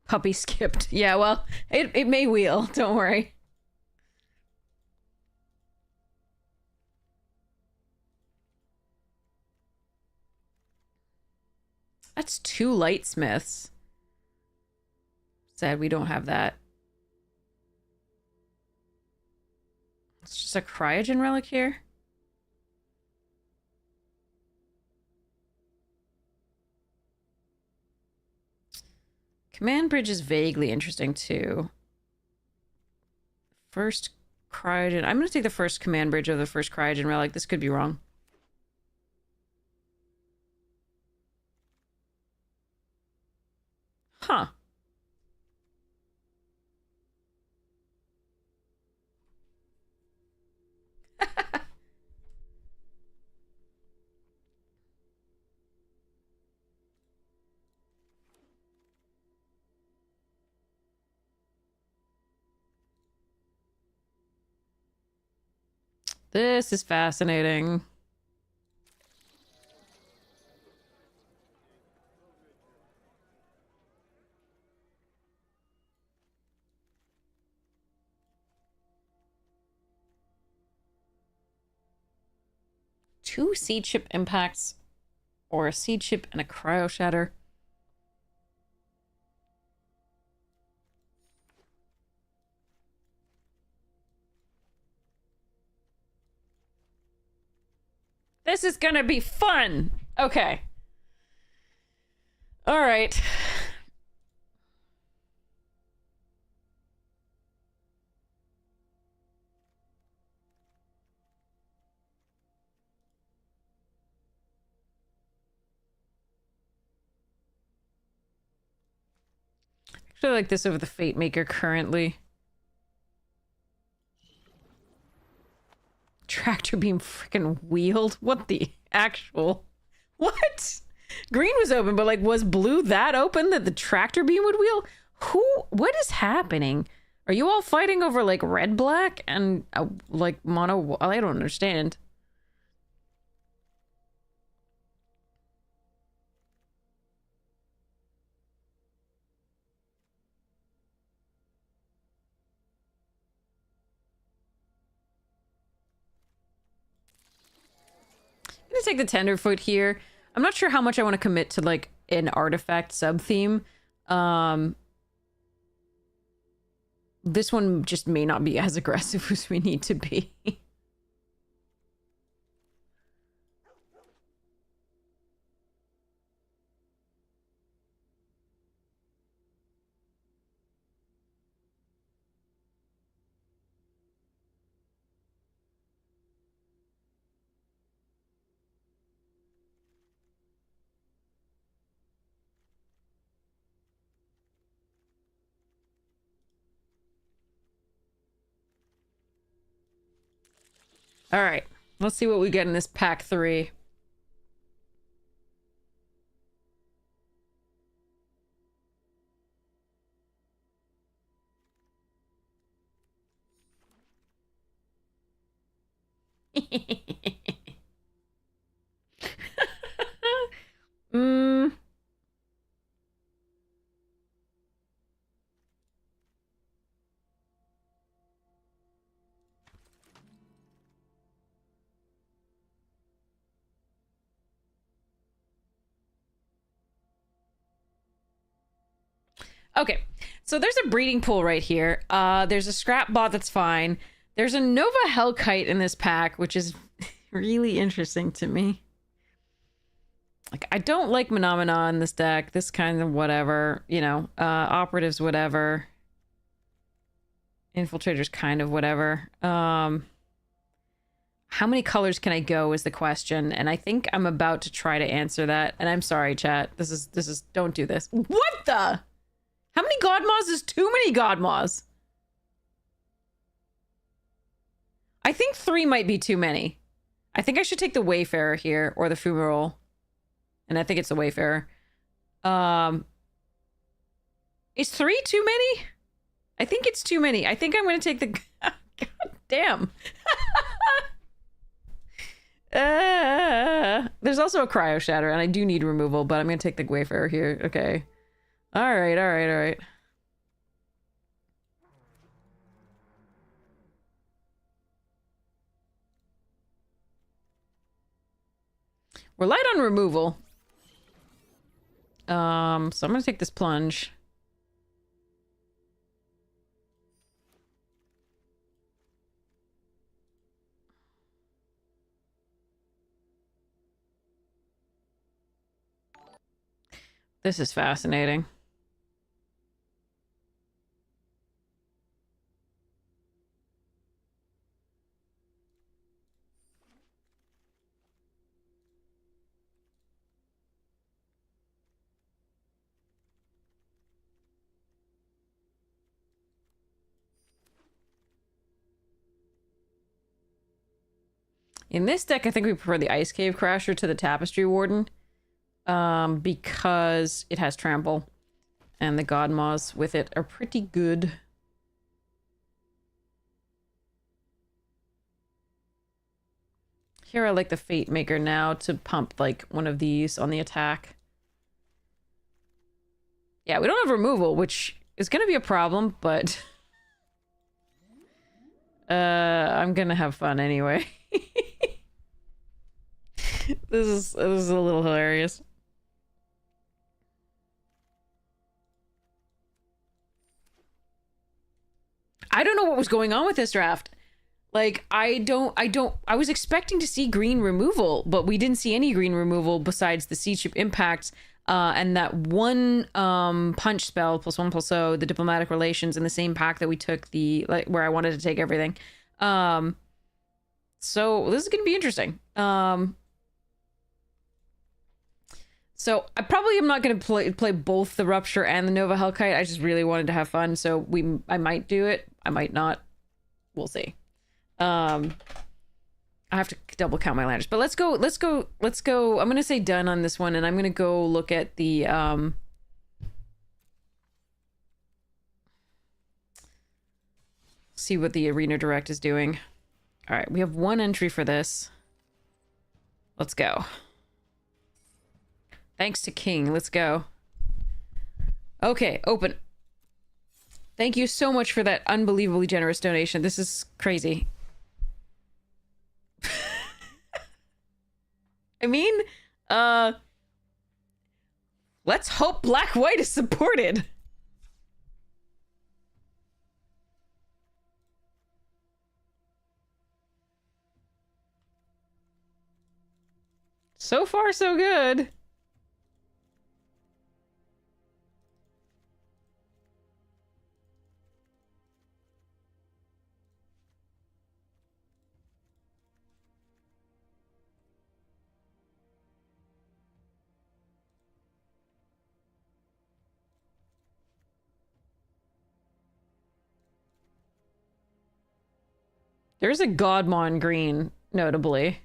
Puppy skipped. Yeah, well, it may wheel. Don't worry. That's 2 lightsmiths. Sad we don't have that. It's just a cryogen relic here. Command bridge is vaguely interesting too. First cryogen. I'm going to take the first command bridge of the first cryogen relic. This could be wrong. Huh. This is fascinating. Two seed chip impacts, or a seed chip and a cryo shatter. This is gonna be fun. Okay. All right. I like this over the Fate Maker currently. Tractor beam freaking wheeled? What the actual? What? Green was open, but like, was blue that open that the tractor beam would wheel? What is happening? Are you all fighting over like red black and like mono? I don't understand. I'm gonna take the Tenderfoot here. I'm not sure how much I want to commit to like an artifact sub theme. This one just may not be as aggressive as we need to be. All right, let's see what we get in this pack 3. mm. Okay, so there's a breeding pool right here. There's a scrap bot that's fine. There's a Nova Hellkite in this pack, which is really interesting to me. Like, I don't like Menomina in this deck. This kind of whatever, you know, operatives, whatever. Infiltrator's kind of whatever. How many colors can I go is the question, and I think I'm about to try to answer that. And I'm sorry, chat. This is don't do this. What the? How many God Maws is too many God Maws? I think 3 might be too many. I think I should take the Wayfarer here, or the Fumarole. And I think it's the Wayfarer. Is 3 too many? I think it's too many. I think I'm going to take the... God damn. There's also a Cryo Shatter, and I do need removal, but I'm going to take the Wayfarer here. Okay. All right, all right, all right. We're light on removal. So I'm going to take this plunge. This is fascinating. In this deck, I think we prefer the Ice Cave Crasher to the Tapestry Warden. Because it has trample. And the God Maws with it are pretty good. Here I like the Fate Maker now to pump like one of these on the attack. Yeah, we don't have removal, which is gonna be a problem, but I'm gonna have fun anyway. This is a little hilarious. I don't know what was going on with this draft. Like, I was expecting to see green removal, but we didn't see any green removal besides the Sea Ship Impacts, and that one punch spell, +1/+0, the Diplomatic Relations, in the same pack that we took the, like, where I wanted to take everything. So this is gonna be interesting. So I probably am not going to play both the Rupture and the Nova Hellkite. I just really wanted to have fun, so I might do it. I might not. We'll see. I have to double count my landers, but let's go. I'm going to say done on this one, and I'm going to go look at the see what the Arena Direct is doing. All right, we have one entry for this. Let's go. Thanks to King. Let's go. Okay, open. Thank you so much for that unbelievably generous donation. This is crazy. I mean, let's hope Black-White is supported. So far, so good. There's a Godmon green, notably.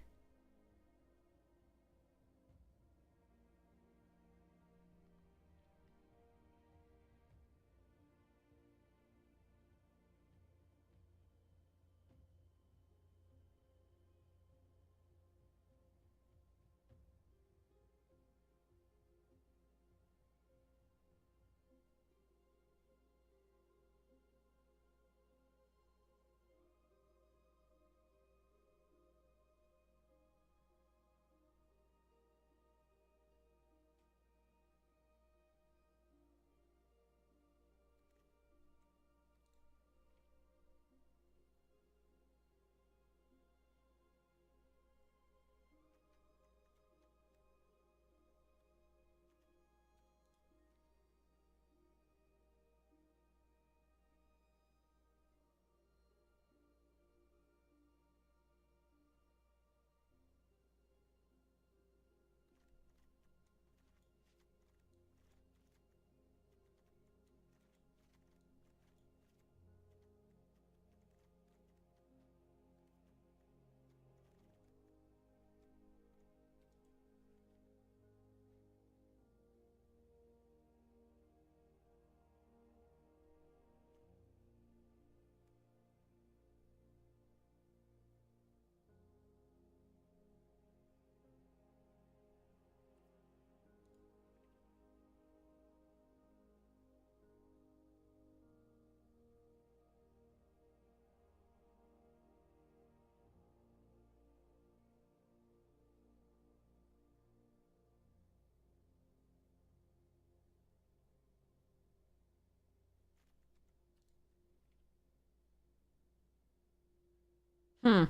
Hmm.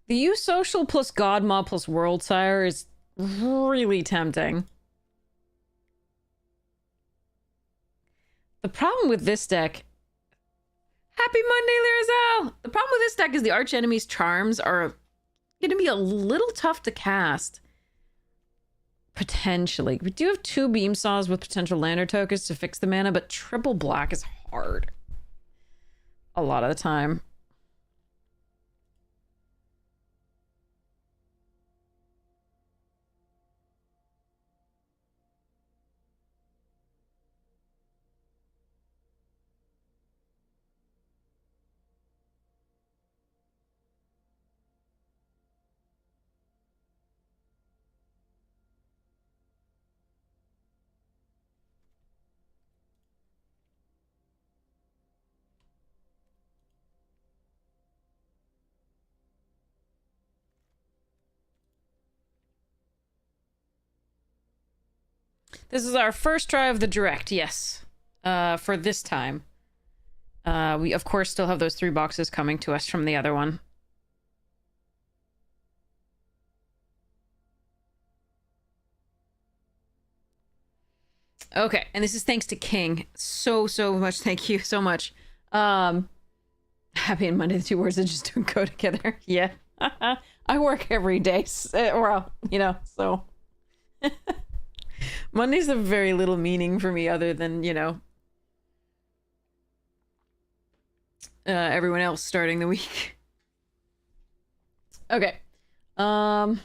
The U-Social plus Godma plus Worldsire is really tempting. The problem with this deck... Happy Monday, Lirazel! The problem with this deck is the Archenemy's Charms are going to be a little tough to cast. Potentially. We do have 2 Beam Saws with potential Lander tokens to fix the mana, but triple black is hard. A lot of the time. This is our first try of the direct, yes. For this time. We, of course, still have those 3 boxes coming to us from the other one. Okay, and this is thanks to King. So much. Thank you so much. Happy and Monday, the 2 words that just don't go together. Yeah. I work every day. Well, you know, so... Mondays have very little meaning for me other than, you know, everyone else starting the week. Okay. Yeah,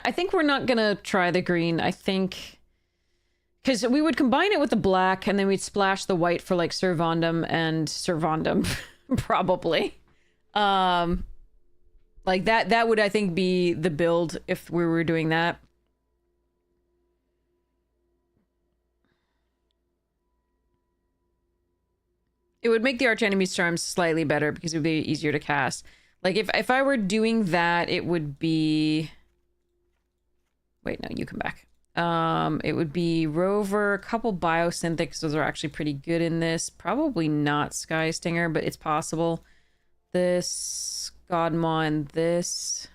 I think we're not gonna try the green. I think... Because we would combine it with the black, and then we'd splash the white for, like, Servandum and Servandum, probably. Like, that would, I think, be the build if we were doing that. It would make the Archenemy's Charms slightly better because it would be easier to cast. Like, if I were doing that, it would be... Wait, no, you come back. It would be Rover, a couple Biosynthetics. Those are actually pretty good in this. Probably not Sky Stinger, but it's possible. This, Godmaw, and this.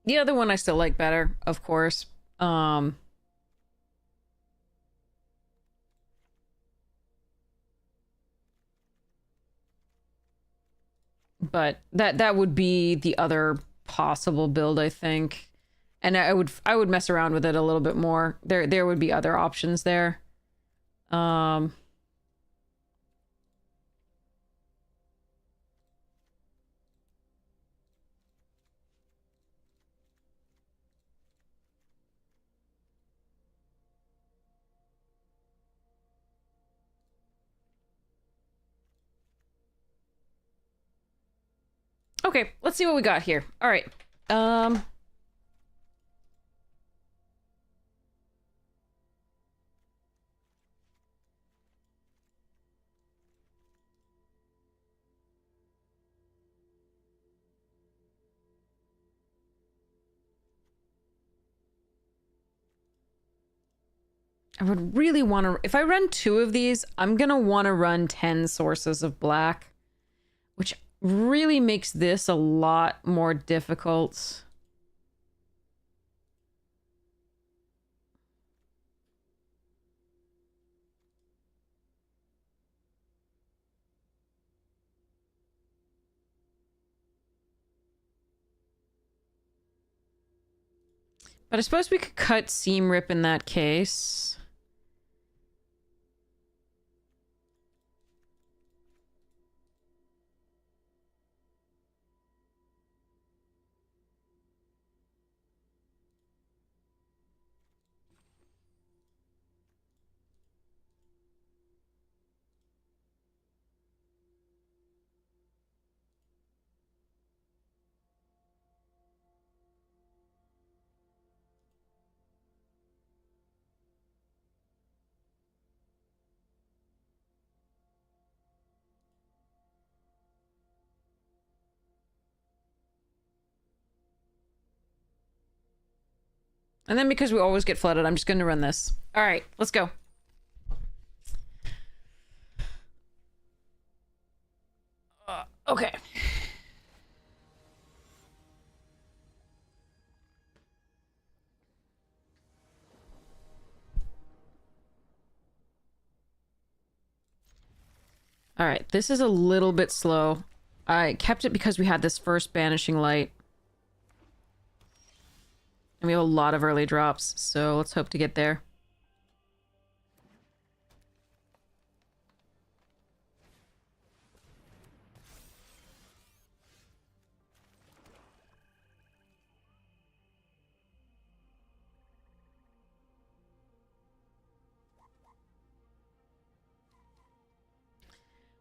The other one I still like better, of course. But that would be the other possible build, I think. And I would mess around with it a little bit more. There would be other options there. Okay, let's see what we got here. All right. I would really want to... If I run 2 of these, I'm going to want to run 10 sources of black, which really makes this a lot more difficult. But I suppose we could cut Seam Rip in that case. And then because we always get flooded, I'm just going to run this. All right, let's go. Okay. All right, this is a little bit slow. I kept it because we had this first banishing light. And we have a lot of early drops, so let's hope to get there.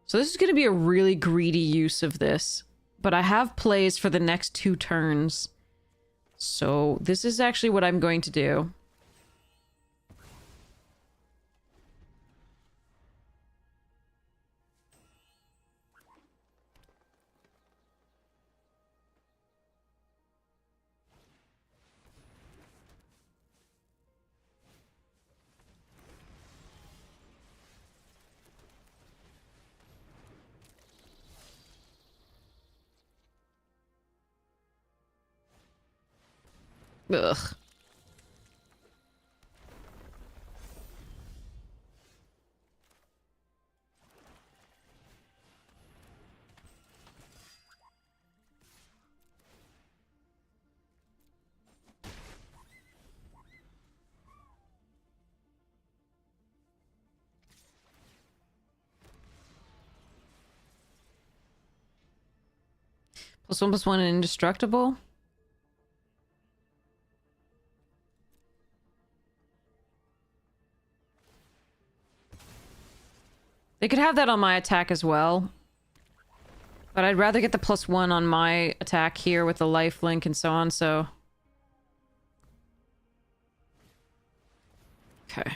So this is going to be a really greedy use of this, but I have plays for the next 2 turns. So this is actually what I'm going to do. Ugh. +1/+1 and indestructible. They could have that on my attack as well. But I'd rather get the +1 on my attack here with the life link and so on, so... Okay.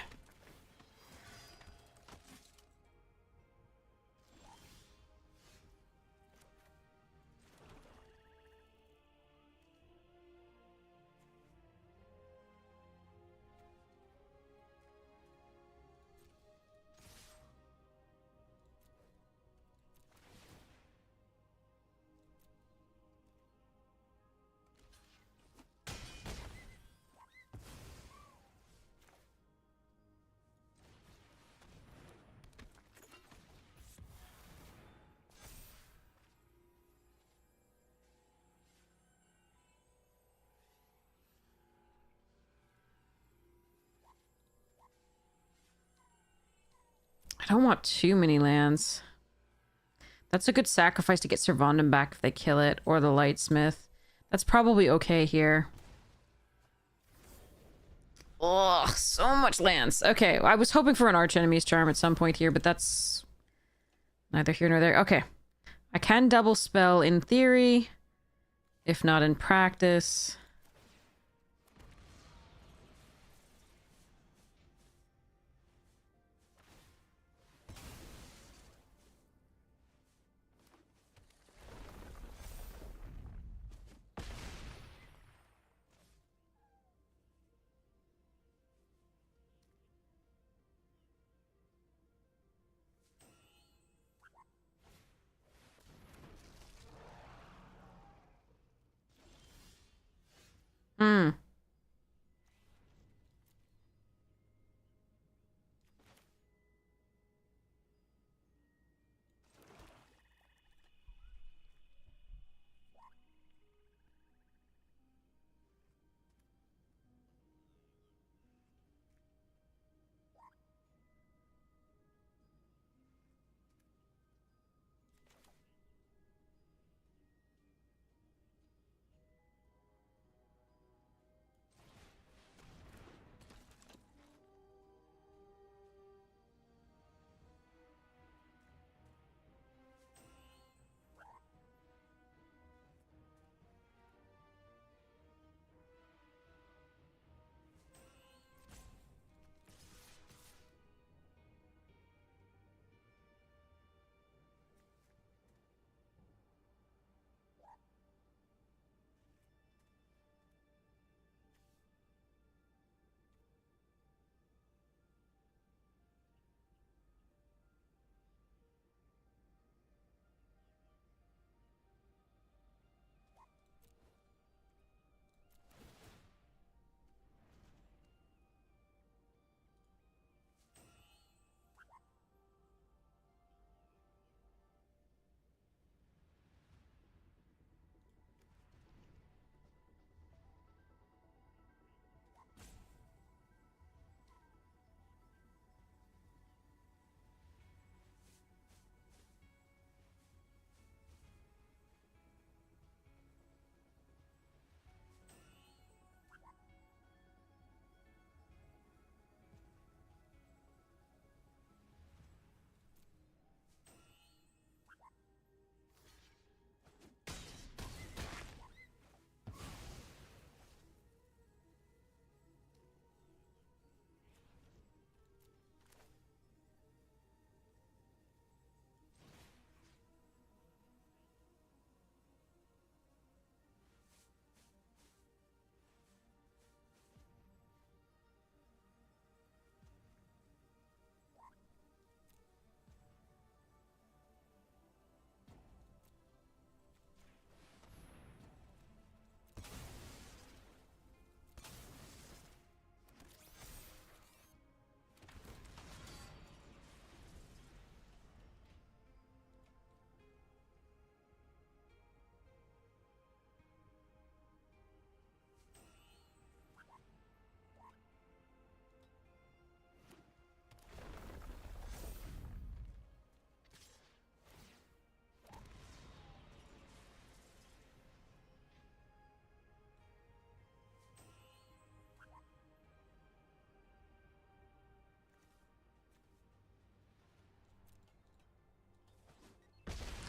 I don't want too many lands. That's a good sacrifice to get Servandum back if they kill it, or the Lightsmith. That's probably okay here. Ugh, so much lands. Okay, I was hoping for an Archenemy's Charm at some point here, but that's neither here nor there. Okay. I can double spell in theory, if not in practice. Hmm.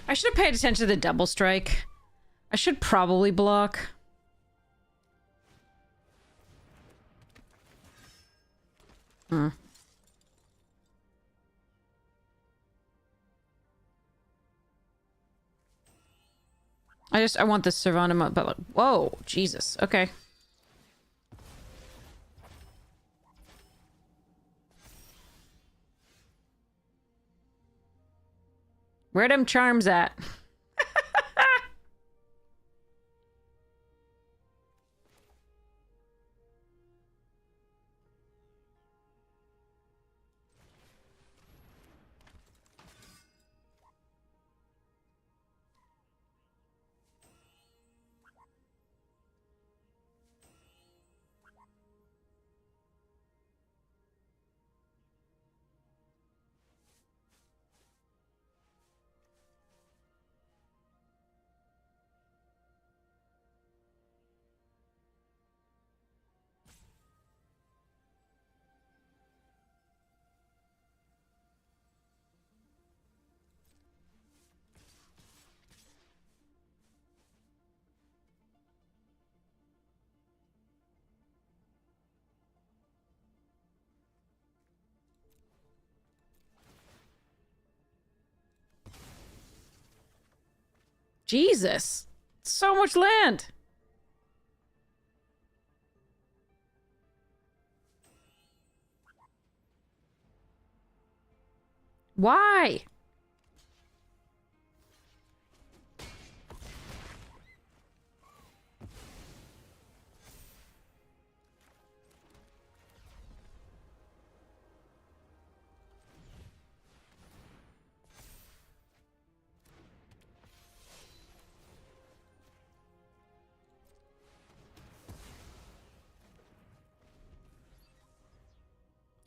I should have paid attention to the double strike. I should probably block. Hmm. I want this Servana, but like, whoa, Jesus. Okay. Where them charms at? Jesus. So much land. Why?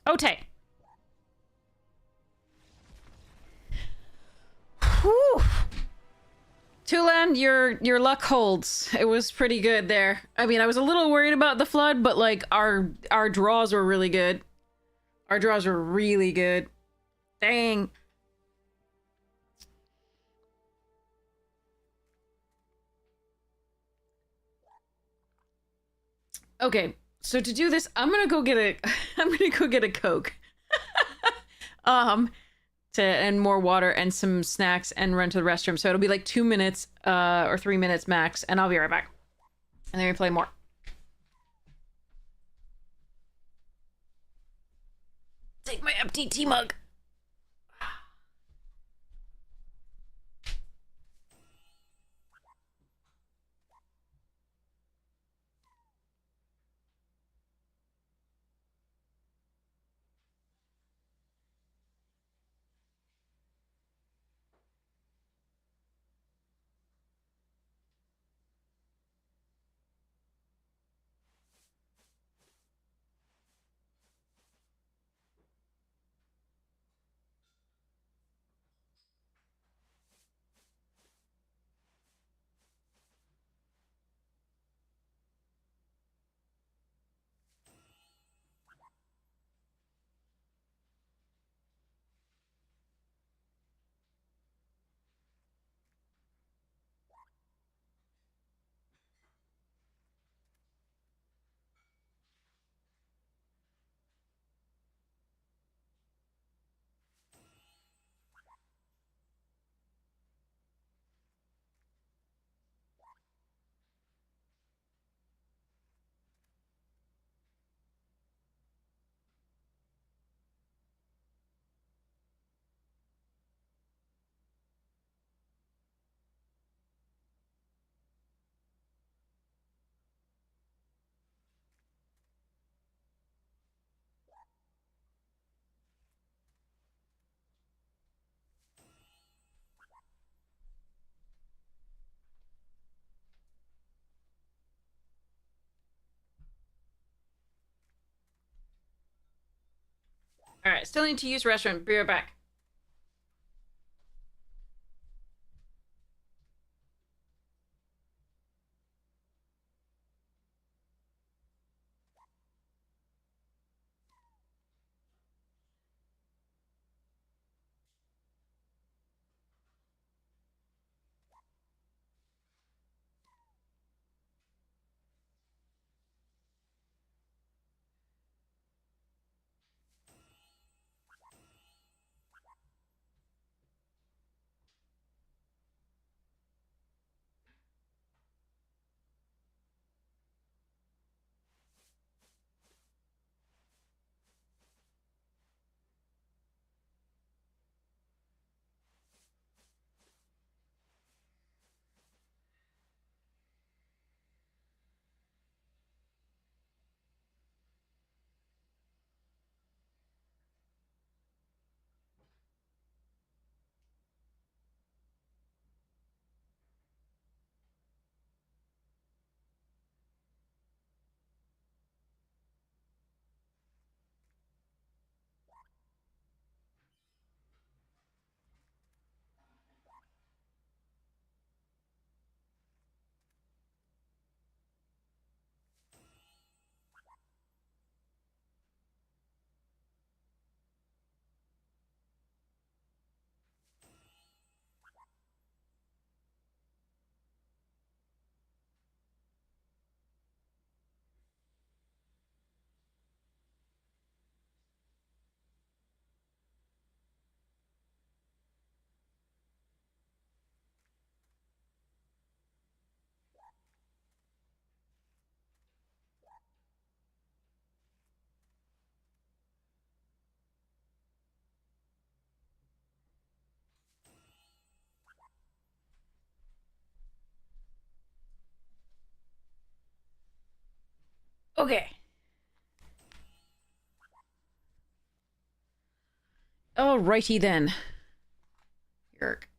Okay. Whew. Tulan, your luck holds. It was pretty good there. I mean, I was a little worried about the flood, but like our draws were really good. Our draws were really good. Dang. Okay, so to do this, I'm gonna go get a I'm gonna go get a Coke. um and more water and some snacks and run to the restroom. So it'll be like 2 minutes or 3 minutes max, and I'll be right back. And then we play more. Take my empty tea mug. All right, still need to use restroom. Be right back. Okay. Alrighty then. Yerk.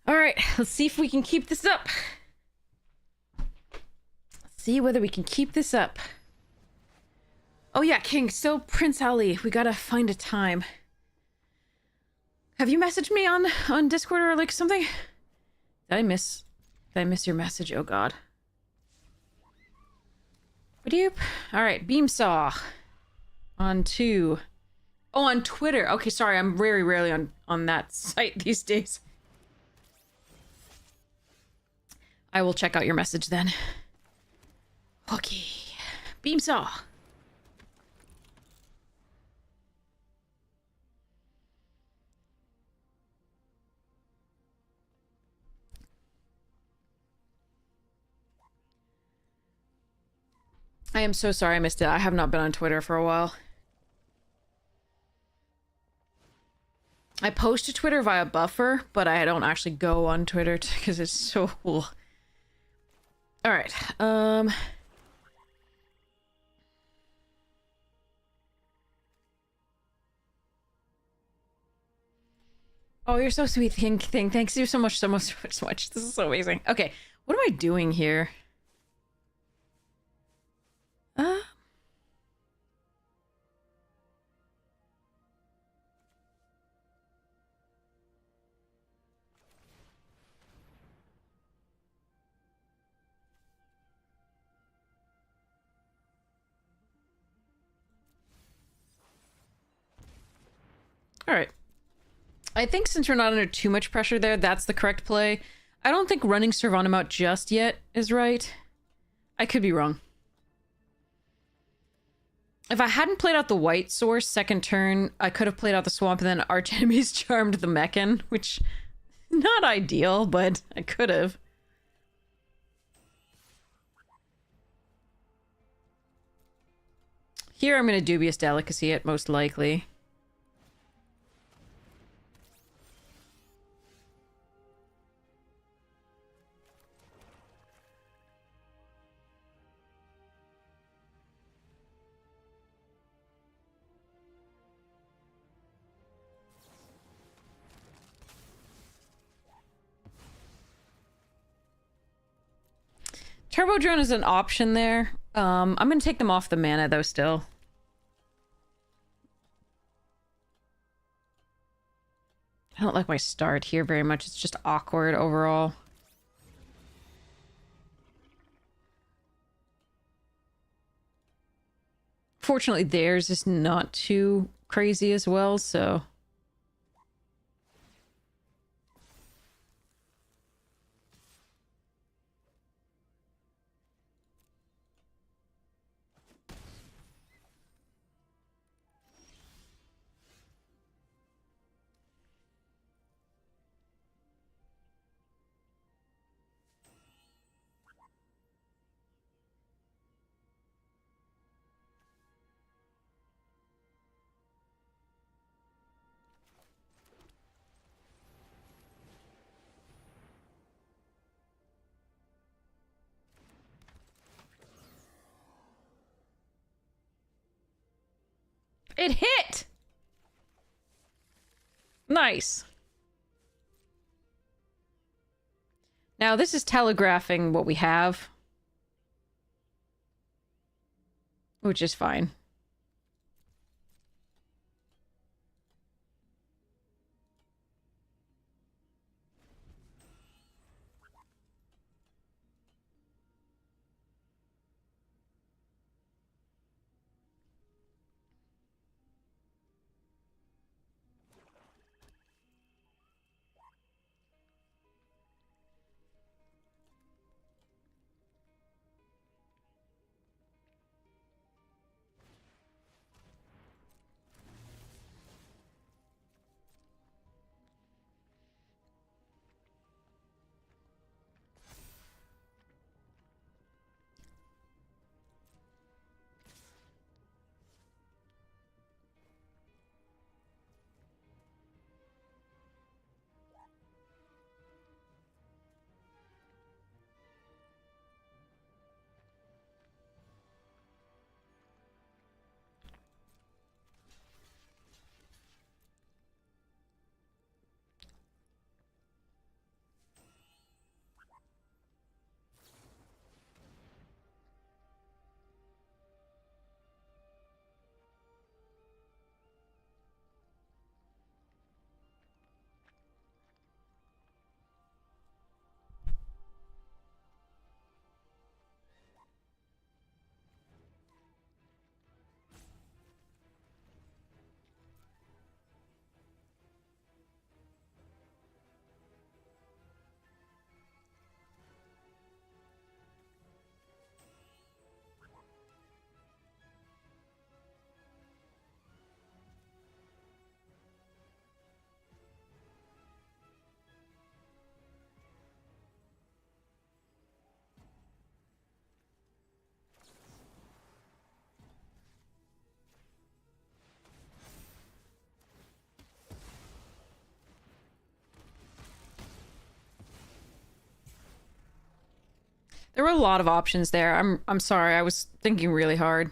Alright, let's see if we can keep this up. See whether we can keep this up. Oh yeah, King, so Prince Ali, we gotta find a time. Have you messaged me on Discord or like something? Did I miss your message? Oh god. Badoop. Alright, Beamsaw. On 2. Oh, on Twitter. Okay, sorry, I'm very rarely on that site these days. I will check out your message then. Okay. Beamsaw. I am so sorry I missed it. I have not been on Twitter for a while. I post to Twitter via Buffer, but I don't actually go on Twitter because it's so cool. Alright, Oh, you're so sweet, Thing. Thanks you so much, so much. This is so amazing. Okay, what am I doing here? Alright. I think since we're not under too much pressure there, that's the correct play. I don't think running Servanim out just yet is right. I could be wrong. If I hadn't played out the white source second turn, I could have played out the swamp and then arch enemies charmed the Mechan, which not ideal, but I could have. Here I'm going to Dubious Delicacy it, most likely. Turbo Drone is an option there. I'm going to take them off the mana, though, still. I don't like my start here very much. It's just awkward overall. Fortunately, theirs is not too crazy as well, so... It hit! Nice. Now, this is telegraphing what we have. Which is fine. There were a lot of options there. I'm sorry. I was thinking really hard.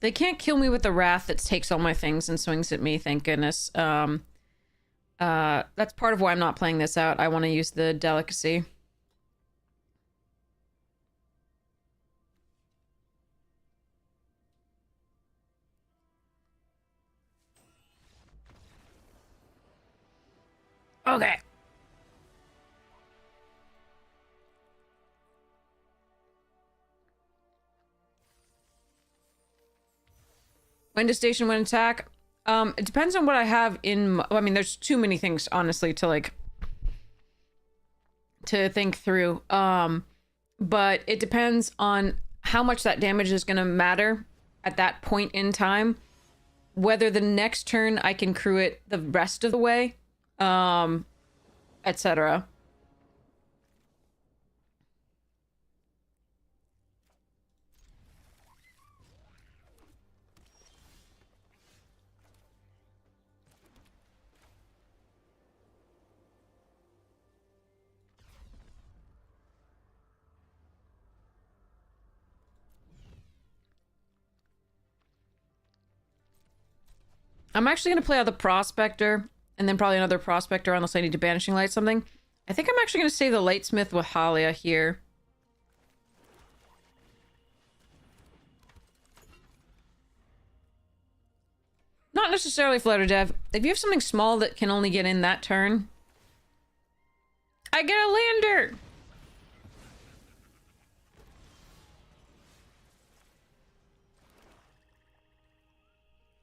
They can't kill me with the wrath that takes all my things and swings at me, thank goodness. That's part of why I'm not playing this out. I want to use the delicacy. Okay. When to station, when attack. It depends on what I have in. I mean, there's too many things, honestly, to think through. But it depends on how much that damage is going to matter at that point in time. Whether the next turn I can crew it the rest of the way, etc. I'm actually going to play out the Prospector, and then probably another Prospector unless I need to Banishing Light something. I think I'm actually going to say the Lightsmith with Halia here. Not necessarily Flutter Dev. If you have something small that can only get in that turn, I get a lander.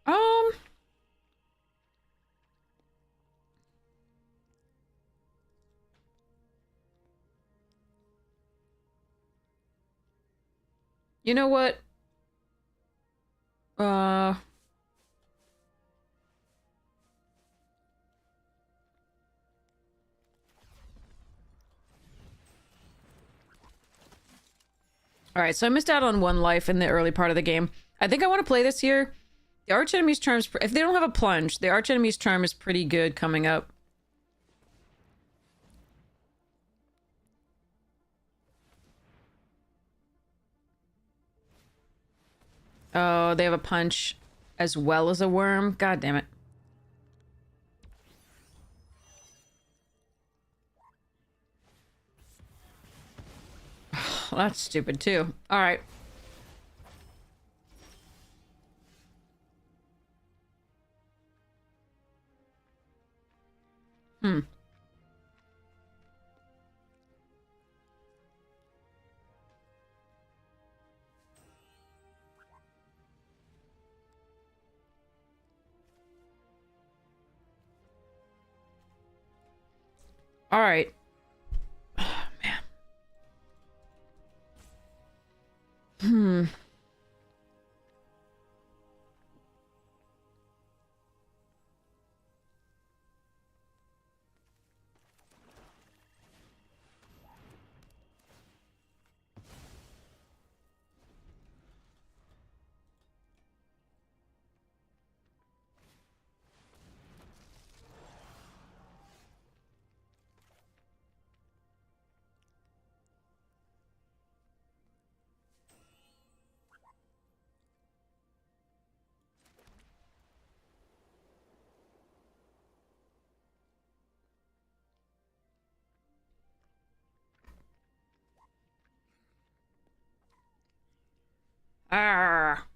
Um, you know what? Alright, so I missed out on one life in the early part of the game. I think I want to play this here. The Archenemy's Charm's... If they don't have a plunge, the Archenemy's Charm is pretty good coming up. Oh, they have a punch as well as a worm. God damn it. Oh, that's stupid too. Alright. Hmm. Alright. Oh, man. Hmm. Ah.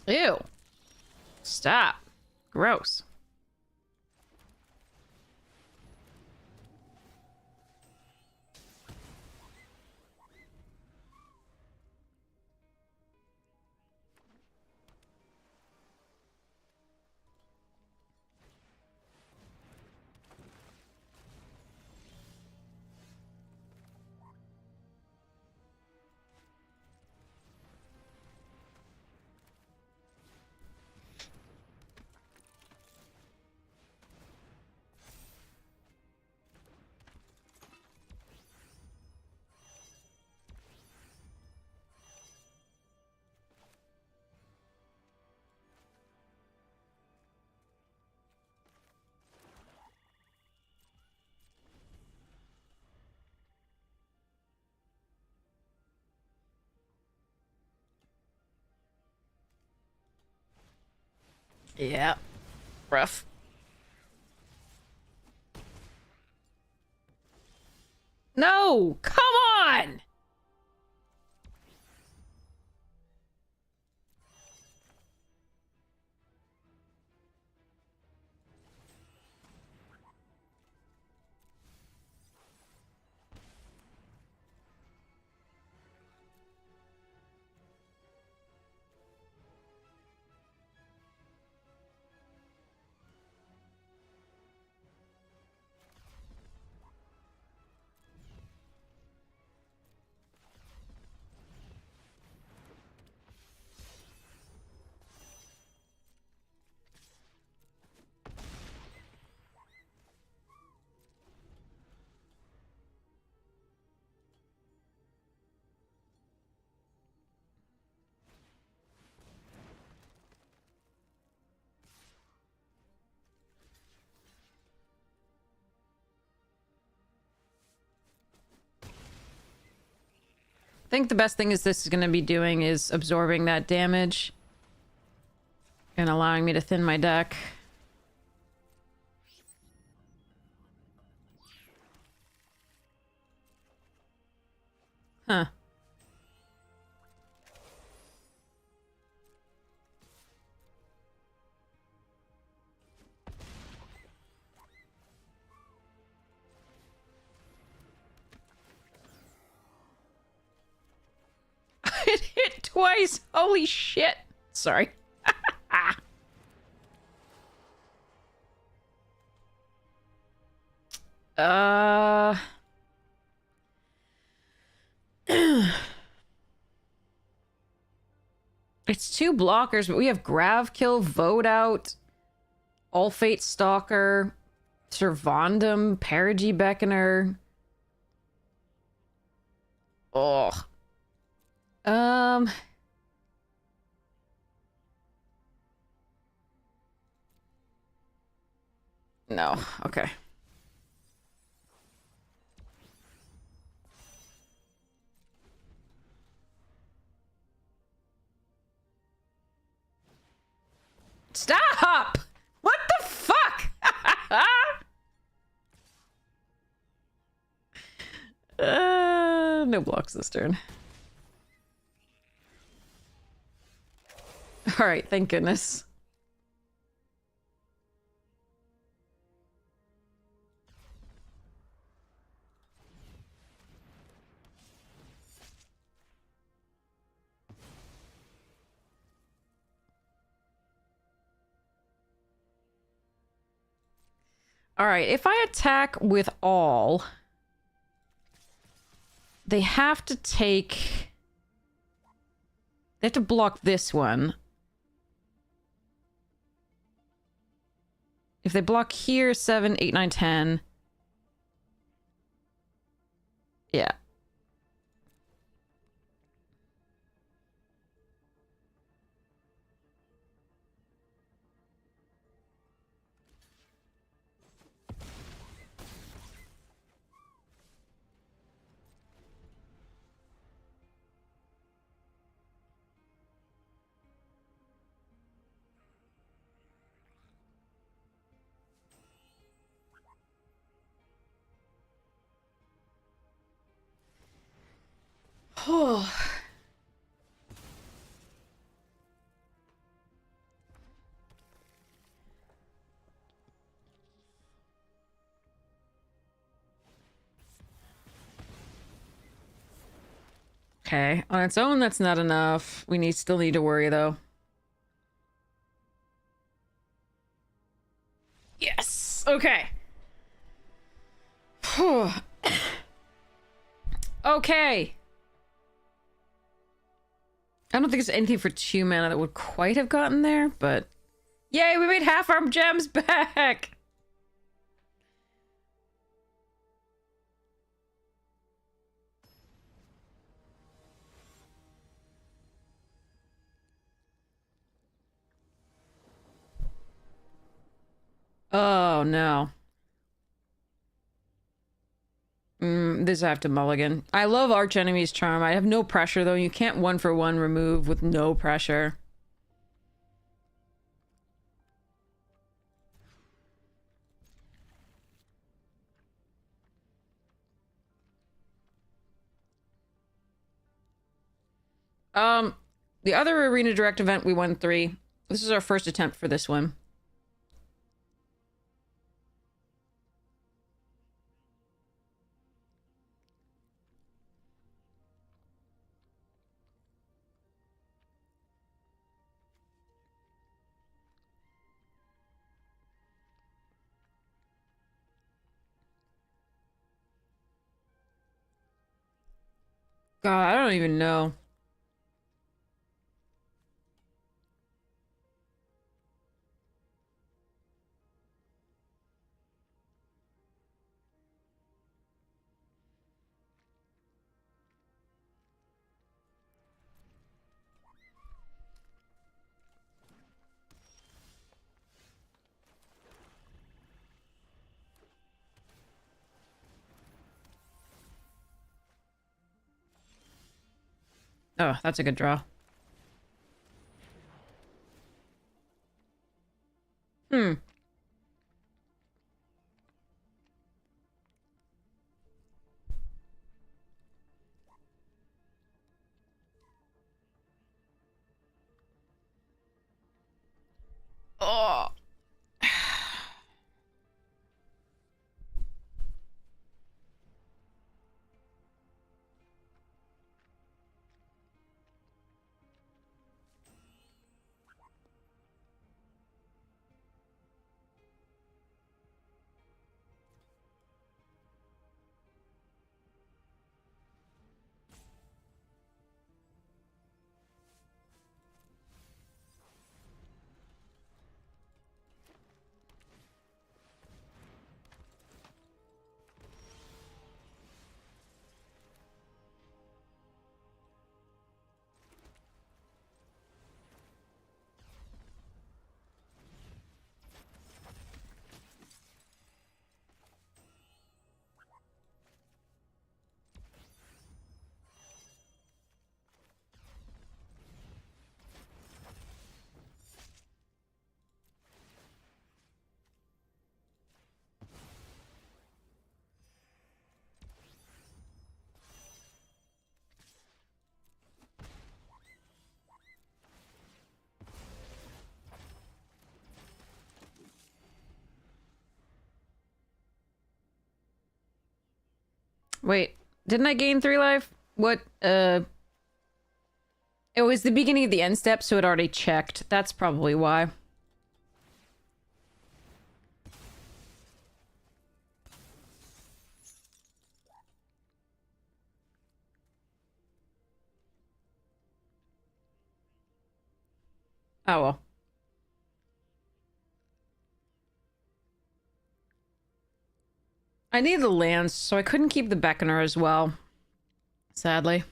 Ew. Stop. Gross. Yeah. Rough. No! Come on! I think the best thing is this is going to be doing is absorbing that damage and allowing me to thin my deck. Huh. It hit twice. Holy shit. Sorry. uh... It's two blockers, but we have Gravkill, Vote Out, Allfate Stalker, Servandum, Perigi Beckoner. Oh. No. Okay. Stop! What the fuck? No blocks this turn. Alright, thank goodness. Alright, if I attack with all, they have to take... They have to block this one. If they block here, 7, 8, 9, 10. Yeah. Oh. Okay, on its own, that's not enough. We still need to worry, though. Yes! Okay. Okay. I don't think there's anything for 2 mana that would quite have gotten there, but... Yay, we made half our gems back! Oh, no. This I have to mulligan. I love Archenemy's Charm. I have no pressure, though. You can't one-for-one remove with no pressure. The other Arena Direct event, we won 3. This is our first attempt for this one. God, I don't even know. Oh, that's a good draw. Hmm. Oh. Wait, didn't I gain 3 life? What, it was the beginning of the end step, so it already checked. That's probably why. Oh well. I need the lance, so I couldn't keep the beckoner as well. Sadly.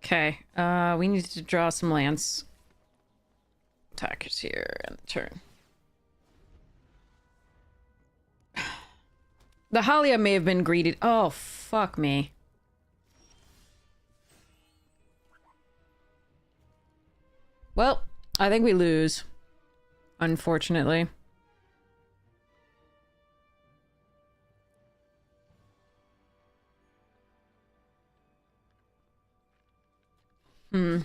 Okay, we need to draw some lance. Attackers here and the turn. The Halia may have been greeted. Oh, fuck me. Well, I think we lose. Unfortunately. Hmm.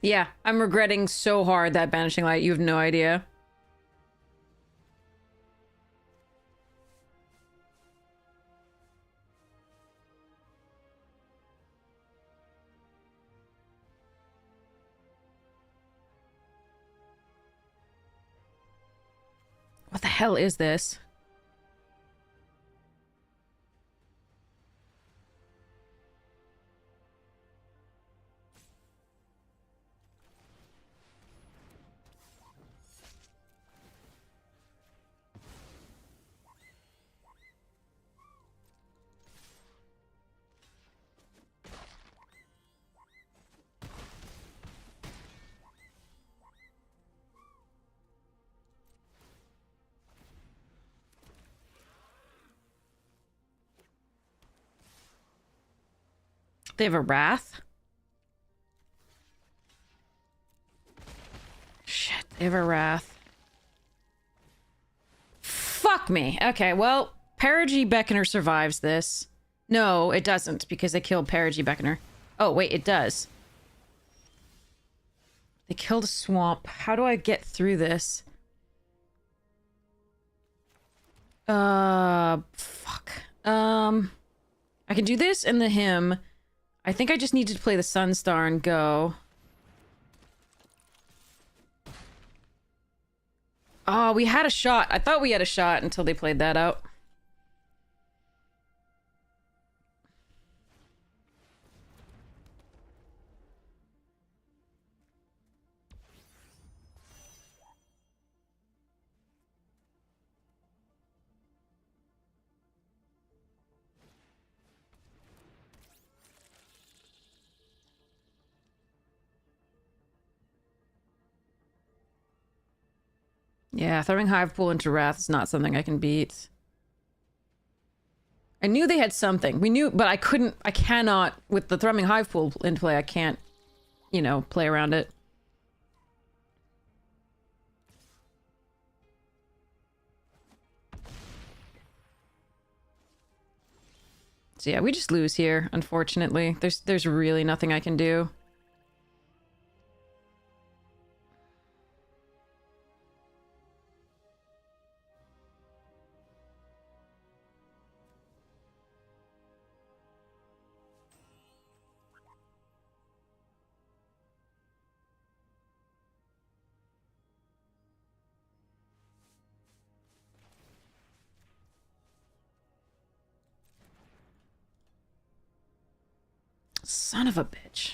Yeah, I'm regretting so hard that Banishing Light. You have no idea. What the hell is this? They have a Wrath? Shit, they have a Wrath. Fuck me. Okay, well, Perigi Beckoner survives this. No, it doesn't, because they killed Perigi Beckoner. Oh, wait, it does. They killed a swamp. How do I get through this? Fuck. I can do this and the hymn. I think I just need to play the Sunstar and go. Oh, we had a shot. I thought we had a shot until they played that out. Yeah, throwing Hive Pool into Wrath is not something I can beat. I knew they had something. We knew, but I cannot, with the Thrumming Hive Pool in play, I can't, you know, play around it. So yeah, we just lose here, unfortunately. There's really nothing I can do. Son of a bitch.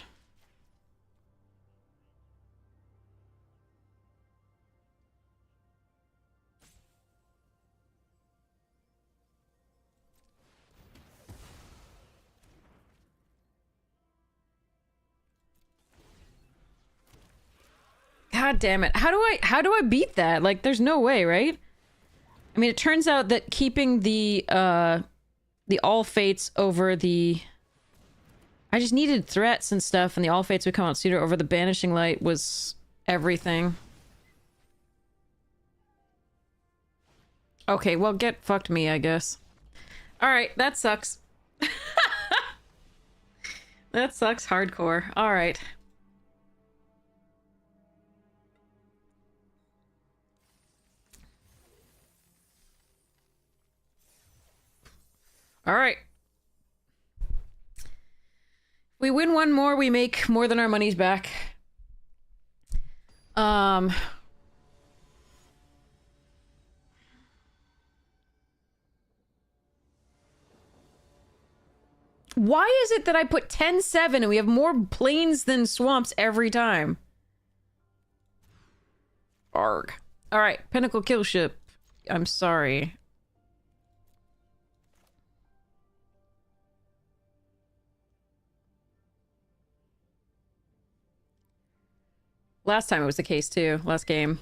God damn it. How do I beat that? Like, there's no way, right? I mean, it turns out that keeping the All Fates over the... I just needed threats and stuff, and the All Fates would come out sooner over the Banishing Light was everything. Okay, well, get fucked me, I guess. Alright, that sucks. That sucks hardcore. Alright. Alright. We win one more, we make more than our money's back. Why is it that I put 10-7 and we have more plains than swamps every time? Arg. Alright, Pinnacle Kill Ship. I'm sorry. Last time it was the case too, last game.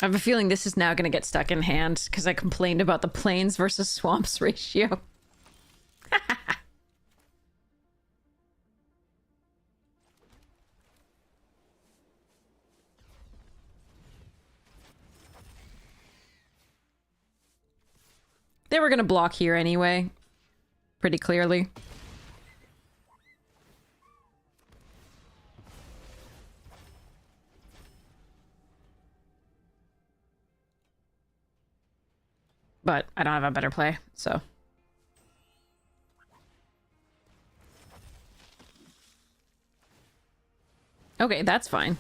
I have a feeling this is now going to get stuck in hand because I complained about the plains versus swamps ratio. They were going to block here anyway, pretty clearly. But I don't have a better play, so. Okay, that's fine.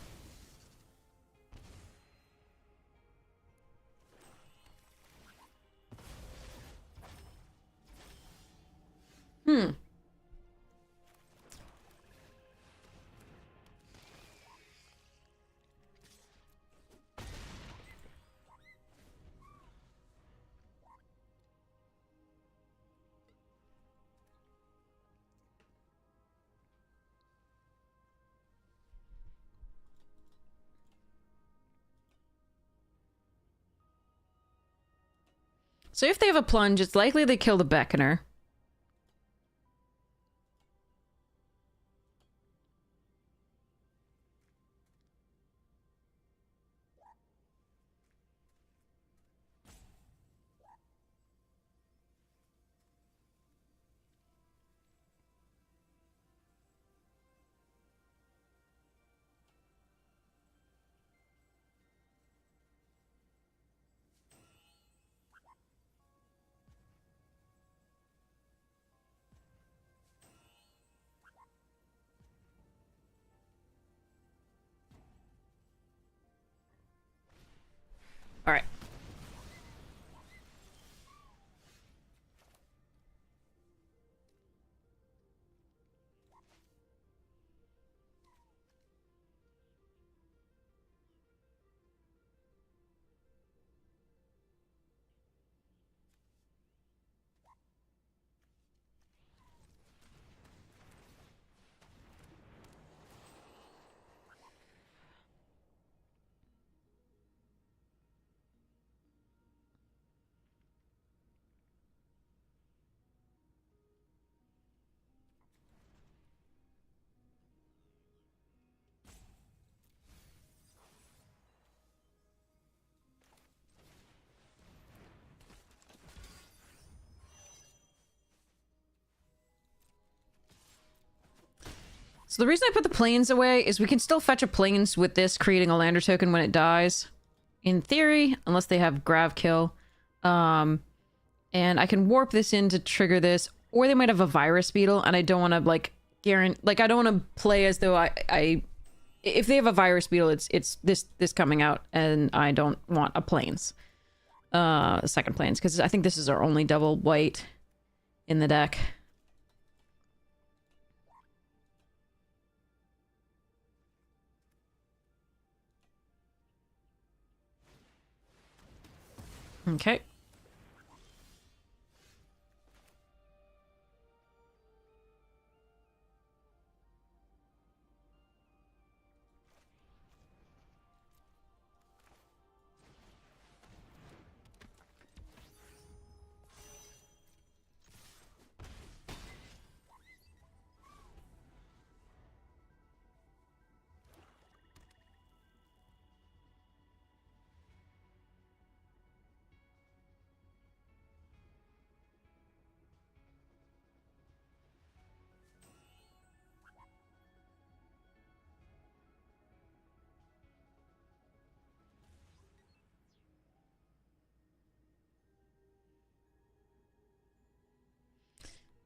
So if they have a plunge, it's likely they kill the Beckoner. All right. So the reason I put the plains away is we can still fetch a plains with this, creating a lander token when it dies. In theory, unless they have grav kill. And I can warp this in to trigger this, or they might have a virus beetle, and I don't want to like guarantee, like I don't want to play as though I if they have a virus beetle, it's this coming out, and I don't want a plains, second plains, because I think this is our only double white in the deck. Okay.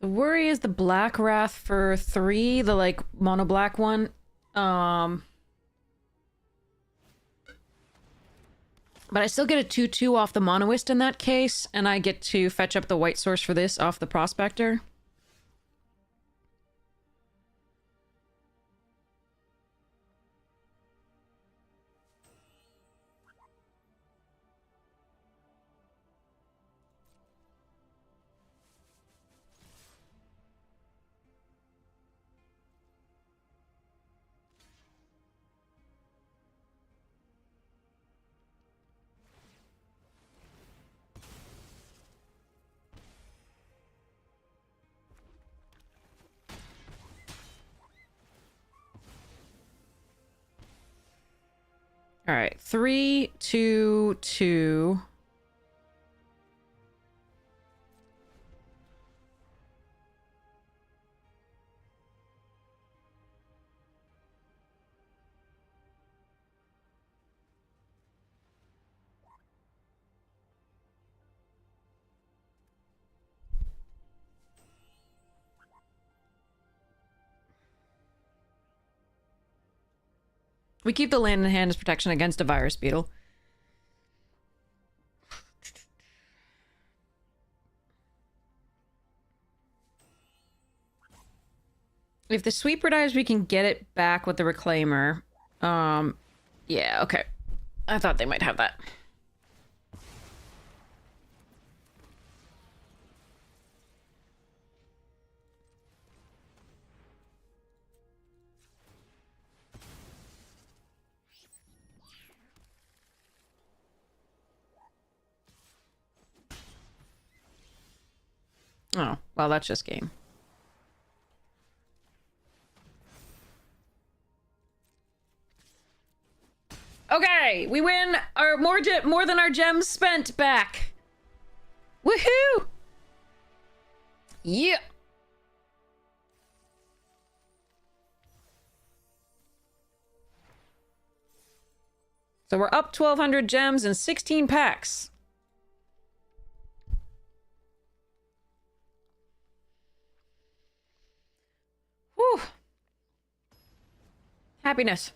The worry is the Black Wrath for 3, the like mono black one. But I still get a 2/2 off the Monoist in that case, and I get to fetch up the white source for this off the Prospector. All right, 3, 2, 2. We keep the land in hand as protection against a virus beetle. If the sweeper dies, we can get it back with the reclaimer. Yeah, okay. I thought they might have that. Oh, well, that's just game. Okay, we win our more than our gems spent back. Woohoo! Yeah. So we're up 1,200 gems and 16 packs. Whew. Happiness.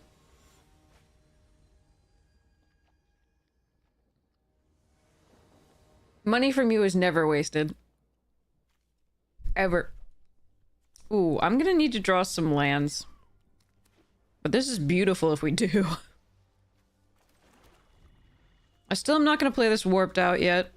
Money from you is never wasted. Ever. Ooh, I'm gonna need to draw some lands. But this is beautiful if we do. I still am not gonna play this warped out yet.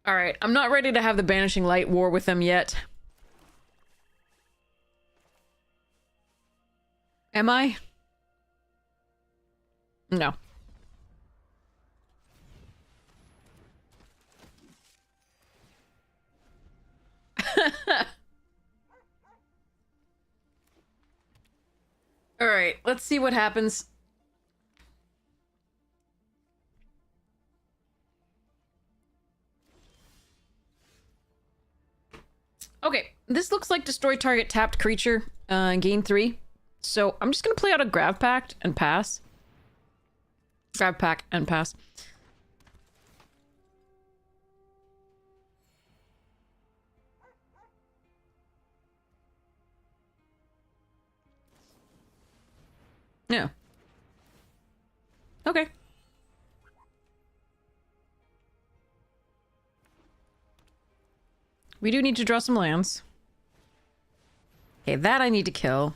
Alright, I'm not ready to have the Banishing Light war with them yet. Am I? No. Alright, let's see what happens. Okay, this looks like destroy target tapped creature, gain 3. So I'm just gonna play out a Grav Pact and pass. Grav Pact and pass. Yeah. Okay. We do need to draw some lands. Okay, that I need to kill.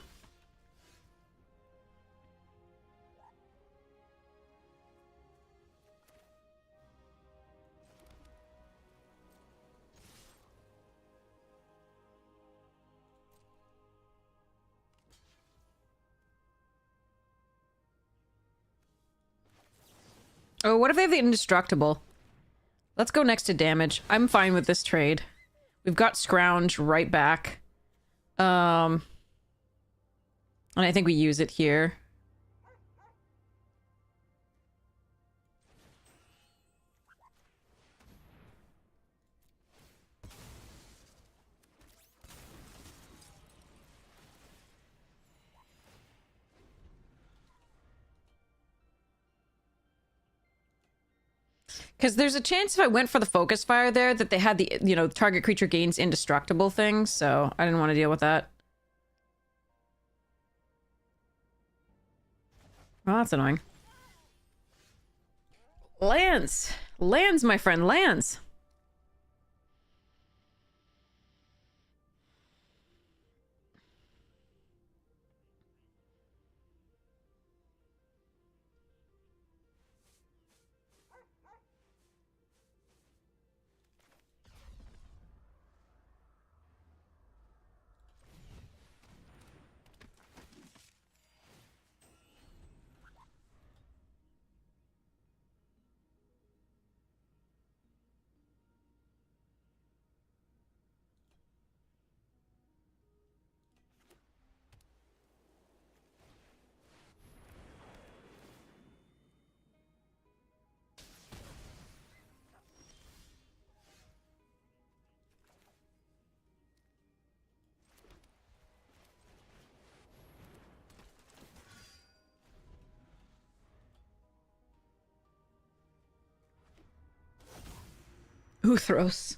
Oh, what if they have the indestructible? Let's go next to damage. I'm fine with this trade. We've got Scrounge right back. And I think we use it here. Because there's a chance if I went for the focus fire there that they had the, you know, target creature gains indestructible thing, so I didn't want to deal with that. Oh, that's annoying. Lance! Lance, my friend, Lance! Uthros.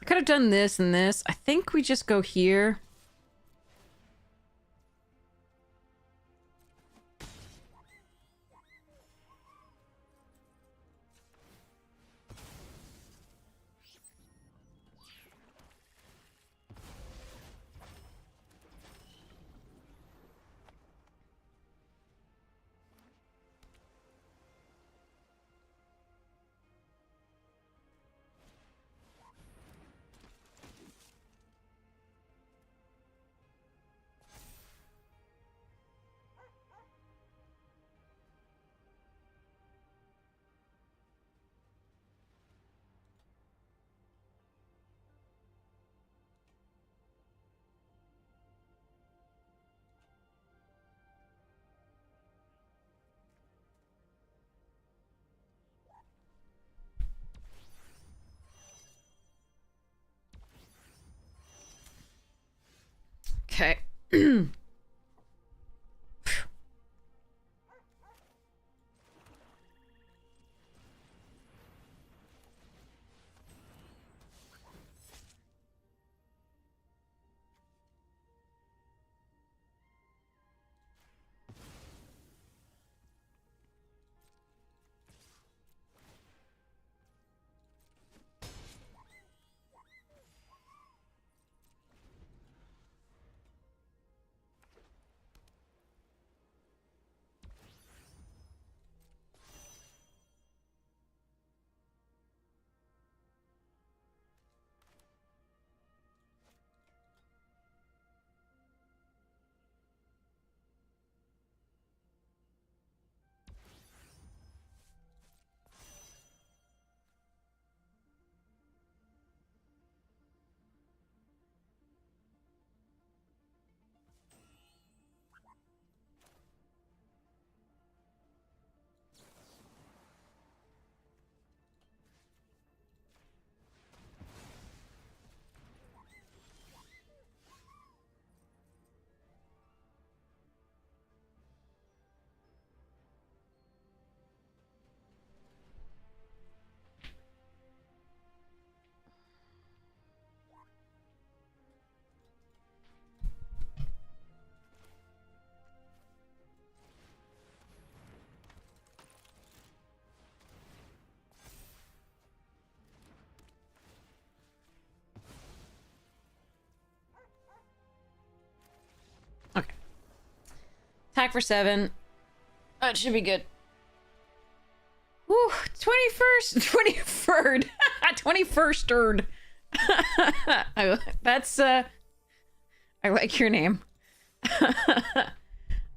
I could have done this and this. I think we just go here. Okay. Attack for 7. It should be good. Woo, 21st, 23rd, 21st. That's, I like your name.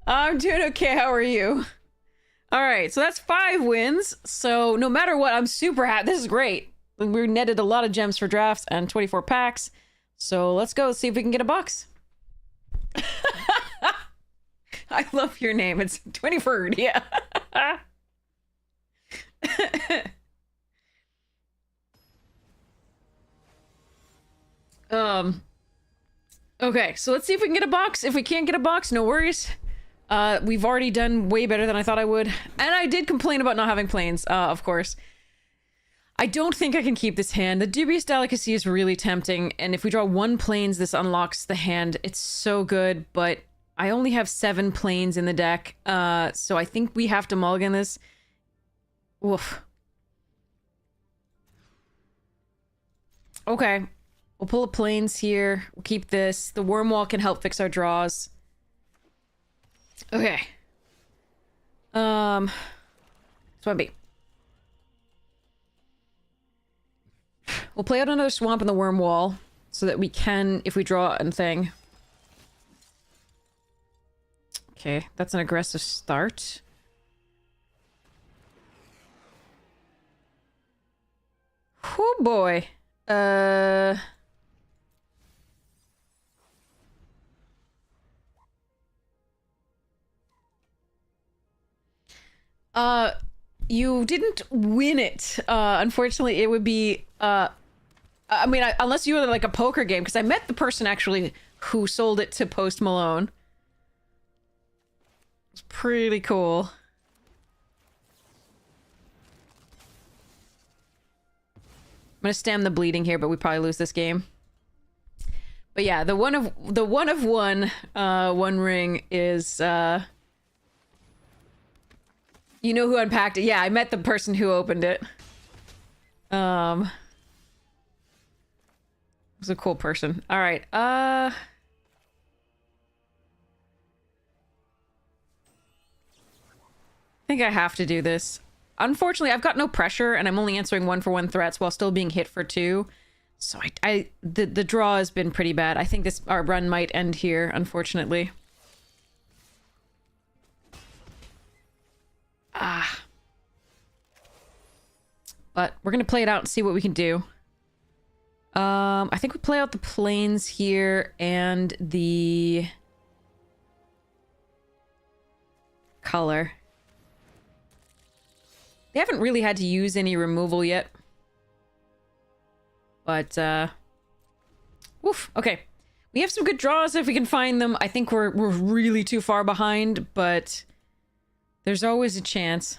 I'm doing okay, how are you? Alright, so that's 5 wins. So no matter what, I'm super happy. This is great. We netted a lot of gems for drafts and 24 packs. So let's go see if we can get a box. I love your name. It's 23rd, yeah. Okay, so let's see if we can get a box. If we can't get a box, no worries. We've already done way better than I thought I would. And I did complain about not having planes, of course. I don't think I can keep this hand. The Dubious Delicacy is really tempting, and if we draw 1 planes, this unlocks the hand. It's so good, but I only have 7 planes in the deck, so I think we have to mulligan this. Woof. Okay. We'll pull the planes here. We'll keep this. The Wormwall can help fix our draws. Okay. Swamp. We'll play out another swamp in the Wormwall so that we can, if we draw a thing. Okay, that's an aggressive start. Oh boy. You didn't win it. Unfortunately, it would be, I mean, unless you were like a poker game, because I met the person actually who sold it to Post Malone. It's pretty cool. I'm gonna stem the bleeding here, but we probably lose this game. But yeah, the one of one ring is you know who unpacked it? Yeah, I met the person who opened it. It was a cool person. All right. I think I have to do this. Unfortunately, I've got no pressure, and I'm only answering 1-for-1 threats while still being hit for 2. So the draw has been pretty bad. I think our run might end here, unfortunately. But we're gonna play it out and see what we can do. I think we play out the planes here and the color. They haven't really had to use any removal yet. But, woof, okay. We have some good draws if we can find them. I think we're really too far behind, but there's always a chance.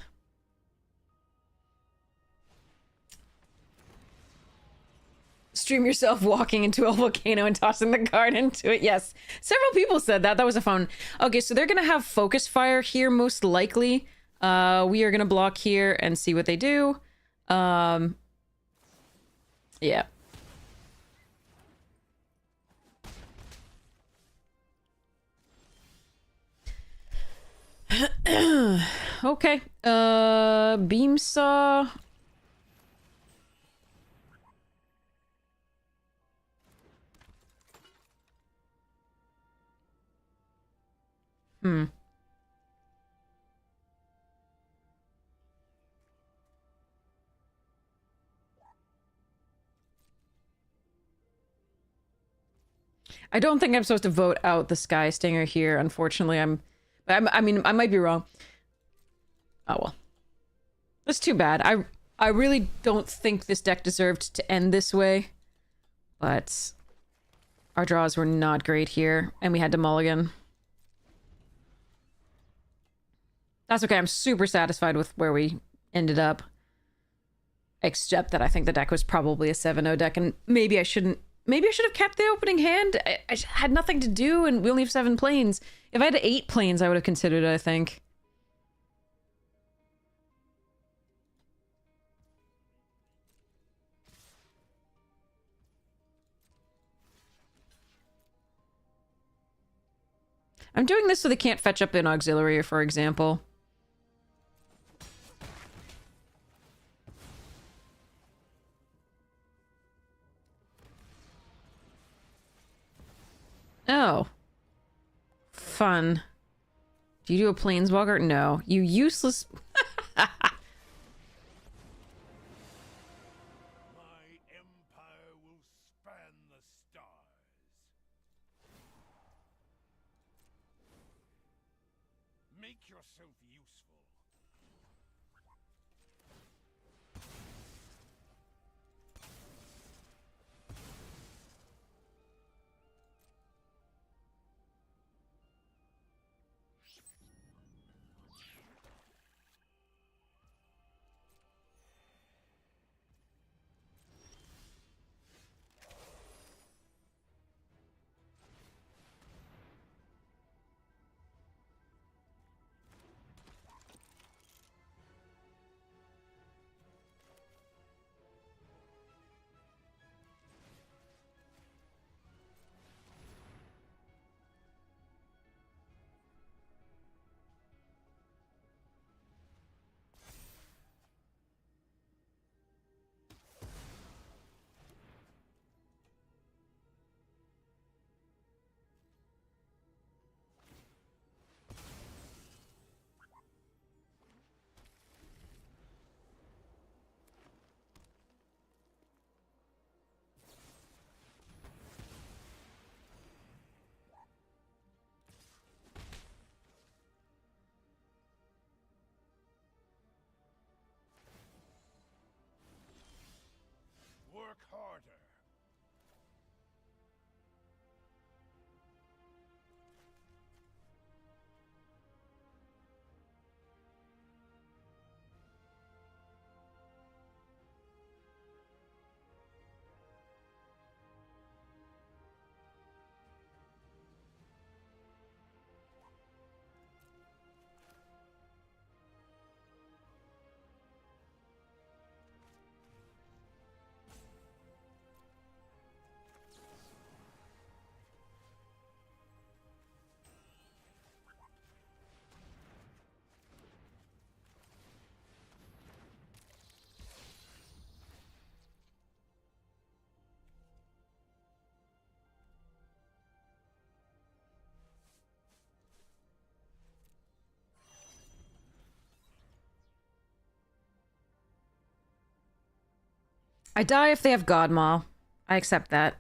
Stream yourself walking into a volcano and tossing the card into it. Yes. Several people said that. That was a fun. Okay, so they're going to have focus fire here, most likely. We are going to block here and see what they do. Yeah. Okay. Beam saw. I don't think I'm supposed to vote out the Sky Stinger here. Unfortunately, I mean, I might be wrong. Oh well. That's too bad. I really don't think this deck deserved to end this way. But our draws were not great here, and we had to mulligan. That's okay. I'm super satisfied with where we ended up. Except that I think the deck was probably a 7-0 deck, and maybe I shouldn't. Maybe I should have kept the opening hand. I had nothing to do, and we only have 7 planes. If I had 8 planes, I would have considered it, I think. I'm doing this so they can't fetch up an auxiliary, for example. Oh. Fun. Do you do a planeswalker? No. You useless... My empire will span the stars. Make yourself useful. Work harder. I die if they have Godmaw. I accept that.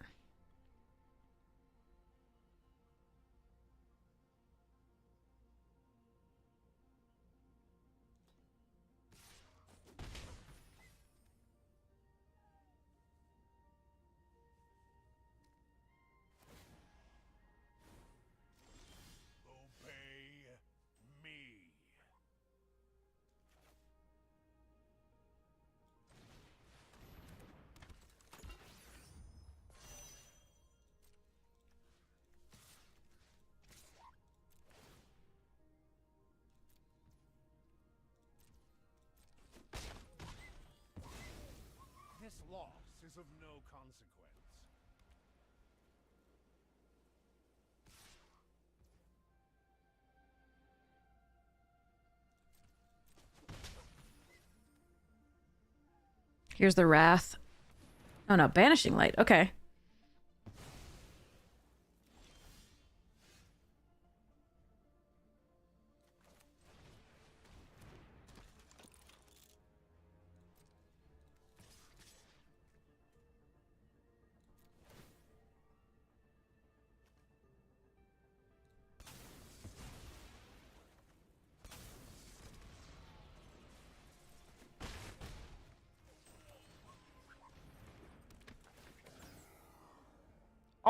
Obey me. This loss is of no consequence. Here's the Wrath. Oh no, Banishing Light. Okay.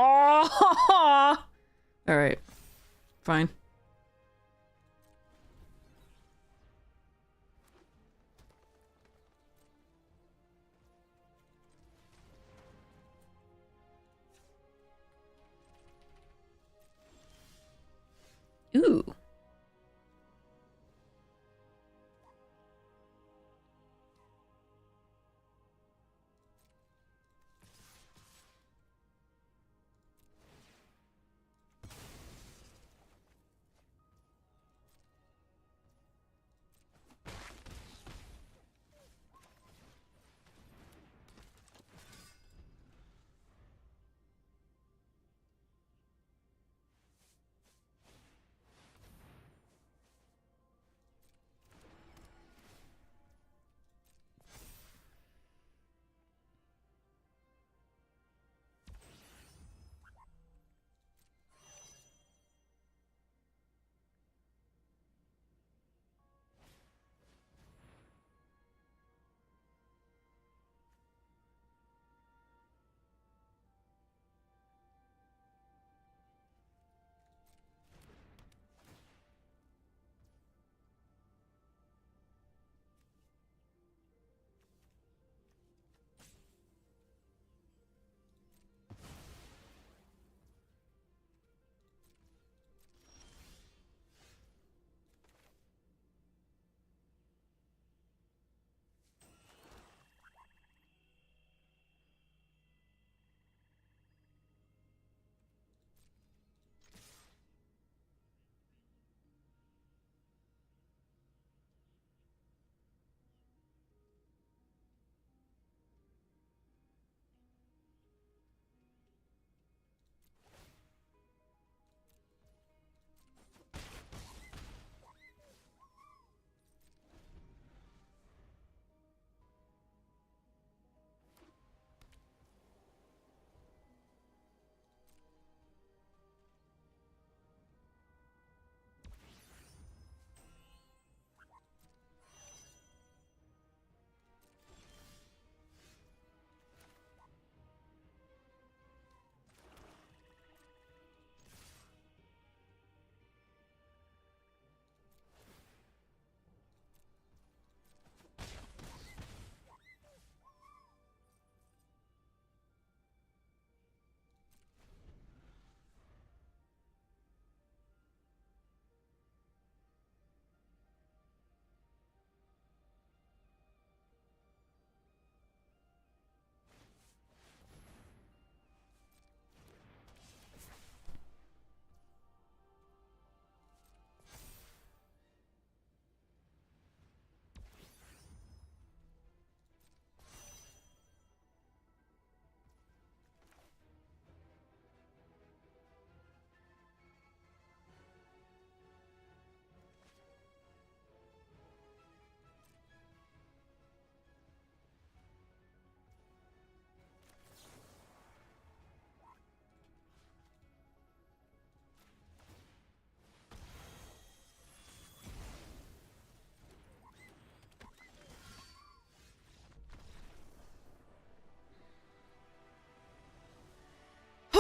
Oh! All right. Fine. Ooh.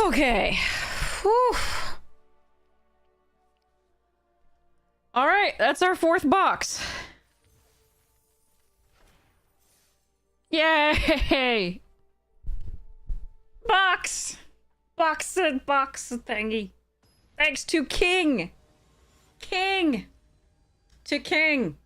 Okay. Whew. All right, that's our 4th box. Yay! Box! Box thingy. Thanks to King! King! To King!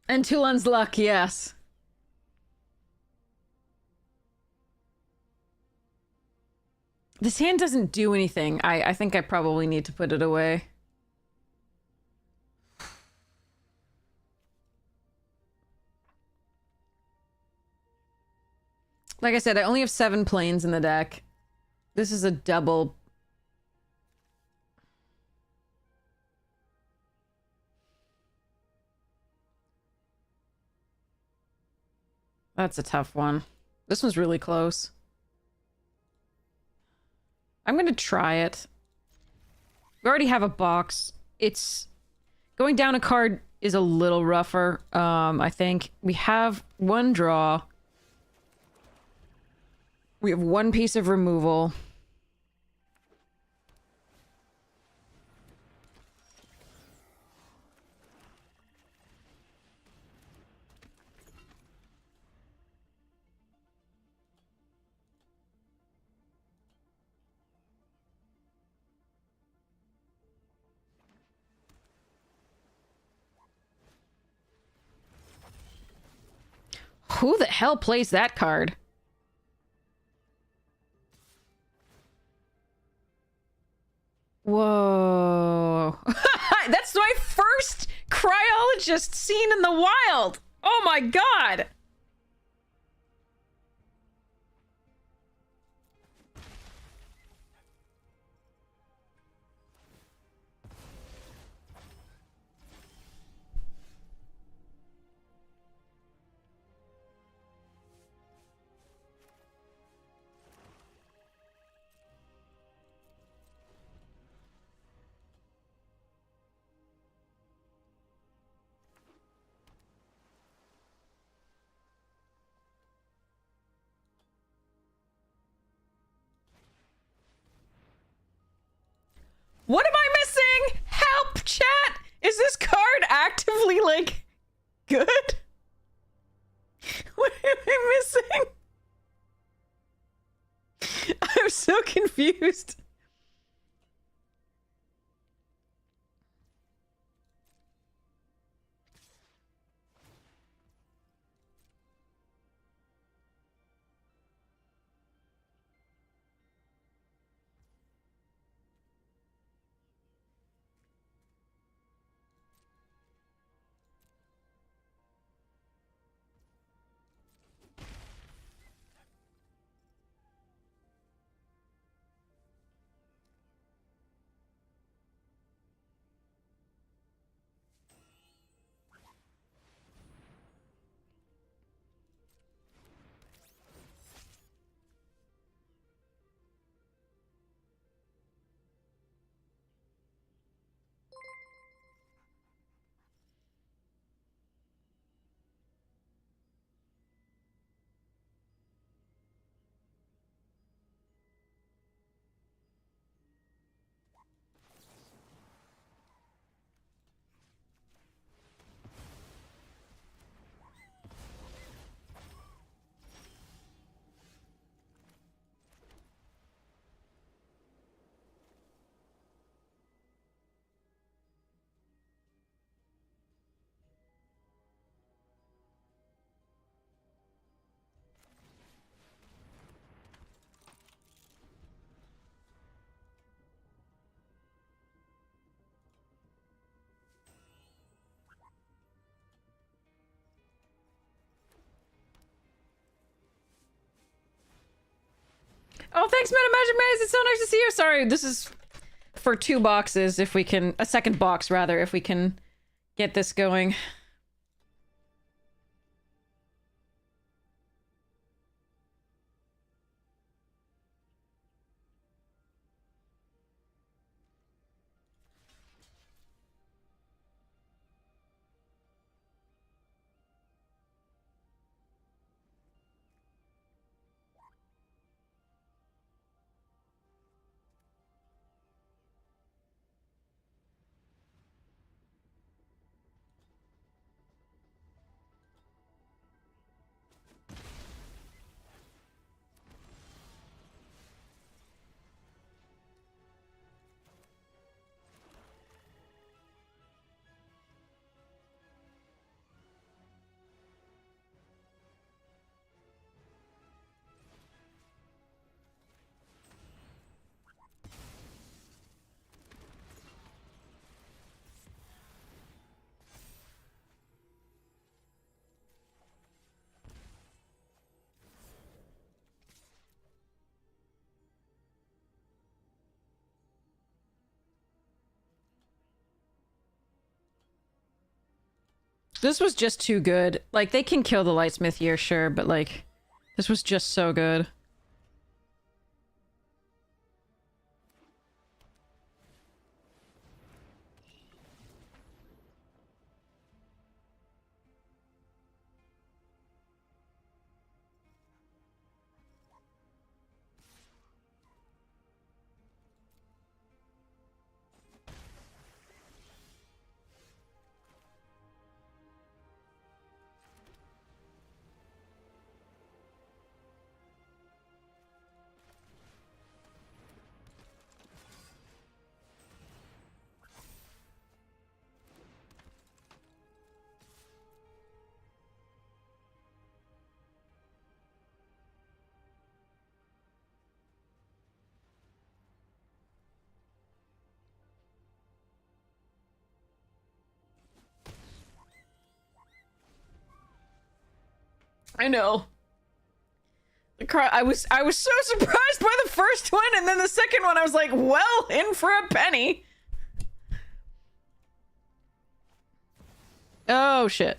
And Tulan's luck, yes. This hand doesn't do anything. I think I probably need to put it away. Like I said, I only have 7 planes in the deck. This is a double. That's a tough one. This one's really close. I'm gonna try it. We already have a box. It's... Going down a card is a little rougher, I think. We have 1 draw. We have 1 piece of removal. Who the hell plays that card? Whoa. That's my first cryologist seen in the wild. Oh my god. What am I missing? Help, chat! Is this card actively, like, good? What am I missing? I'm so confused. Oh, thanks, Meta Magic Maze. It's so nice to see you. Sorry, this is for 2 boxes if we can... A second box, rather, if we can get this going. This was just too good. Like, they can kill the Lightsmith here, sure, but, like, this was just so good. I know. I was so surprised by the first one, and then the second one I was like, well, in for a penny. Oh shit.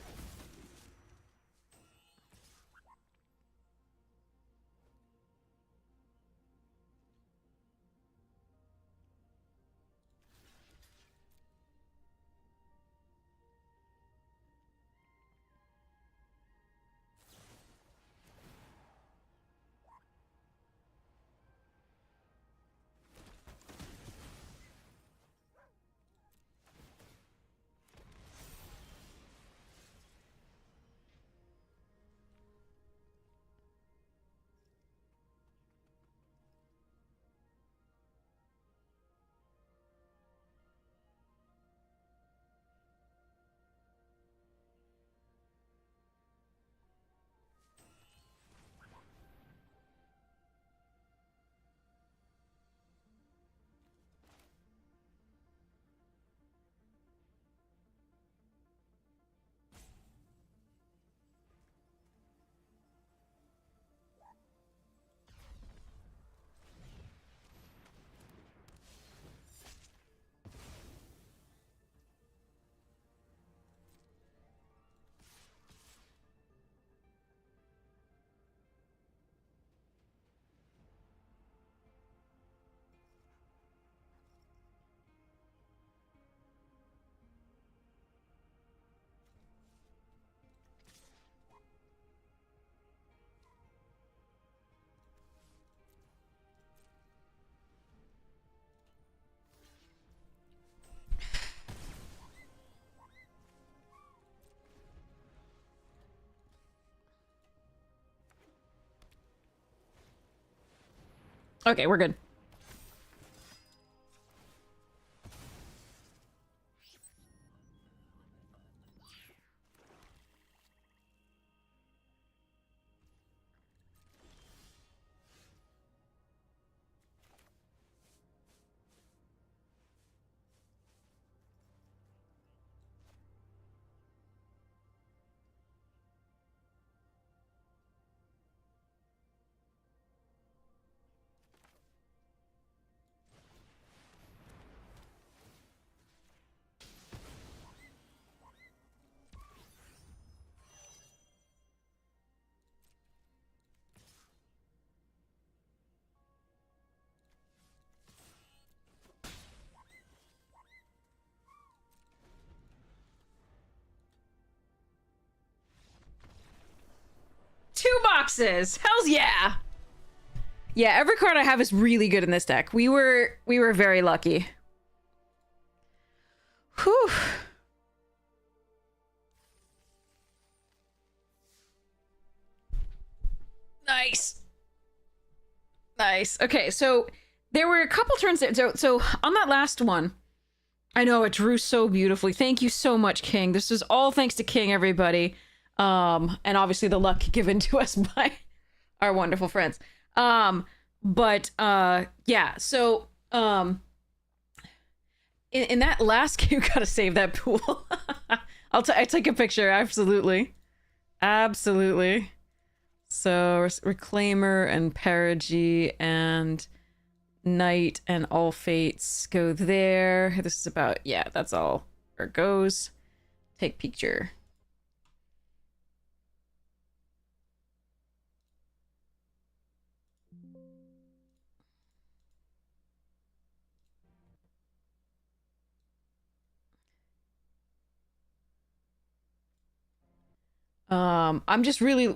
Okay, we're good. boxes! Hells yeah! Yeah, every card I have is really good in this deck. We were very lucky. Whew. Nice. Nice. Okay, so there were a couple turns that, so on that last one, I know it drew so beautifully. Thank you so much, King. This is all thanks to King, everybody. And obviously the luck given to us by our wonderful friends. Yeah, so in that last game, gotta save that pool. I take a picture, absolutely. Absolutely. So Reclaimer and Perigee and Knight and All Fates go there. This is about, yeah, that's all where it goes. Take picture.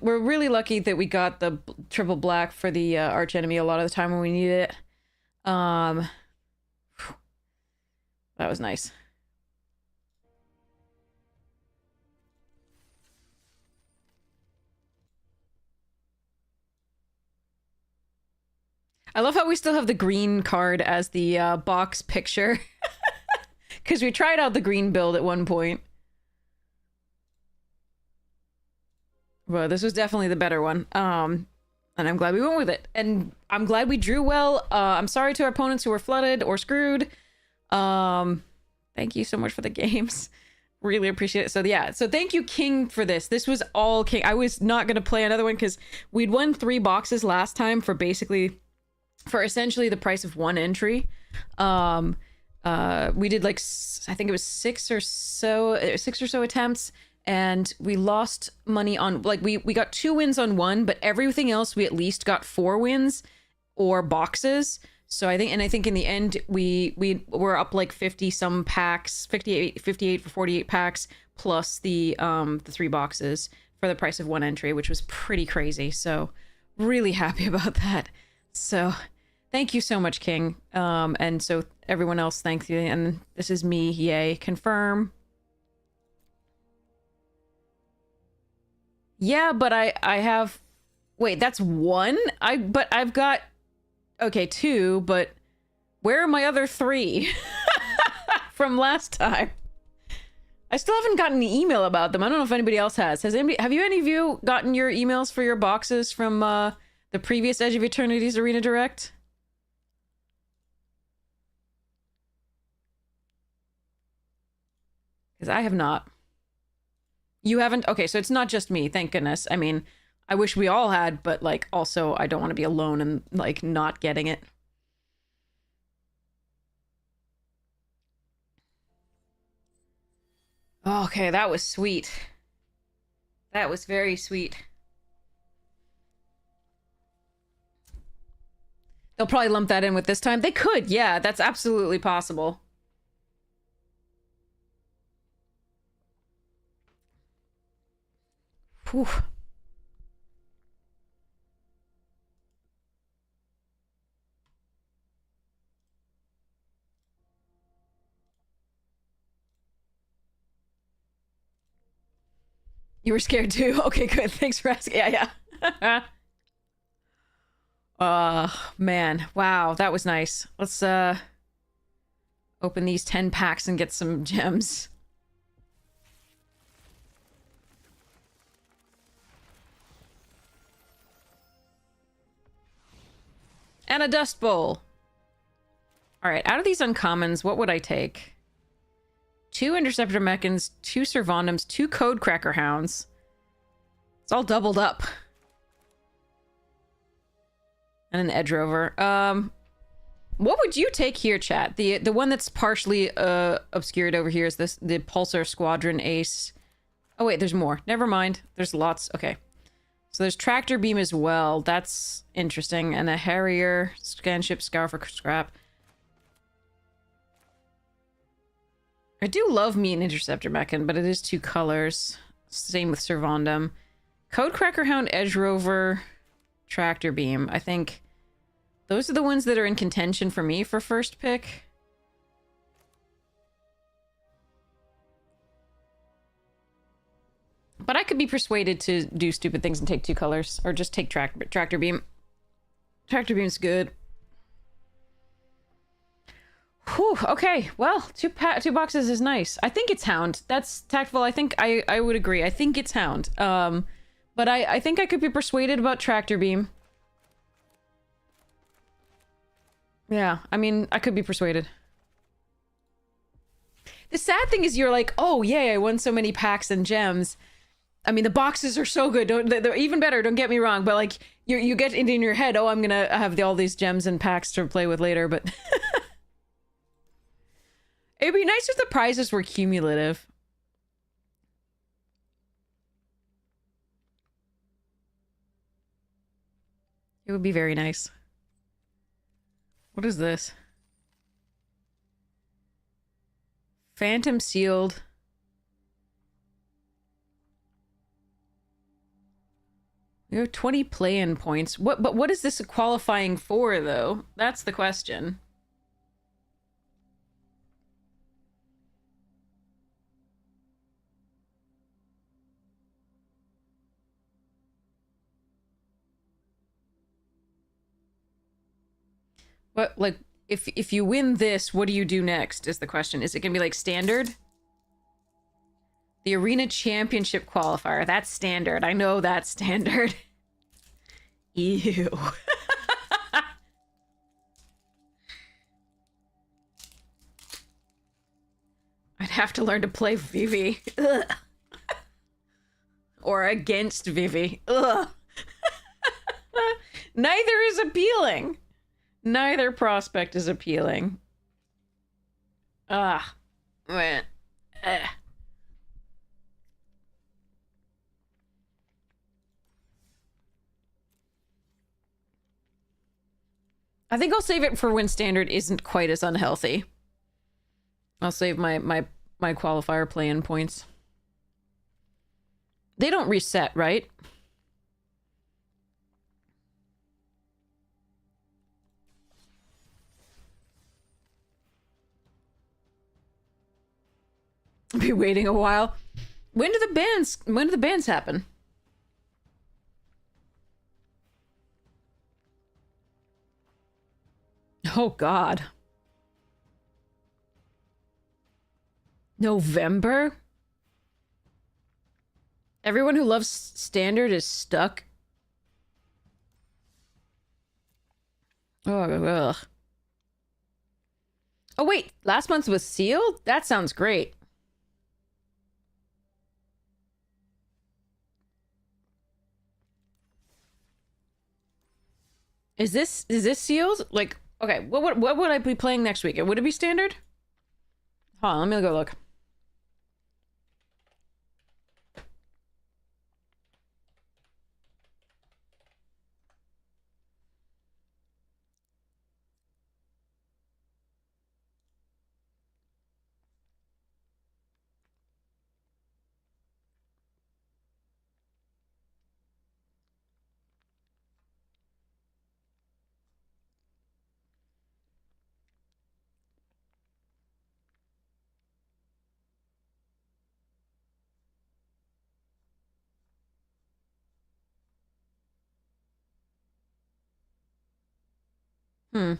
We're really lucky that we got the triple black for the arch enemy a lot of the time when we need it. That was nice. I love how we still have the green card as the box picture. Because we tried out the green build at one point. Well, this was definitely the better one. And I'm glad we went with it. And I'm glad we drew well. I'm sorry to our opponents who were flooded or screwed. Thank you so much for the games. Really appreciate it. So yeah, so thank you, King, for this. This was all King. I was not going to play another one because we'd won 3 boxes last time for essentially the price of 1 entry. We did like, I think it was 6 or so attempts. And we lost money on, like, we got 2 wins on 1, but everything else we at least got 4 wins or boxes. So I think in the end we were up like 50 some packs, 58 for 48 packs plus the 3 boxes for the price of 1 entry, which was pretty crazy. So really happy about that. So thank you so much, King. And so everyone else, thank you. And this is me, yay, confirm. Yeah, but I have, wait, that's 1? But I've got, okay, 2, but where are my other 3 from last time? I still haven't gotten an email about them. I don't know if anybody else has. Have any of you gotten your emails for your boxes from the previous Edge of Eternity's Arena Direct? Because I have not. You haven't? Okay, so it's not just me, thank goodness. I mean, I wish we all had, but, like, also I don't want to be alone and, like, not getting it. Okay, that was sweet. That was very sweet. They'll probably lump that in with this time. They could, yeah, that's absolutely possible. Whew. You were scared too? Okay, good. Thanks for asking. Yeah, yeah. Man. Wow, that was nice. Let's, open these 10 packs and get some gems. And a Dust Bowl. Alright, out of these uncommons, what would I take? 2 Interceptor Mechans, 2 Servandums, 2 Codecracker Hounds. It's all doubled up. And an Edge Rover. What would you take here, chat? The one that's partially obscured over here is the Pulsar Squadron Ace. Oh wait, there's more. Never mind. There's lots. Okay. So there's Tractor Beam as well. That's interesting. And a Harrier, Scan Ship, Scour for Scrap. I do love me an Interceptor Mechan, but it is 2 colors. Same with Servandum. Codecracker Hound, Edge Rover, Tractor Beam. I think those are the ones that are in contention for me for first pick. But I could be persuaded to do stupid things and take 2 colors. Or just take Tractor Beam. Tractor Beam's good. Whew, okay. Well, 2 boxes is nice. I think it's Hound. That's tactful. I think I would agree. I think it's Hound. But I think I could be persuaded about Tractor Beam. Yeah, I mean, I could be persuaded. The sad thing is you're like, oh, yay, I won so many packs and gems. I mean, the boxes are so good. They're even better, don't get me wrong. But, like, you get in your head, oh, I'm gonna have all these gems and packs to play with later. But it'd be nice if the prizes were cumulative. It would be very nice. What is this? Phantom Sealed. We have 20 play-in points. But what is this qualifying for, though? That's the question. But, like, if you win this, what do you do next, is the question. Is it gonna be, like, standard? The Arena Championship Qualifier. That's standard. I know that's standard. Ew. I'd have to learn to play Vivi. Ugh. Or against Vivi. Ugh. Neither is appealing. Neither prospect is appealing. Ah. I think I'll save it for when standard isn't quite as unhealthy. I'll save my qualifier play-in points. They don't reset, right? I'll be waiting a while. When do the bans happen? Oh God. November? Everyone who loves standard is stuck. Oh, ugh. Oh wait, last month was sealed? That sounds great. Is this sealed? Like, okay, what would I be playing next week? Would it be standard? Hold on, let me go look. Hmm.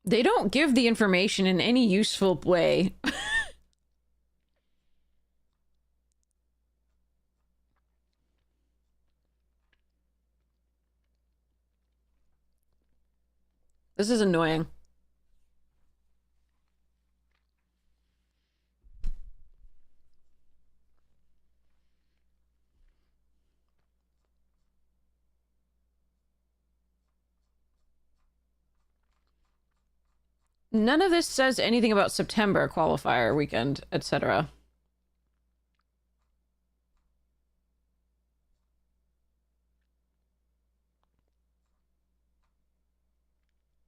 They don't give the information in any useful way. This is annoying. none of this says anything about September qualifier weekend, etc.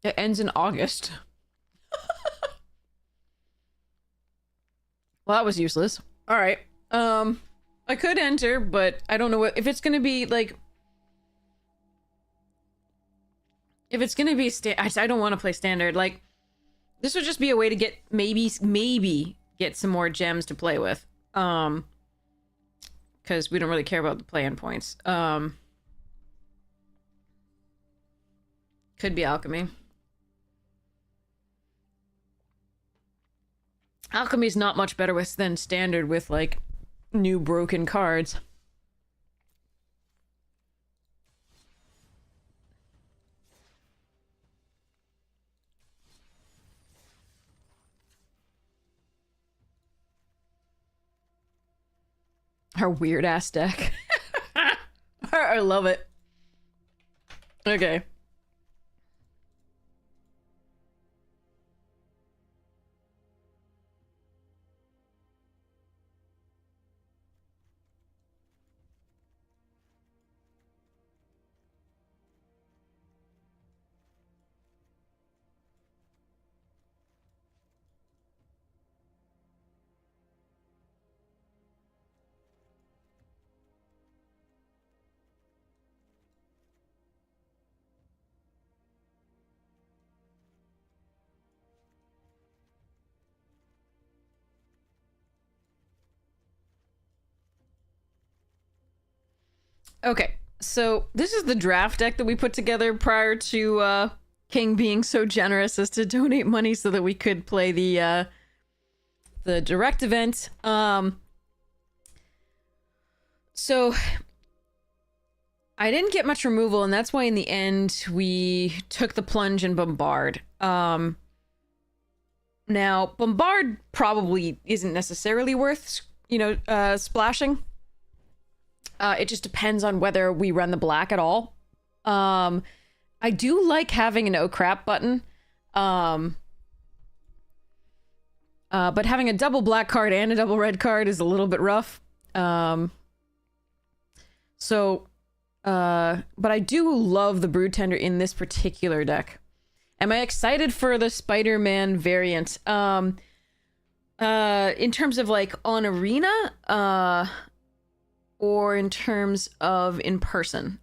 It ends in August. Well, that was useless. All right. I could enter, but I don't know what if it's gonna be like. If it's gonna be I don't want to play standard. Like, this would just be a way to get maybe get some more gems to play with. Because we don't really care about the play-in points. Could be alchemy. Alchemy's not much better than standard with, like, new broken cards. Our weird-ass deck. I love it. Okay. Okay, so this is the draft deck that we put together prior to King being so generous as to donate money so that we could play the direct event. So I didn't get much removal, and that's why in the end we took the plunge and bombard. Now bombard probably isn't necessarily worth, splashing. It just depends on whether we run the black at all. I do like having an oh crap button. But having a double black card and a double red card is a little bit rough. But I do love the Broodtender in this particular deck. Am I excited for the Spider-Man variant? In terms of, like, on Arena, or in terms of in person?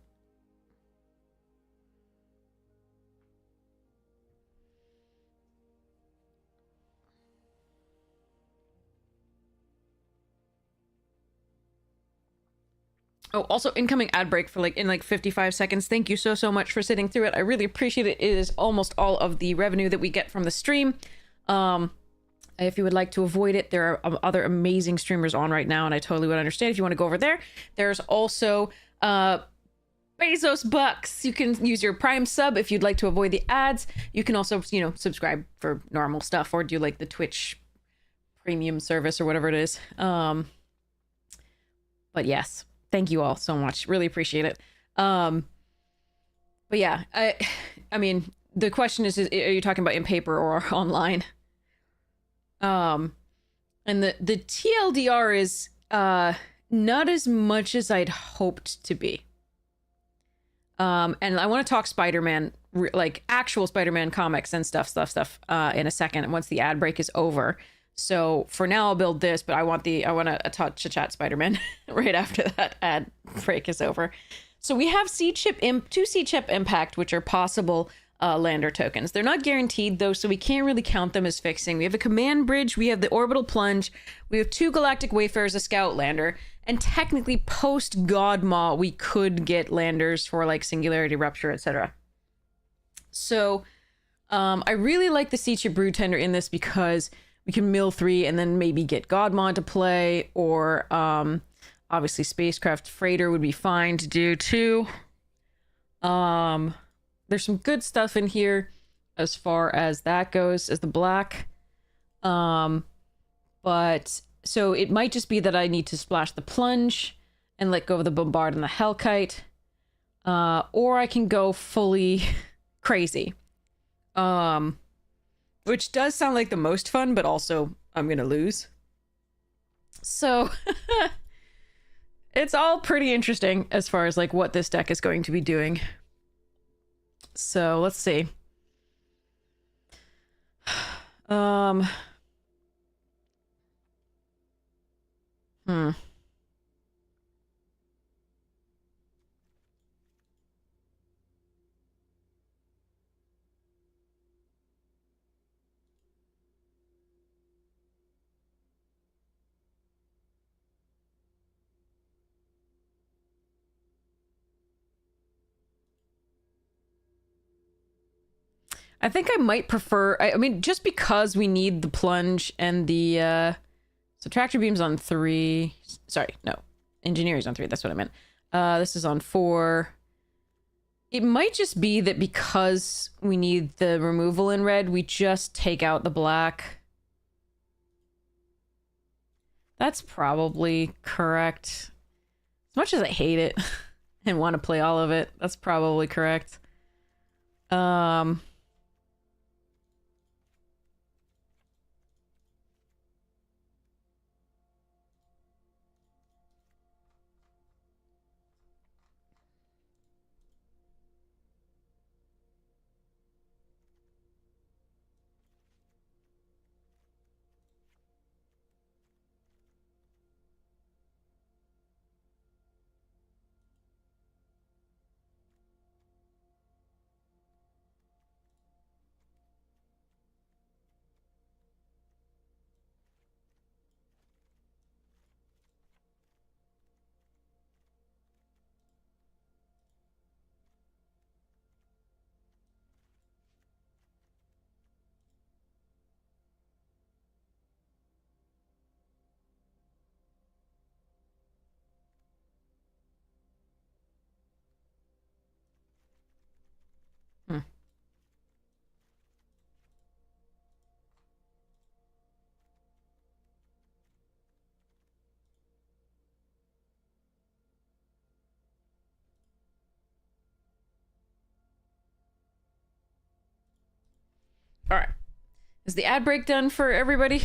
Oh, also incoming ad break for in 55 seconds. Thank you so much for sitting through it. I really appreciate it. It is almost all of the revenue that we get from the stream. If you would like to avoid it, there are other amazing streamers on right now, and I totally would understand if you want to go over there. There's also Bezos Bucks. You can use your Prime sub if you'd like to avoid the ads. You can also, subscribe for normal stuff or do like the Twitch premium service or whatever it is. But yes, thank you all so much. Really appreciate it. But yeah, I mean, the question is, are you talking about in paper or online? And the TLDR is not as much as I'd hoped to be. And I want to talk Spider-Man, like actual Spider-Man comics and stuff in a second, once the ad break is over. So for now I'll build this, but I want to chat Spider-Man right after that ad break is over. So we have two C-Chip Impact, which are possible lander tokens. They're not guaranteed though, so we can't really count them as fixing. We have a Command Bridge, we have the Orbital Plunge, we have two Galactic Wayfarers, a Scout Lander, and technically post Godmaw we could get landers for like Singularity Rupture, etc. So I really like the C-Chip Broodtender in this because we can mill 3 and then maybe get Godmaw to play, or obviously Spacecraft Freighter would be fine to do too. There's some good stuff in here as far as that goes, as the black. But so it might just be that I need to splash the Plunge and let go of the Bombard and the Hellkite. Or I can go fully crazy. which does sound like the most fun, but also I'm gonna lose. So it's all pretty interesting as far as like what this deck is going to be doing. So let's see. Hmm. I think I might prefer... I mean, just because we need the plunge and the... So tractor beam's on 3. Sorry, no. Engineering's on 3. That's what I meant. This is on 4. It might just be that because we need the removal in red, we just take out the black. That's probably correct. As much as I hate it and want to play all of it, that's probably correct. Hmm. All right. Is the ad break done for everybody?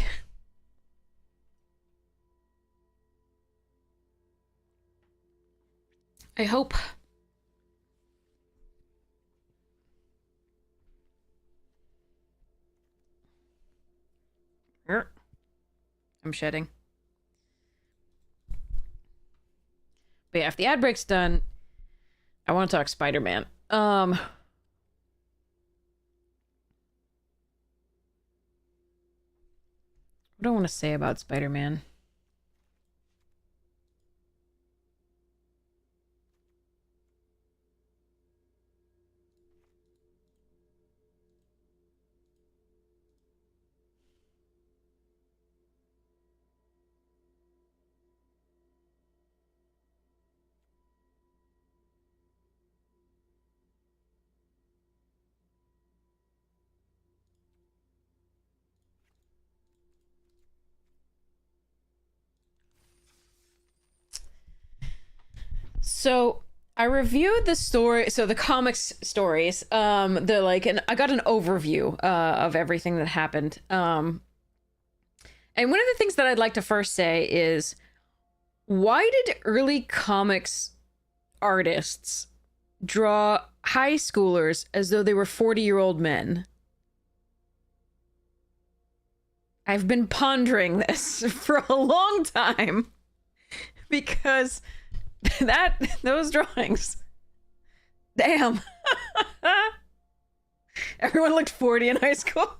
I hope. I'm shedding. But yeah, if the ad break's done, I want to talk Spider-Man. What do I want to say about Spider-Man? So I reviewed the story, so the comics stories, the like, and I got an overview of everything that happened. And one of the things that I'd like to first say is, why did early comics artists draw high schoolers as though they were 40-year-old men? I've been pondering this for a long time because those drawings, damn. Everyone looked 40 in high school.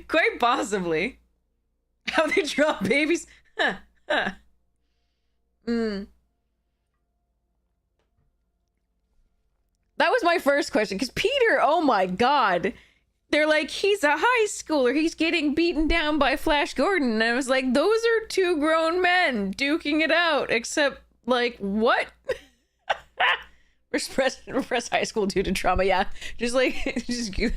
Quite possibly. How they draw babies. That was my first question, because Peter, oh my god, they're like, he's a high schooler, he's getting beaten down by Flash Gordon, and I was like, those are two grown men duking it out, except, like, what? repressed high school due to trauma, yeah, just like, just, god.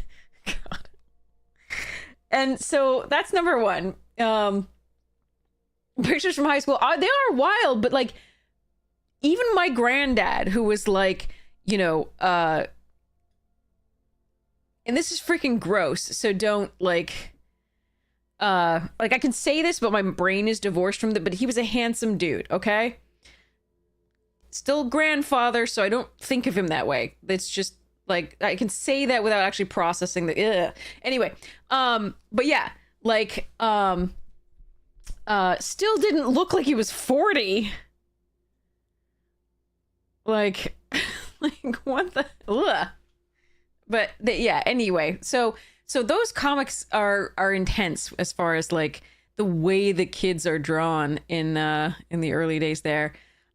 And so that's number one. Pictures from high school, they are wild, but like, even my granddad, who was like, you know, and this is freaking gross, so don't like I can say this, but my brain is divorced from it, but he was a handsome dude, okay? Still grandfather, so I don't think of him that way. It's just like I can say that without actually processing the anyway. But yeah, like still didn't look like he was 40. Like like what the but yeah, anyway. So those comics are intense as far as like the way the kids are drawn in the early days there.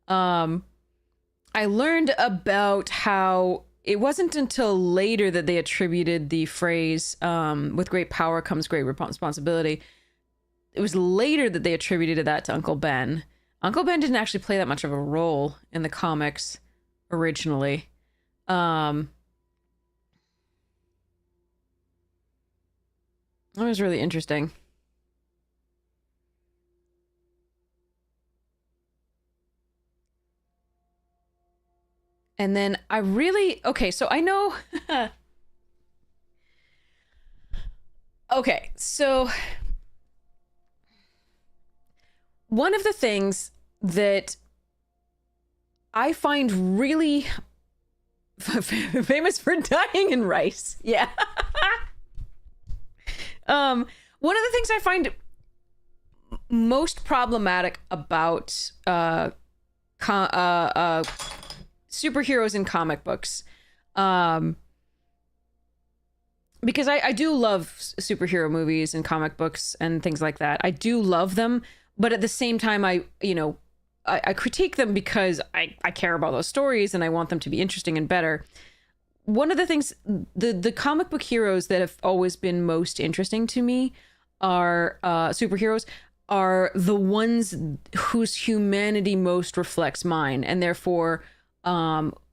I learned about how it wasn't until later that they attributed the phrase, with great power comes great responsibility. It was later that they attributed that to Uncle Ben. Uncle Ben didn't actually play that much of a role in the comics originally. That was really interesting. And then okay, so I know. Okay, so one of the things that I find really famous for dying in rice. Yeah. One of the things I find most problematic about superheroes in comic books, because I do love superhero movies and comic books and things like that. I do love them, but at the same time, I critique them because I care about those stories and I want them to be interesting and better. One of the things, the comic book heroes that have always been most interesting to me are superheroes are the ones whose humanity most reflects mine, and therefore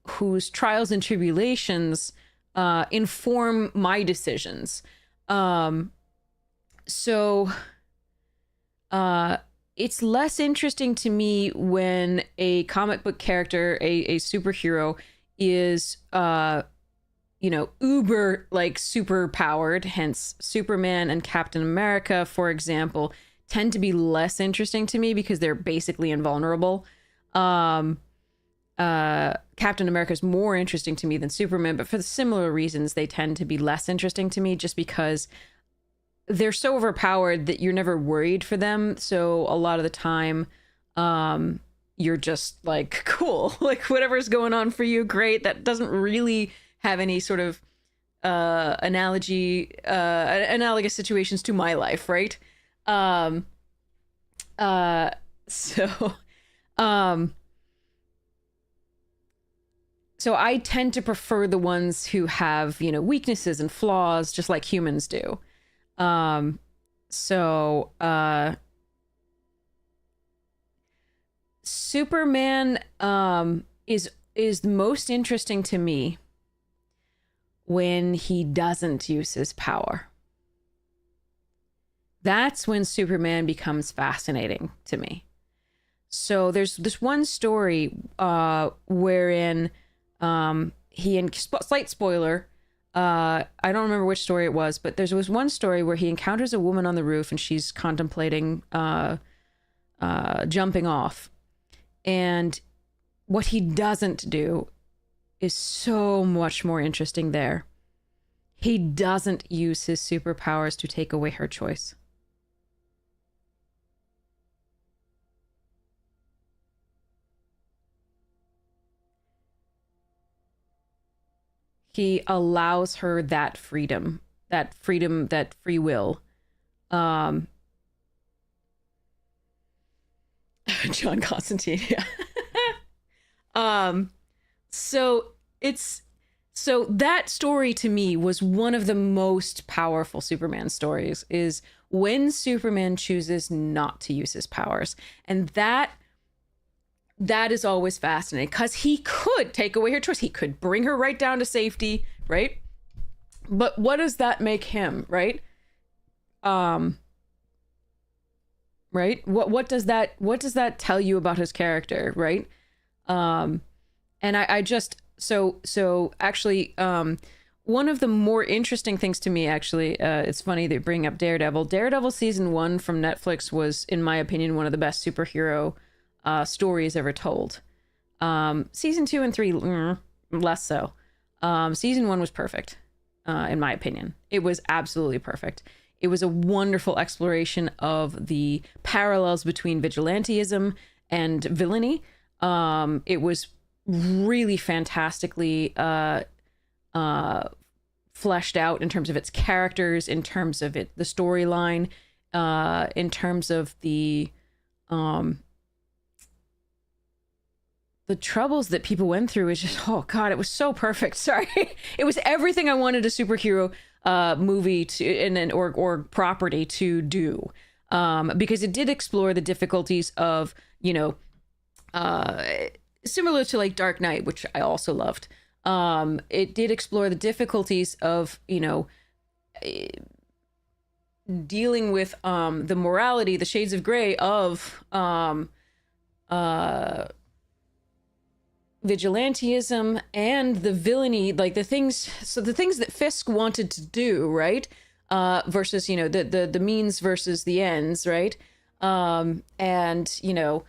whose trials and tribulations inform my decisions. So it's less interesting to me when a comic book character, a superhero, is uber like super powered. Hence Superman and Captain America, for example, tend to be less interesting to me because they're basically invulnerable. Captain America is more interesting to me than Superman, but for the similar reasons, they tend to be less interesting to me just because they're so overpowered that you're never worried for them. So a lot of the time, you're just like, cool, like whatever's going on for you, great. That doesn't really have any sort of analogous situations to my life, right? So I tend to prefer the ones who have, weaknesses and flaws, just like humans do. Superman is most interesting to me when he doesn't use his power. That's when Superman becomes fascinating to me. So there's this one story wherein slight spoiler, I don't remember which story it was, but there was one story where he encounters a woman on the roof and she's contemplating jumping off. And what he doesn't do is so much more interesting there. He doesn't use his superpowers to take away her choice. He allows her that freedom, that free will. John Constantine, yeah. So that story to me was one of the most powerful Superman stories, is when Superman chooses not to use his powers. And that is always fascinating because he could take away her choice. He could bring her right down to safety, right? But what does that make him, right? Right? What does that tell you about his character, right? And I just so actually one of the more interesting things to me, actually, it's funny that you bring up Daredevil. Daredevil season 1 from Netflix was, in my opinion, one of the best superhero stories ever told. Season 2 and 3, less so. Season 1 was perfect, in my opinion. It was absolutely perfect. It was a wonderful exploration of the parallels between vigilantism and villainy. It was really fantastically fleshed out in terms of its characters, in terms of the storyline, in terms of the troubles that people went through. Is just, oh god, it was so perfect. Sorry. It was everything I wanted a superhero movie to or property to do, because it did explore the difficulties of, you know, similar to like Dark Knight, which I also loved. It did explore the difficulties of, you know, dealing with the morality, the shades of gray of vigilantism and the villainy, like the things that Fisk wanted to do, right? Versus, you know, the means versus the ends, right? And, you know,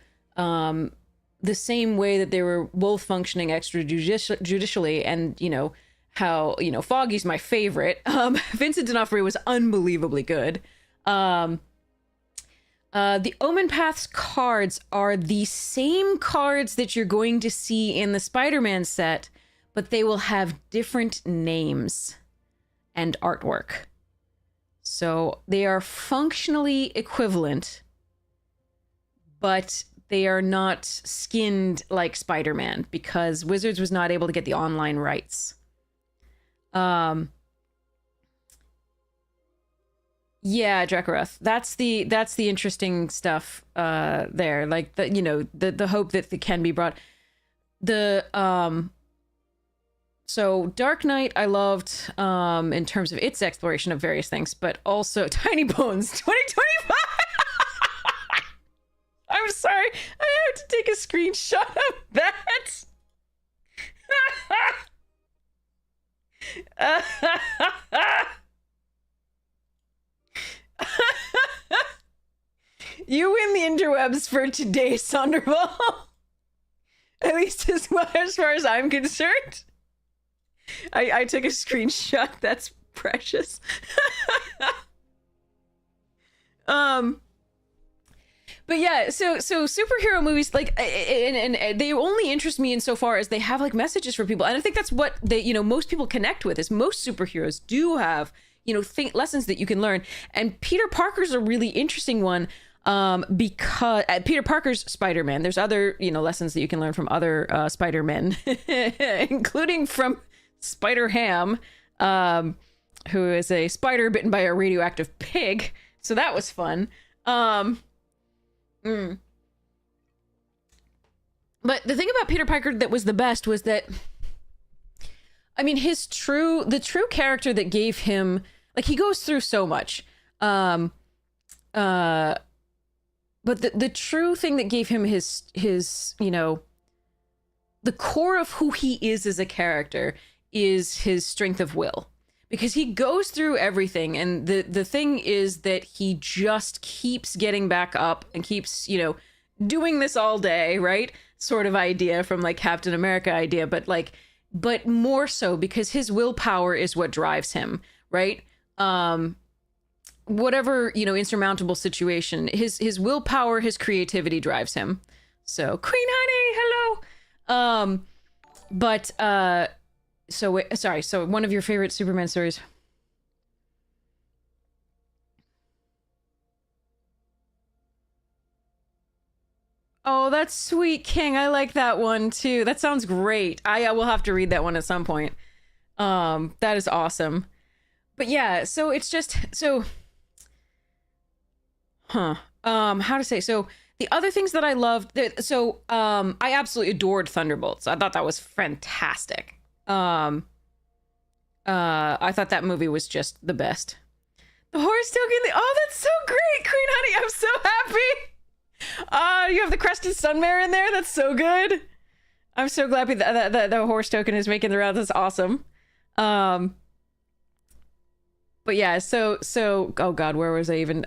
the same way that they were both functioning extrajudicially, and, you know, how, you know, Foggy's my favorite. Vincent D'Onofrio was unbelievably good. The Omen Paths cards are the same cards that you're going to see in the Spider-Man set, but they will have different names and artwork. So they are functionally equivalent, but they are not skinned like Spider-Man because Wizards was not able to get the online rights. Yeah, Dracorath. That's the interesting stuff there. Like the, you know, the hope that can be brought. So Dark Knight I loved in terms of its exploration of various things, but also Tiny Bones 2025. I'm sorry. I have to take a screenshot of that. You win the interwebs for today, Sonderval. At least as far as I'm concerned. I took a screenshot. That's precious. But yeah, so superhero movies, like, and they only interest me insofar as they have like messages for people, and I think that's what they, you know, most people connect with. Is most superheroes do have, you know, lessons that you can learn, and Peter Parker's a really interesting one, because Peter Parker's Spider-Man. There's other, you know, lessons that you can learn from other Spider-Men, including from Spider-Ham, who is a spider bitten by a radioactive pig. So that was fun. But the thing about Peter Parker that was the best was that, I mean, the true character that gave him, like, he goes through so much. But the true thing that gave him his, you know, the core of who he is as a character is his strength of will. Because he goes through everything, and the thing is that he just keeps getting back up and keeps, you know, doing this all day, right? Sort of idea from like Captain America idea, but more so because his willpower is what drives him, right? Whatever, you know, insurmountable situation, his willpower, his creativity drives him. So Queen Honey, hello. So one of your favorite Superman stories. Oh, that's sweet, King. I like that one too. That sounds great. I will have to read that one at some point. That is awesome. But yeah, so it's just how to say? So the other things that I loved, I absolutely adored Thunderbolts. I thought that was fantastic. I thought that movie was just the best. The horse token. Oh, that's so great, Queen Honey. I'm so happy. You have the Crested Sunmare in there. That's so good. I'm so glad that the horse token is making the rounds. That's awesome. but yeah, so oh god, where was I even?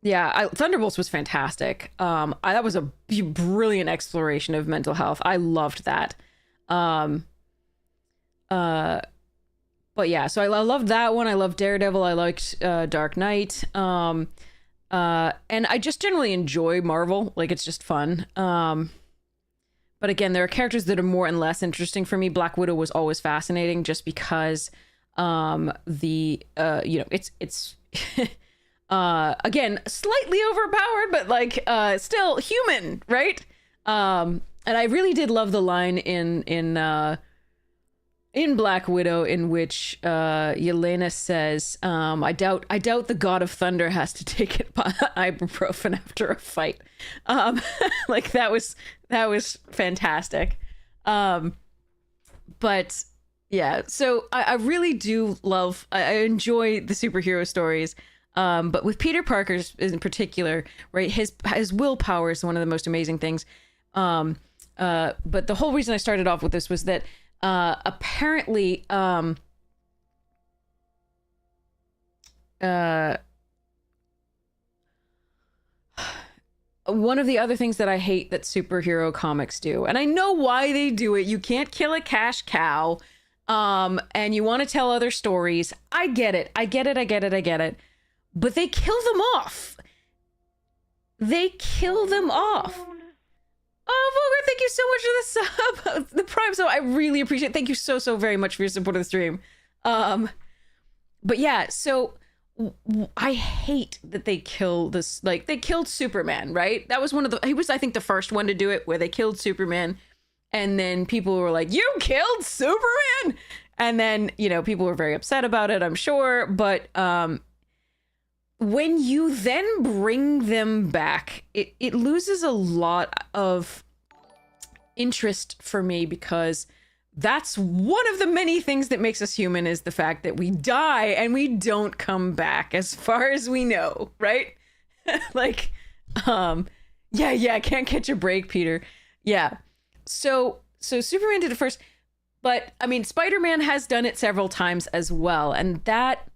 Yeah, Thunderbolts was fantastic. That was a brilliant exploration of mental health. I loved that. Um, uh, but yeah, so I loved that one. I loved Daredevil. I liked Dark Knight. And I just generally enjoy Marvel. Like, it's just fun. But again, there are characters that are more and less interesting for me. Black Widow was always fascinating just because it's again, slightly overpowered, but like still human, right? And I really did love the line in Black Widow in which Yelena says, I doubt the God of Thunder has to take it by ibuprofen after a fight. Like that was fantastic. But yeah, so I really do love, I enjoy the superhero stories. But with Peter Parker's in particular, right, his willpower is one of the most amazing things. But the whole reason I started off with this was that apparently one of the other things that I hate that superhero comics do, and I know why they do it. You can't kill a cash cow, and you want to tell other stories. I get it. But they kill them off. Oh, Volgar, thank you so much for the sub, the Prime. So I really appreciate it. Thank you so very much for your support of the stream. But yeah, so I hate that they kill this. Like, they killed Superman, right? That was he was, I think, the first one to do it, where they killed Superman, and then people were like, "You killed Superman," and then people were very upset about it, I'm sure, but when you then bring them back, it loses a lot of interest for me, because that's one of the many things that makes us human, is the fact that we die and we don't come back, as far as we know, right? Like, yeah, can't catch a break, Peter. Yeah. So Superman did it first, but I mean, Spider-Man has done it several times as well, and that.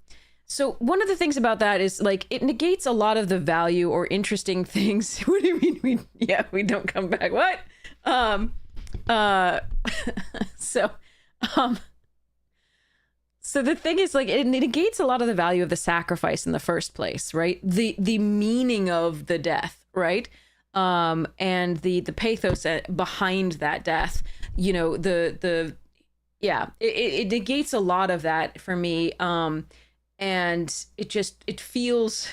So one of the things about that is, like, it negates a lot of the value or interesting things. What do you mean? We don't come back. What? So the thing is, like, it negates a lot of the value of the sacrifice in the first place, right? The meaning of the death, right? And the pathos behind that death. It negates a lot of that for me. And it feels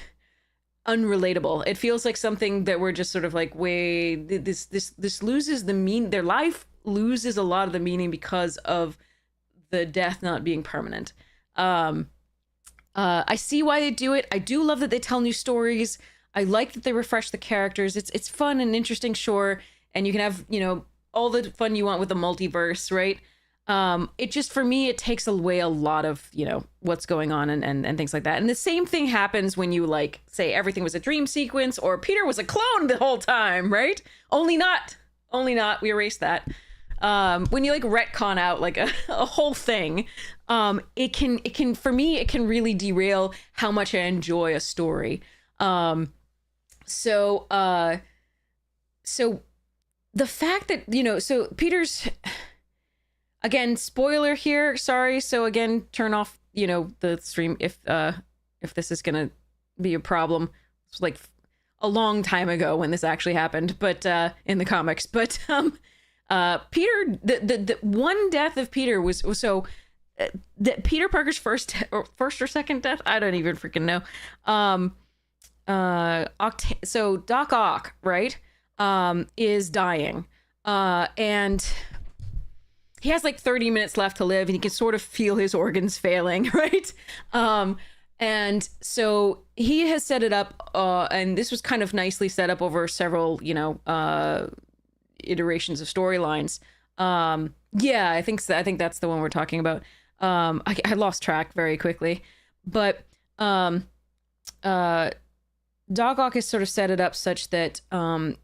unrelatable. It feels like something that we're just sort of like, wait, this loses their life loses a lot of the meaning because of the death not being permanent. I see why they do it. I do love that they tell new stories. I like that they refresh the characters. It's fun and interesting, sure. And you can have, all the fun you want with the multiverse, right? It just, for me, it takes away a lot of, what's going on and things like that. And the same thing happens when you, like, say everything was a dream sequence, or Peter was a clone the whole time, right? Only not. We erased that. When you, like, retcon out, like, a whole thing, it can, for me, it can really derail how much I enjoy a story. So the fact that, so Peter's... Again, spoiler here. Sorry. So again, turn off, the stream if this is gonna be a problem. It's like a long time ago when this actually happened, but in the comics. But Peter, the one death of Peter was so that Peter Parker's first or second death. I don't even freaking know. So Doc Ock, right, is dying, and he has like 30 minutes left to live, and you can sort of feel his organs failing, right? And so he has set it up, and this was kind of nicely set up over several, iterations of storylines. Yeah, I think so. I think that's the one we're talking about. I lost track very quickly, but Doc Ock has sort of set it up such that over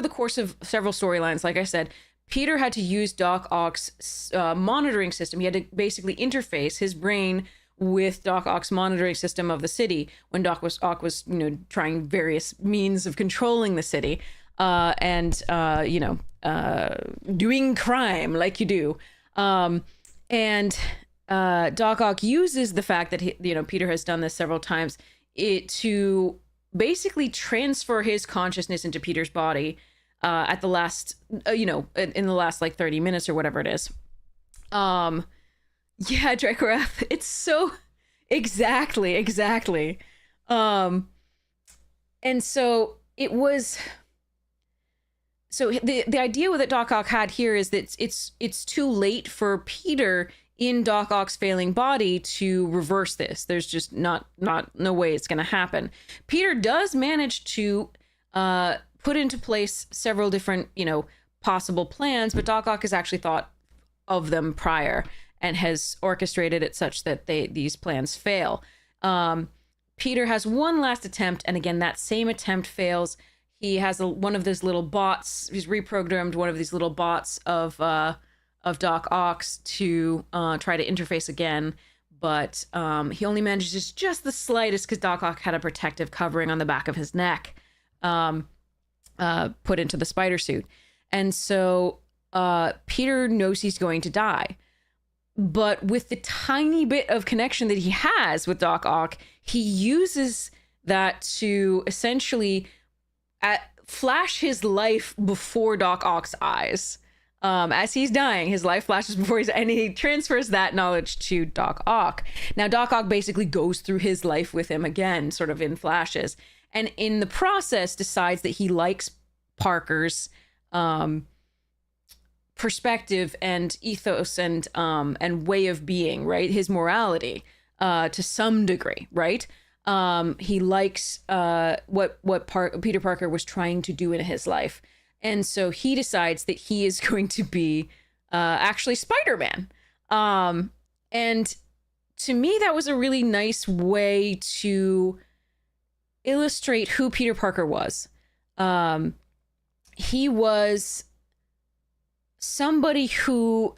the course of several storylines, like I said, Peter had to use Doc Ock's monitoring system. He had to basically interface his brain with Doc Ock's monitoring system of the city when Ock was, trying various means of controlling the city, and doing crime like you do. And Doc Ock uses the fact that Peter has done this several times to basically transfer his consciousness into Peter's body at the last, in the last like 30 minutes or whatever it is. Yeah, Dracorath, it's so exactly. And so it was. So the idea that Doc Ock had here is that it's too late for Peter in Doc Ock's failing body to reverse this. There's just no way it's going to happen. Peter does manage to put into place several different, possible plans, but Doc Ock has actually thought of them prior and has orchestrated it such that these plans fail. Peter has one last attempt, and again, that same attempt fails. He has one of those little bots. He's reprogrammed one of these little bots of Doc Ock's to try to interface again, but he only manages just the slightest because Doc Ock had a protective covering on the back of his neck put into the spider suit. And so Peter knows he's going to die. But with the tiny bit of connection that he has with Doc Ock, he uses that to essentially flash his life before Doc Ock's eyes. As he's dying, his life flashes before and he transfers that knowledge to Doc Ock. Now, Doc Ock basically goes through his life with him again, sort of in flashes, and in the process decides that he likes Parker's perspective and ethos and way of being, right? His morality, to some degree, right? He likes what Peter Parker was trying to do in his life. And so he decides that he is going to be actually Spider-Man. And to me, that was a really nice way to illustrate who Peter Parker was. He was somebody who,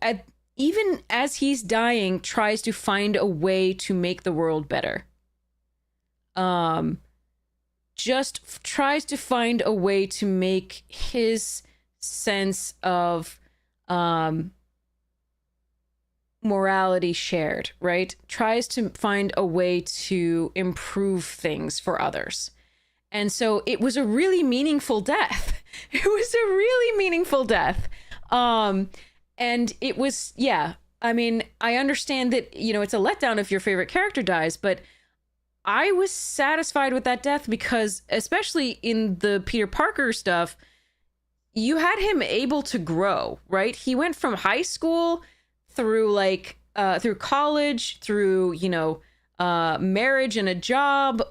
even as he's dying, tries to find a way to make the world better. Just tries to find a way to make his sense of morality shared, right? Tries to find a way to improve things for others. And so it was a really meaningful death. It was a really meaningful death. And it was, yeah, I mean, I understand that, it's a letdown if your favorite character dies, but I was satisfied with that death because, especially in the Peter Parker stuff, you had him able to grow, right? He went from high school through through college, through, marriage and a job.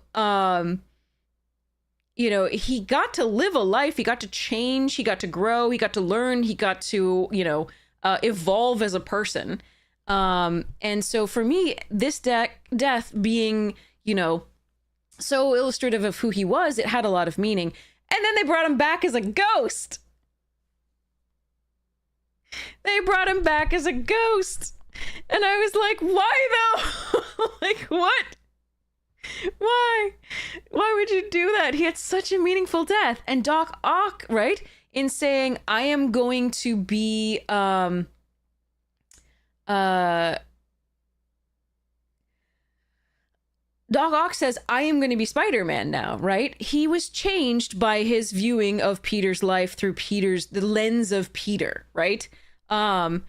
He got to live a life. He got to change. He got to grow. He got to learn. He got to, evolve as a person. And so for me, this death being, so illustrative of who he was, it had a lot of meaning. And then they brought him back as a ghost. They brought him back as a ghost. And I was like, why though? Like, what? Why would you do that? He had such a meaningful death. And Doc Ock, right, in saying, I am going to be Doc Ock says, I am going to be Spider-Man now, right? He was changed by his viewing of Peter's life through the lens of Peter, right? And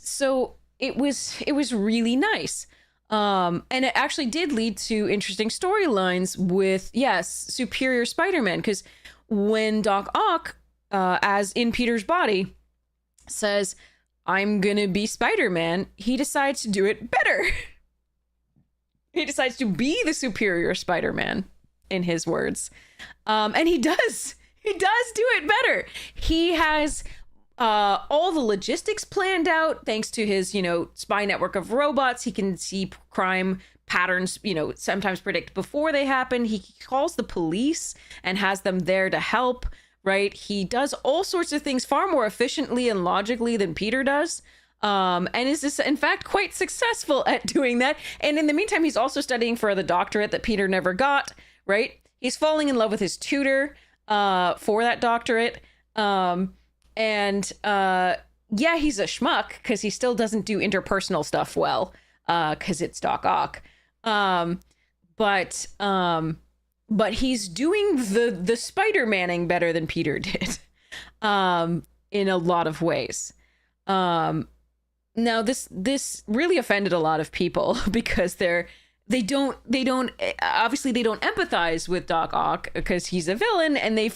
so it was really nice. And it actually did lead to interesting storylines with, yes, Superior Spider-Man, because when Doc Ock, as in Peter's body, says, I'm gonna be Spider-Man, he decides to do it better. He decides to be the superior Spider-Man, in his words. And he does do it better. He has all the logistics planned out thanks to his, spy network of robots. He can see crime patterns, sometimes predict before they happen. He calls the police and has them there to help, right? He does all sorts of things far more efficiently and logically than Peter does. And is this, in fact, quite successful at doing that. And in the meantime, he's also studying for the doctorate that Peter never got, right? He's falling in love with his tutor for that doctorate. Yeah, he's a schmuck because he still doesn't do interpersonal stuff well because it's Doc Ock. But he's doing the Spider-Manning better than Peter did in a lot of ways. Now this really offended a lot of people because they don't obviously they don't empathize with Doc Ock because he's a villain and they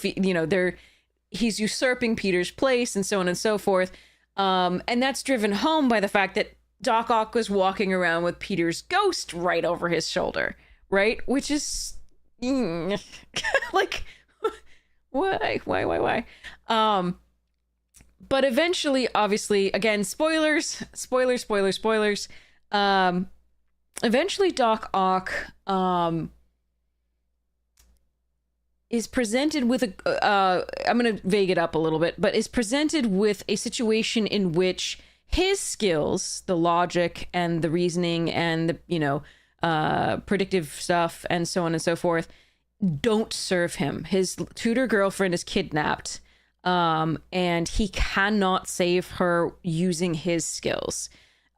he's usurping Peter's place and so on and so forth. And that's driven home by the fact that Doc Ock was walking around with Peter's ghost right over his shoulder, right? Which is like why? But eventually, obviously, again, spoilers. Eventually, Doc Ock is presented with I'm going to vague it up a little bit, but is presented with a situation in which his skills, the logic and the reasoning and the, predictive stuff and so on and so forth, don't serve him. His tutor girlfriend is kidnapped. And he cannot save her using his skills.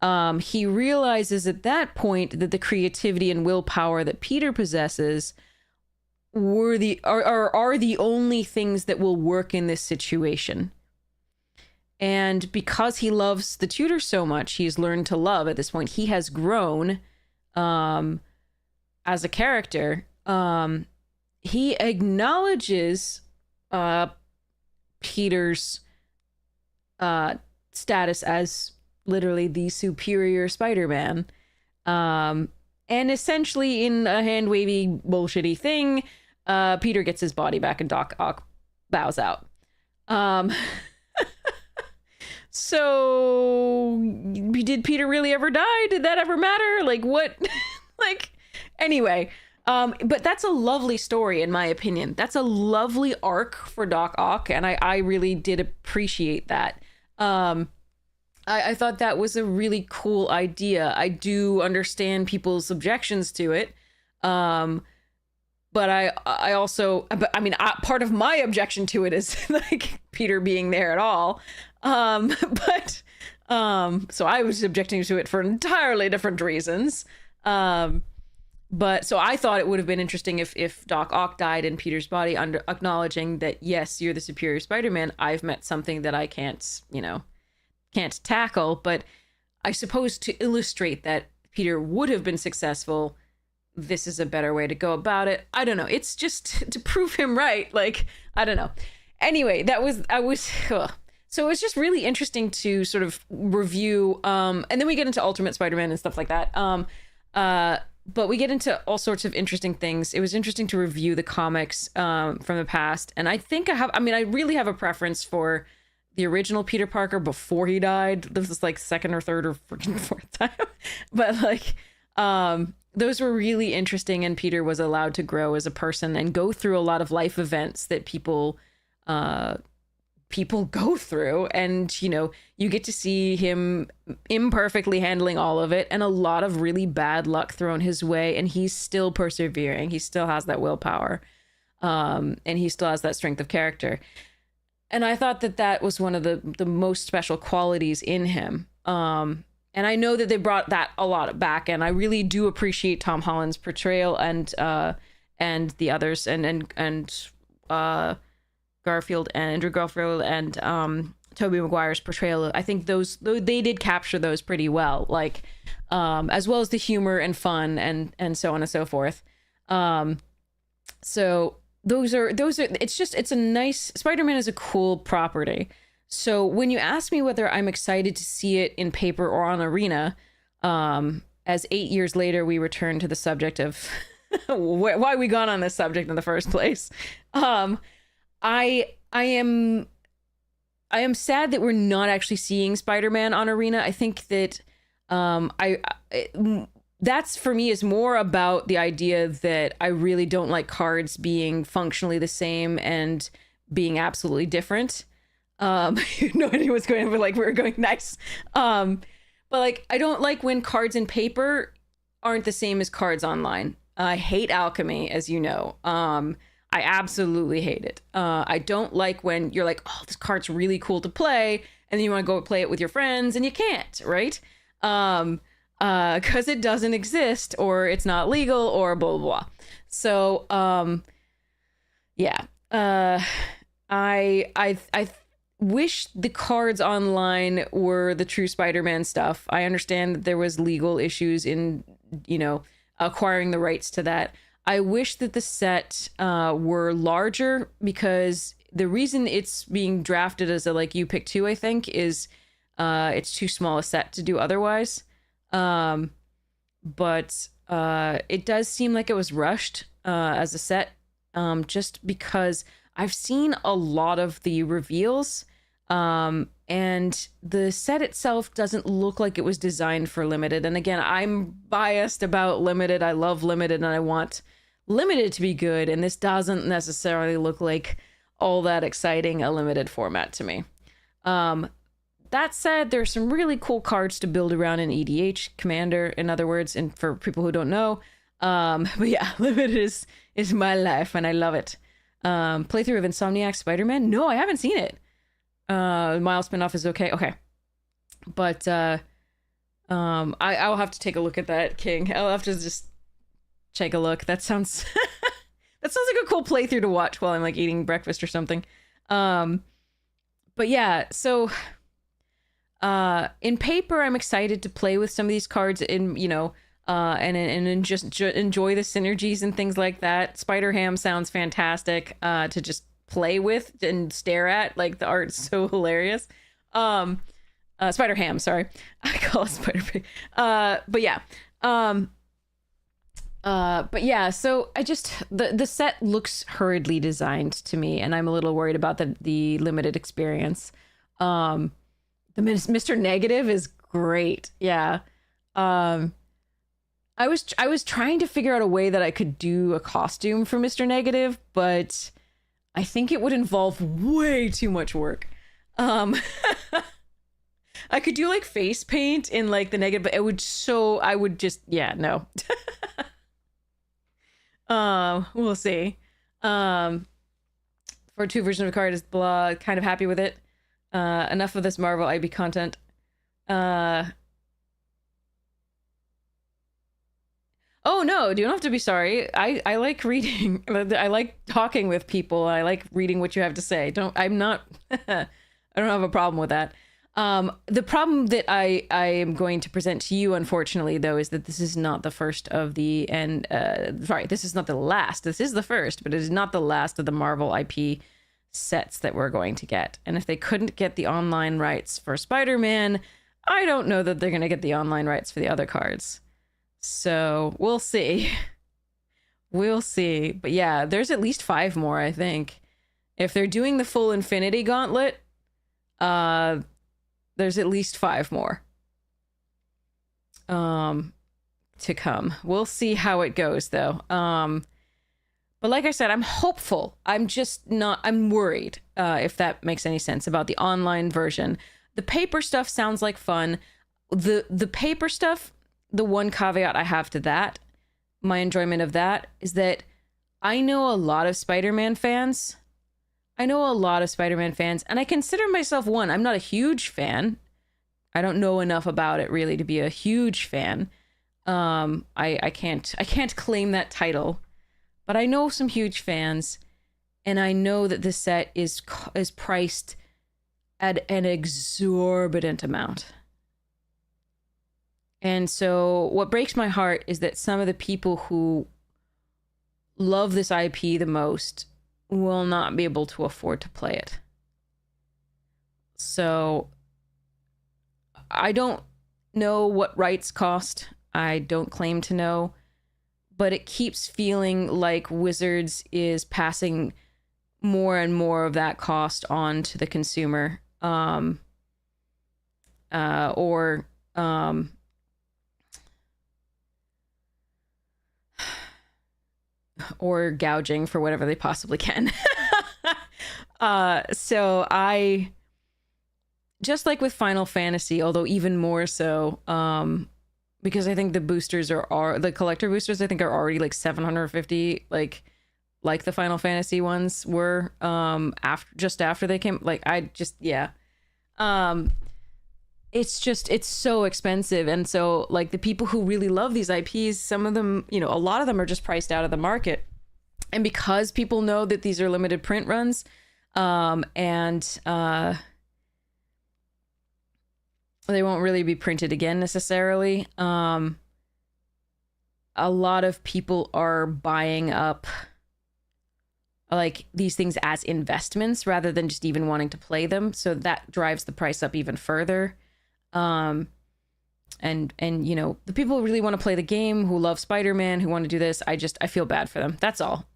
He realizes at that point that the creativity and willpower that Peter possesses are the only things that will work in this situation. And because he loves the tutor so much, he's learned to love at this point. He has grown as a character. He acknowledges Peter's status as literally the superior Spider-Man. And essentially in a hand-wavy bullshitty thing, Peter gets his body back and Doc Ock bows out. So did Peter really ever die? Did that ever matter? Like what? Anyway. But that's a lovely story, in my opinion. That's a lovely arc for Doc Ock, and I really did appreciate that. I thought that was a really cool idea. I do understand people's objections to it, but I also, part of my objection to it is like Peter being there at all. So I was objecting to it for entirely different reasons. But so I thought it would have been interesting if Doc Ock died in Peter's body, under acknowledging that, yes, you're the superior Spider-Man. I've met something that I can't tackle. But I suppose to illustrate that Peter would have been successful, this is a better way to go about it. I don't know. It's just to prove him right. Like, I don't know. Anyway, so it's just really interesting to sort of review. And then we get into Ultimate Spider-Man and stuff like that. But we get into all sorts of interesting things. It was interesting to review the comics from the past. And I think I really have a preference for the original Peter Parker before he died. This is like second or third or freaking fourth time. But those were really interesting. And Peter was allowed to grow as a person and go through a lot of life events that people go through, and you get to see him imperfectly handling all of it and a lot of really bad luck thrown his way, and he's still persevering. He still has that willpower, and he still has that strength of character. And I thought that was one of the most special qualities in him. And I know that they brought that a lot back, and I really do appreciate Tom Holland's portrayal and the others and Andrew Garfield and Tobey Maguire's portrayal. I think they did capture those pretty well, like as well as the humor and fun and so on and so forth. So those are it's a nice, Spider-Man is a cool property. So when you ask me whether I'm excited to see it in paper or on Arena, as 8 years later we return to the subject of why we got on this subject in the first place, I am sad that we're not actually seeing Spider-Man on Arena. I think that that's for me is more about the idea that I really don't like cards being functionally the same and being absolutely different. No idea what's going on, but like we were going nice. But like I don't like when cards in paper aren't the same as cards online. I hate alchemy, as you know. I absolutely hate it. I don't like when you're like, oh, this card's really cool to play, and then you want to go play it with your friends and you can't, right? Because it doesn't exist, or it's not legal, or blah blah blah. So yeah. I wish the cards online were the true Spider-Man stuff. I understand that there was legal issues in, acquiring the rights to that. I wish that the set were larger, because the reason it's being drafted as a like you pick two, I think, is it's too small a set to do otherwise. But it does seem like it was rushed as a set, just because I've seen a lot of the reveals, and the set itself doesn't look like it was designed for limited. And again, I'm biased about limited. I love limited and I want limited to be good, and this doesn't necessarily look like all that exciting a limited format to me. That said, there's some really cool cards to build around in EDH Commander, in other words, and for people who don't know. But yeah, limited is my life and I love it. Playthrough of Insomniac Spider-Man? No, I haven't seen it. Miles spinoff is okay. But I'll have to take a look at that, King. I'll have to just take a look. That sounds that sounds like a cool playthrough to watch while I'm like eating breakfast or something. But yeah, so in paper, I'm excited to play with some of these cards and just enjoy the synergies and things like that. Spider-Ham sounds fantastic to just play with and stare at. Like, the art's so hilarious. Spider-Ham, sorry. I call it Spider-Pig. But yeah, so I just, the set looks hurriedly designed to me, and I'm a little worried about the limited experience. The Mr. Negative is great. Yeah. I was trying to figure out a way that I could do a costume for Mr. Negative, but I think it would involve way too much work. I could do like face paint in like the negative, but no. We'll see. For two versions of the card is blah, kind of happy with it. Enough of this Marvel IB content. Oh no, you don't have to be sorry. I like reading. I like talking with people. I like reading what you have to say. I don't have a problem with that. The problem that I am going to present to you, unfortunately, though, is that this is not the first of the, this is not the last. This is the first, but it is not the last of the Marvel IP sets that we're going to get. And if they couldn't get the online rights for Spider-Man, I don't know that they're going to get the online rights for the other cards. So we'll see. We'll see. But yeah, there's at least 5 more, I think. If they're doing the full Infinity Gauntlet, there's at least 5 more to come. We'll see how it goes, though. But like I said, I'm hopeful. I'm worried, if that makes any sense, about the online version. The paper stuff sounds like fun. The paper stuff, the one caveat I have to that, my enjoyment of that, is that I know a lot of Spider-Man fans. And I consider myself one. I'm not a huge fan. I don't know enough about it really to be a huge fan. I can't claim that title, but I know some huge fans, and I know that this set is priced at an exorbitant amount. And so what breaks my heart is that some of the people who love this IP the most will not be able to afford to play it. So I don't know what rights cost. I don't claim to know, but it keeps feeling like Wizards is passing more and more of that cost on to the consumer, or gouging for whatever they possibly can. So I, just like with Final Fantasy, although even more so, because I think the boosters are the collector boosters, I think are already like 750, like the Final Fantasy ones were, after they came. Like I just, yeah. It's so expensive. And so like the people who really love these IPs, some of them, you know, a lot of them are just priced out of the market. And because people know that these are limited print runs, and they won't really be printed again necessarily. A lot of people are buying up like these things as investments rather than just even wanting to play them. So that drives the price up even further. And you know, the people who really want to play the game, who love Spider-Man, who want to do this, I feel bad for them. That's all.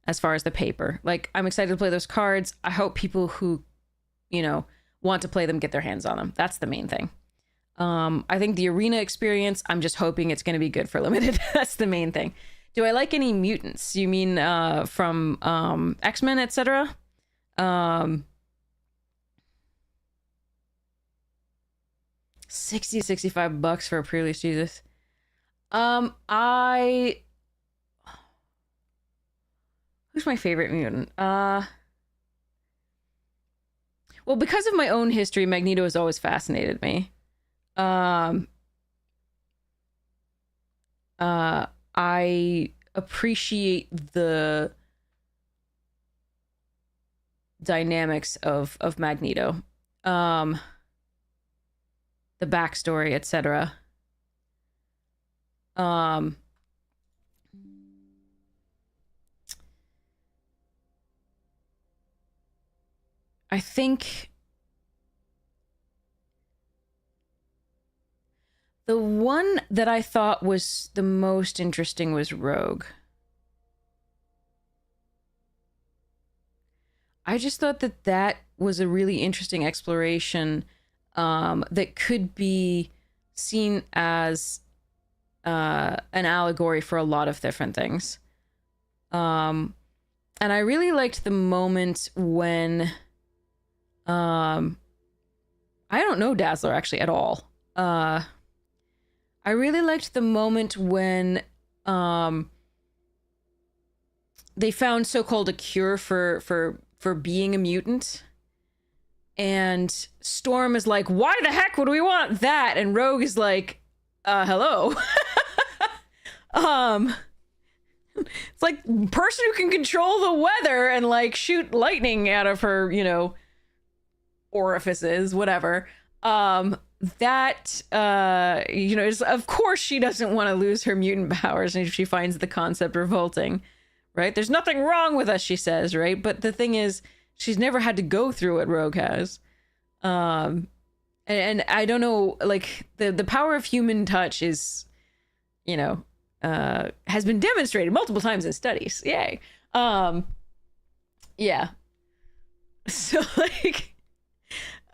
As far as the paper, like I'm excited to play those cards. I hope people who, you know, want to play them get their hands on them. That's the main thing. I think the arena experience, I'm just hoping it's going to be good for limited. That's the main thing. Do I like any mutants? You mean from X-Men, etc.? 60-65 bucks for a pre-release, Jesus. Who's my favorite mutant? Well, because of my own history, Magneto has always fascinated me. I appreciate the dynamics of Magneto. The backstory, etc. I think the one that I thought was the most interesting was Rogue. I just thought that was a really interesting exploration, that could be seen as an allegory for a lot of different things. And I really liked the moment when I don't know Dazzler actually at all. I really liked the moment when they found so-called a cure for being a mutant. And Storm is like, why the heck would we want that? And Rogue is like, hello. It's like person who can control the weather and like shoot lightning out of her, you know, orifices, whatever. That you know, is, of course she doesn't want to lose her mutant powers, and she finds the concept revolting, right? There's nothing wrong with us, she says, right? But the thing is, she's never had to go through what Rogue has. And I don't know, like the power of human touch is, you know, has been demonstrated multiple times in studies. Yay. Yeah. So like,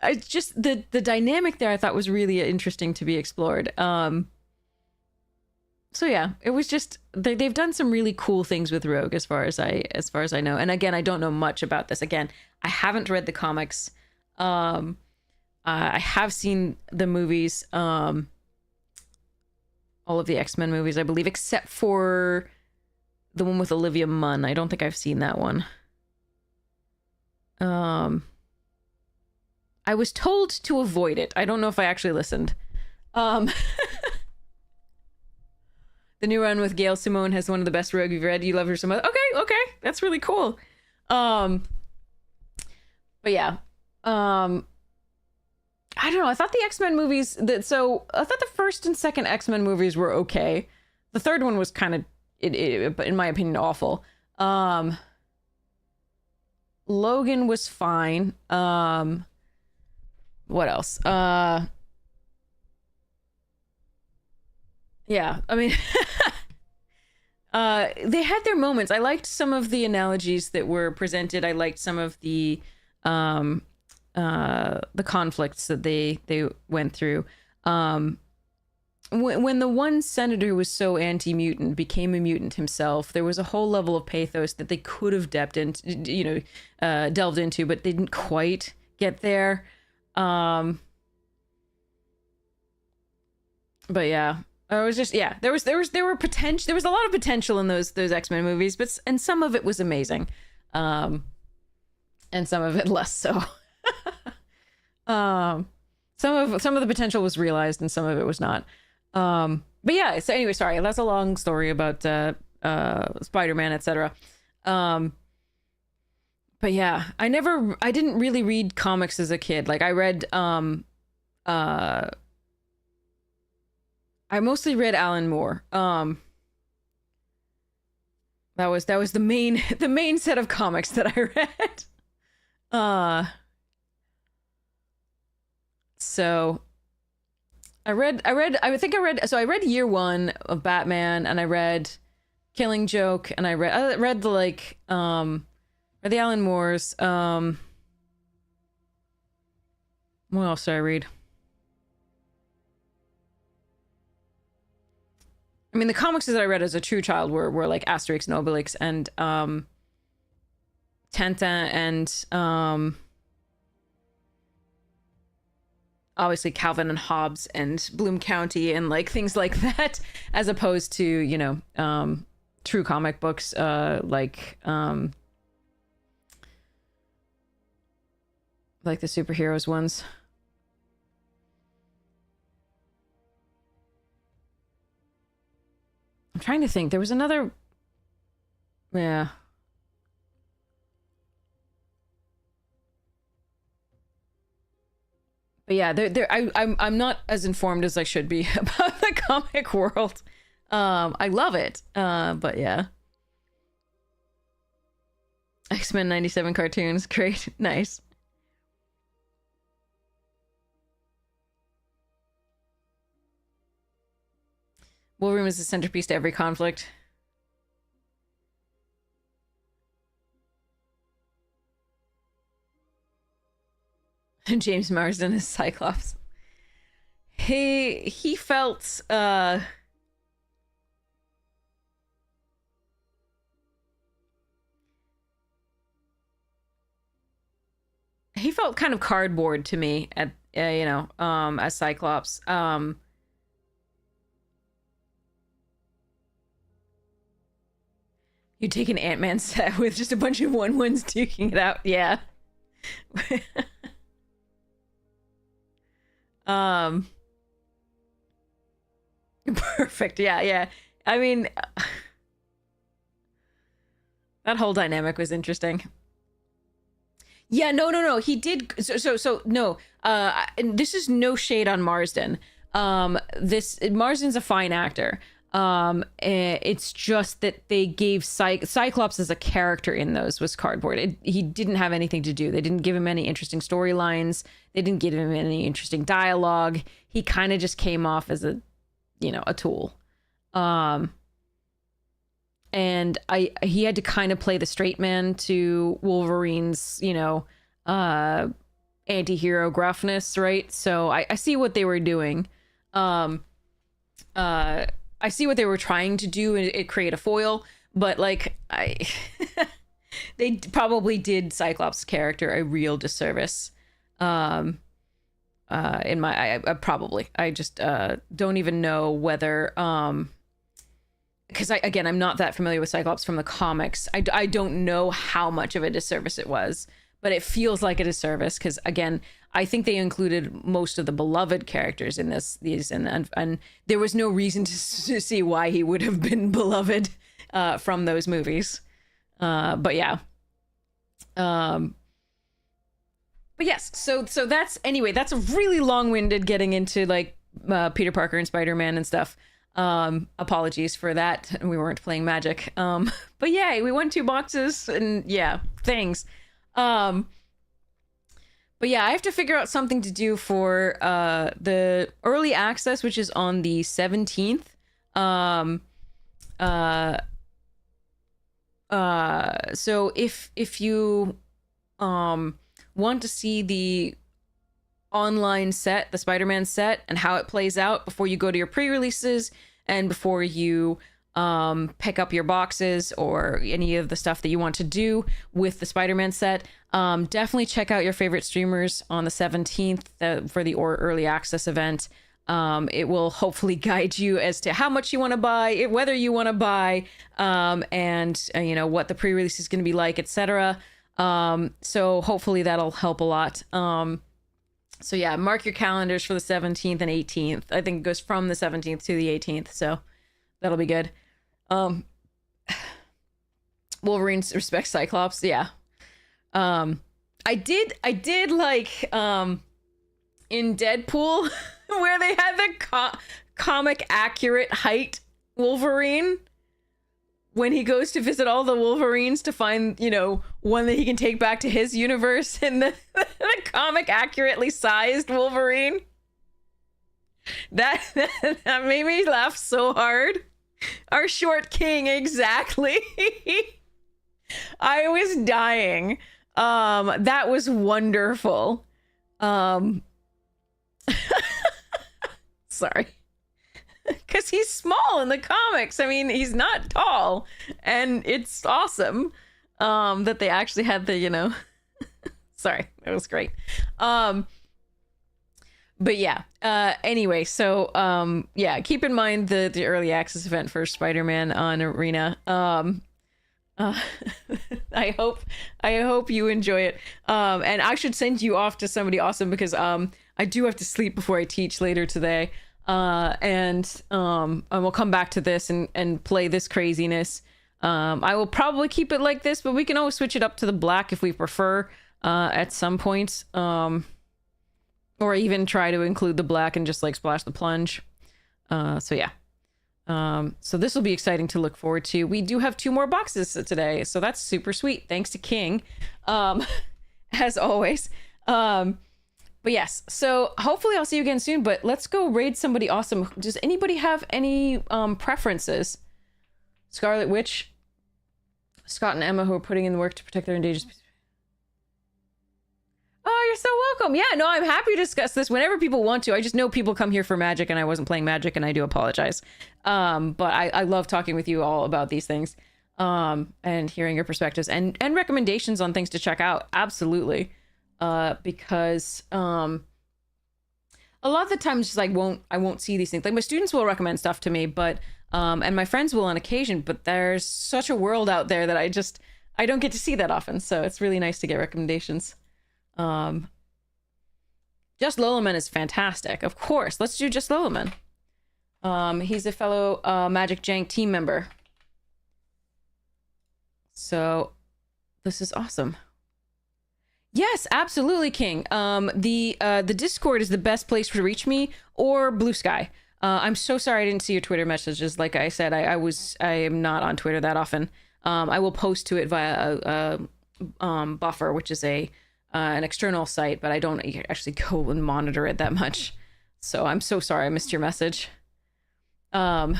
I just the dynamic there I thought was really interesting to be explored. So yeah, it was just they've done some really cool things with Rogue as far as I know. And again, I don't know much about this. Again, I haven't read the comics. I have seen the movies, all of the X-Men movies, I believe, except for the one with Olivia Munn. I don't think I've seen that one. I was told to avoid it. I don't know if I actually listened. The new run with Gail Simone has one of the best Rogue you've read. You love her so much. Okay, that's really cool. But yeah, I don't know. I thought the X-Men movies I thought the first and second X-Men movies were okay. The third one was kind of, in my opinion, awful. Logan was fine. What else? Yeah, I mean, they had their moments. I liked some of the analogies that were presented. I liked some of the conflicts that they went through. when the one senator who was so anti-mutant became a mutant himself, there was a whole level of pathos that they could have delved into, but they didn't quite get there. But yeah, I was just there was potential. There was a lot of potential in those X-Men movies, and some of it was amazing, and some of it less so. Some of the potential was realized, and some of it was not. But yeah, so anyway, sorry, that's a long story about Spider-Man, etc. But yeah, I didn't really read comics as a kid. Like I read I mostly read Alan Moore. That was the main set of comics that I read. So I read Year One of Batman, and I read Killing Joke, and I read the the Alan Moores. What else did I read? I mean, the comics that I read as a true child were like Asterix and Obelix and Tintin and obviously Calvin and Hobbes and Bloom County and like things like that, as opposed to true comic books like the superheroes ones. I'm trying to think. There was another. Yeah. But yeah, I'm not as informed as I should be about the comic world. I love it. But yeah. X-Men 97 cartoons, great, nice. Wolverine was the centerpiece to every conflict. James Marsden is Cyclops. He felt he felt kind of cardboard to me at as Cyclops. You take an Ant-Man set with just a bunch of 1/1s duking it out. Yeah. Perfect. Yeah. I mean, that whole dynamic was interesting. Yeah, no. He did. So no. And this is no shade on Marsden. Marsden's a fine actor. It's just that they gave Cyclops as a character in those was cardboard. He didn't have anything to do. They didn't give him any interesting storylines. They didn't give him any interesting dialogue. He kind of just came off as a tool. And he had to kind of play the straight man to Wolverine's, anti-hero gruffness, right? So I see what they were doing. I see what they were trying to do and create a foil, but they probably did Cyclops' character a real disservice. I just don't even know whether because I'm not that familiar with Cyclops from the comics. I don't know how much of a disservice it was, but it feels like a disservice because again, I think they included most of the beloved characters in these and there was no reason to see why he would have been beloved from those movies. But yeah. But yes, so that's a really long-winded getting into Peter Parker and Spider-Man and stuff. Apologies for that. We weren't playing Magic. But yeah, we won 2 boxes and yeah, things. But yeah, I have to figure out something to do for the early access, which is on the 17th. So if you want to see the online set, the Spider-Man set, and how it plays out before you go to your pre-releases and before you pick up your boxes or any of the stuff that you want to do with the Spider-Man set. Definitely check out your favorite streamers on the 17th for the early access event. It will hopefully guide you as to how much you want to buy, whether you want to buy, and you know, what the pre-release is going to be like, etc. So hopefully that'll help a lot. So yeah, mark your calendars for the 17th and 18th. I think it goes from the 17th to the 18th, so that'll be good. Wolverine respects Cyclops, yeah. I did like in Deadpool where they had the comic accurate height Wolverine when he goes to visit all the Wolverines to find, you know, one that he can take back to his universe, and the comic accurately sized Wolverine. That made me laugh so hard. Our short king, exactly. I was dying. That was wonderful. Sorry. Because he's small in the comics. I mean, he's not tall. And it's awesome that they actually had the, you know... Sorry, it was great. But yeah, anyway, so yeah, keep in mind the early access event for Spider-Man on Arena. I hope you enjoy it. And I should send you off to somebody awesome because I do have to sleep before I teach later today. And we'll come back to this and play this craziness. I will probably keep it like this, but we can always switch it up to the black if we prefer at some point. Or even try to include the black and just like splash the plunge. So yeah. So this will be exciting to look forward to. We do have 2 more boxes today, so that's super sweet. Thanks to King, as always. But yes, so hopefully I'll see you again soon, but let's go raid somebody awesome. Does anybody have any preferences? Scarlet Witch, Scott and Emma, who are putting in the work to protect their endangered species. Oh, you're so welcome. Yeah, no, I'm happy to discuss this whenever people want to. I just know people come here for Magic and I wasn't playing Magic, and I do apologize. But I love talking with you all about these things and hearing your perspectives and recommendations on things to check out. Absolutely. Because a lot of the times just I won't see these things. Like my students will recommend stuff to me, but and my friends will on occasion, but there's such a world out there that I don't get to see that often. So it's really nice to get recommendations. Just Lolaman is fantastic. Of course, let's do Just Lolaman. He's a fellow Magic Jank team member. So this is awesome. Yes, absolutely, King. The Discord is the best place to reach me, or Blue Sky. I'm so sorry I didn't see your Twitter messages. Like I said, I am not on Twitter that often. I will post to it via Buffer, which is an external site, but I don't actually go and monitor it that much. So I'm so sorry I missed your message. Yeah.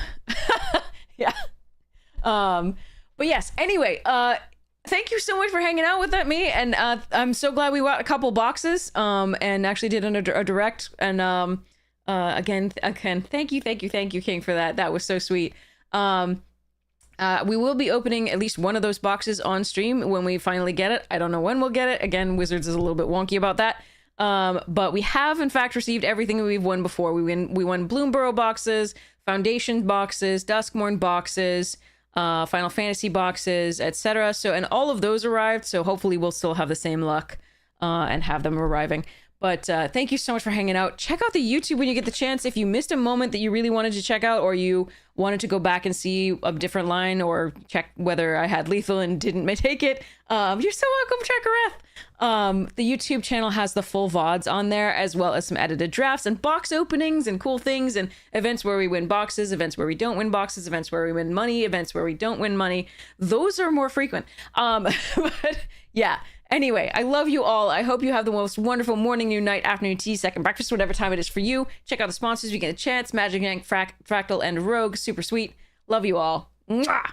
But yes, anyway, thank you so much for hanging out with me, and I'm so glad we got a couple boxes and actually did a direct, and again thank you King for that. That was so sweet. We will be opening at least one of those boxes on stream when we finally get it. I don't know when we'll get it. Again, Wizards is a little bit wonky about that. But we have in fact received everything we've won before. We won Bloomborough boxes, Foundation boxes, Duskmourn boxes, Final Fantasy boxes, etc. So, and all of those arrived. So hopefully we'll still have the same luck and have them arriving. But thank you so much for hanging out. Check out the YouTube when you get the chance. If you missed a moment that you really wanted to check out, or you wanted to go back and see a different line, or check whether I had lethal and didn't take it, you're so welcome, Trekareth. The YouTube channel has the full VODs on there, as well as some edited drafts and box openings and cool things and events where we win boxes, events where we don't win boxes, events where we win money, events where we don't win money. Those are more frequent. But yeah. Anyway, I love you all. I hope you have the most wonderful morning, noon, night, afternoon, tea, second breakfast, whatever time it is for you. Check out the sponsors if you get a chance. Magic Jank, Fractal, and Rogue. Super sweet. Love you all. Mwah!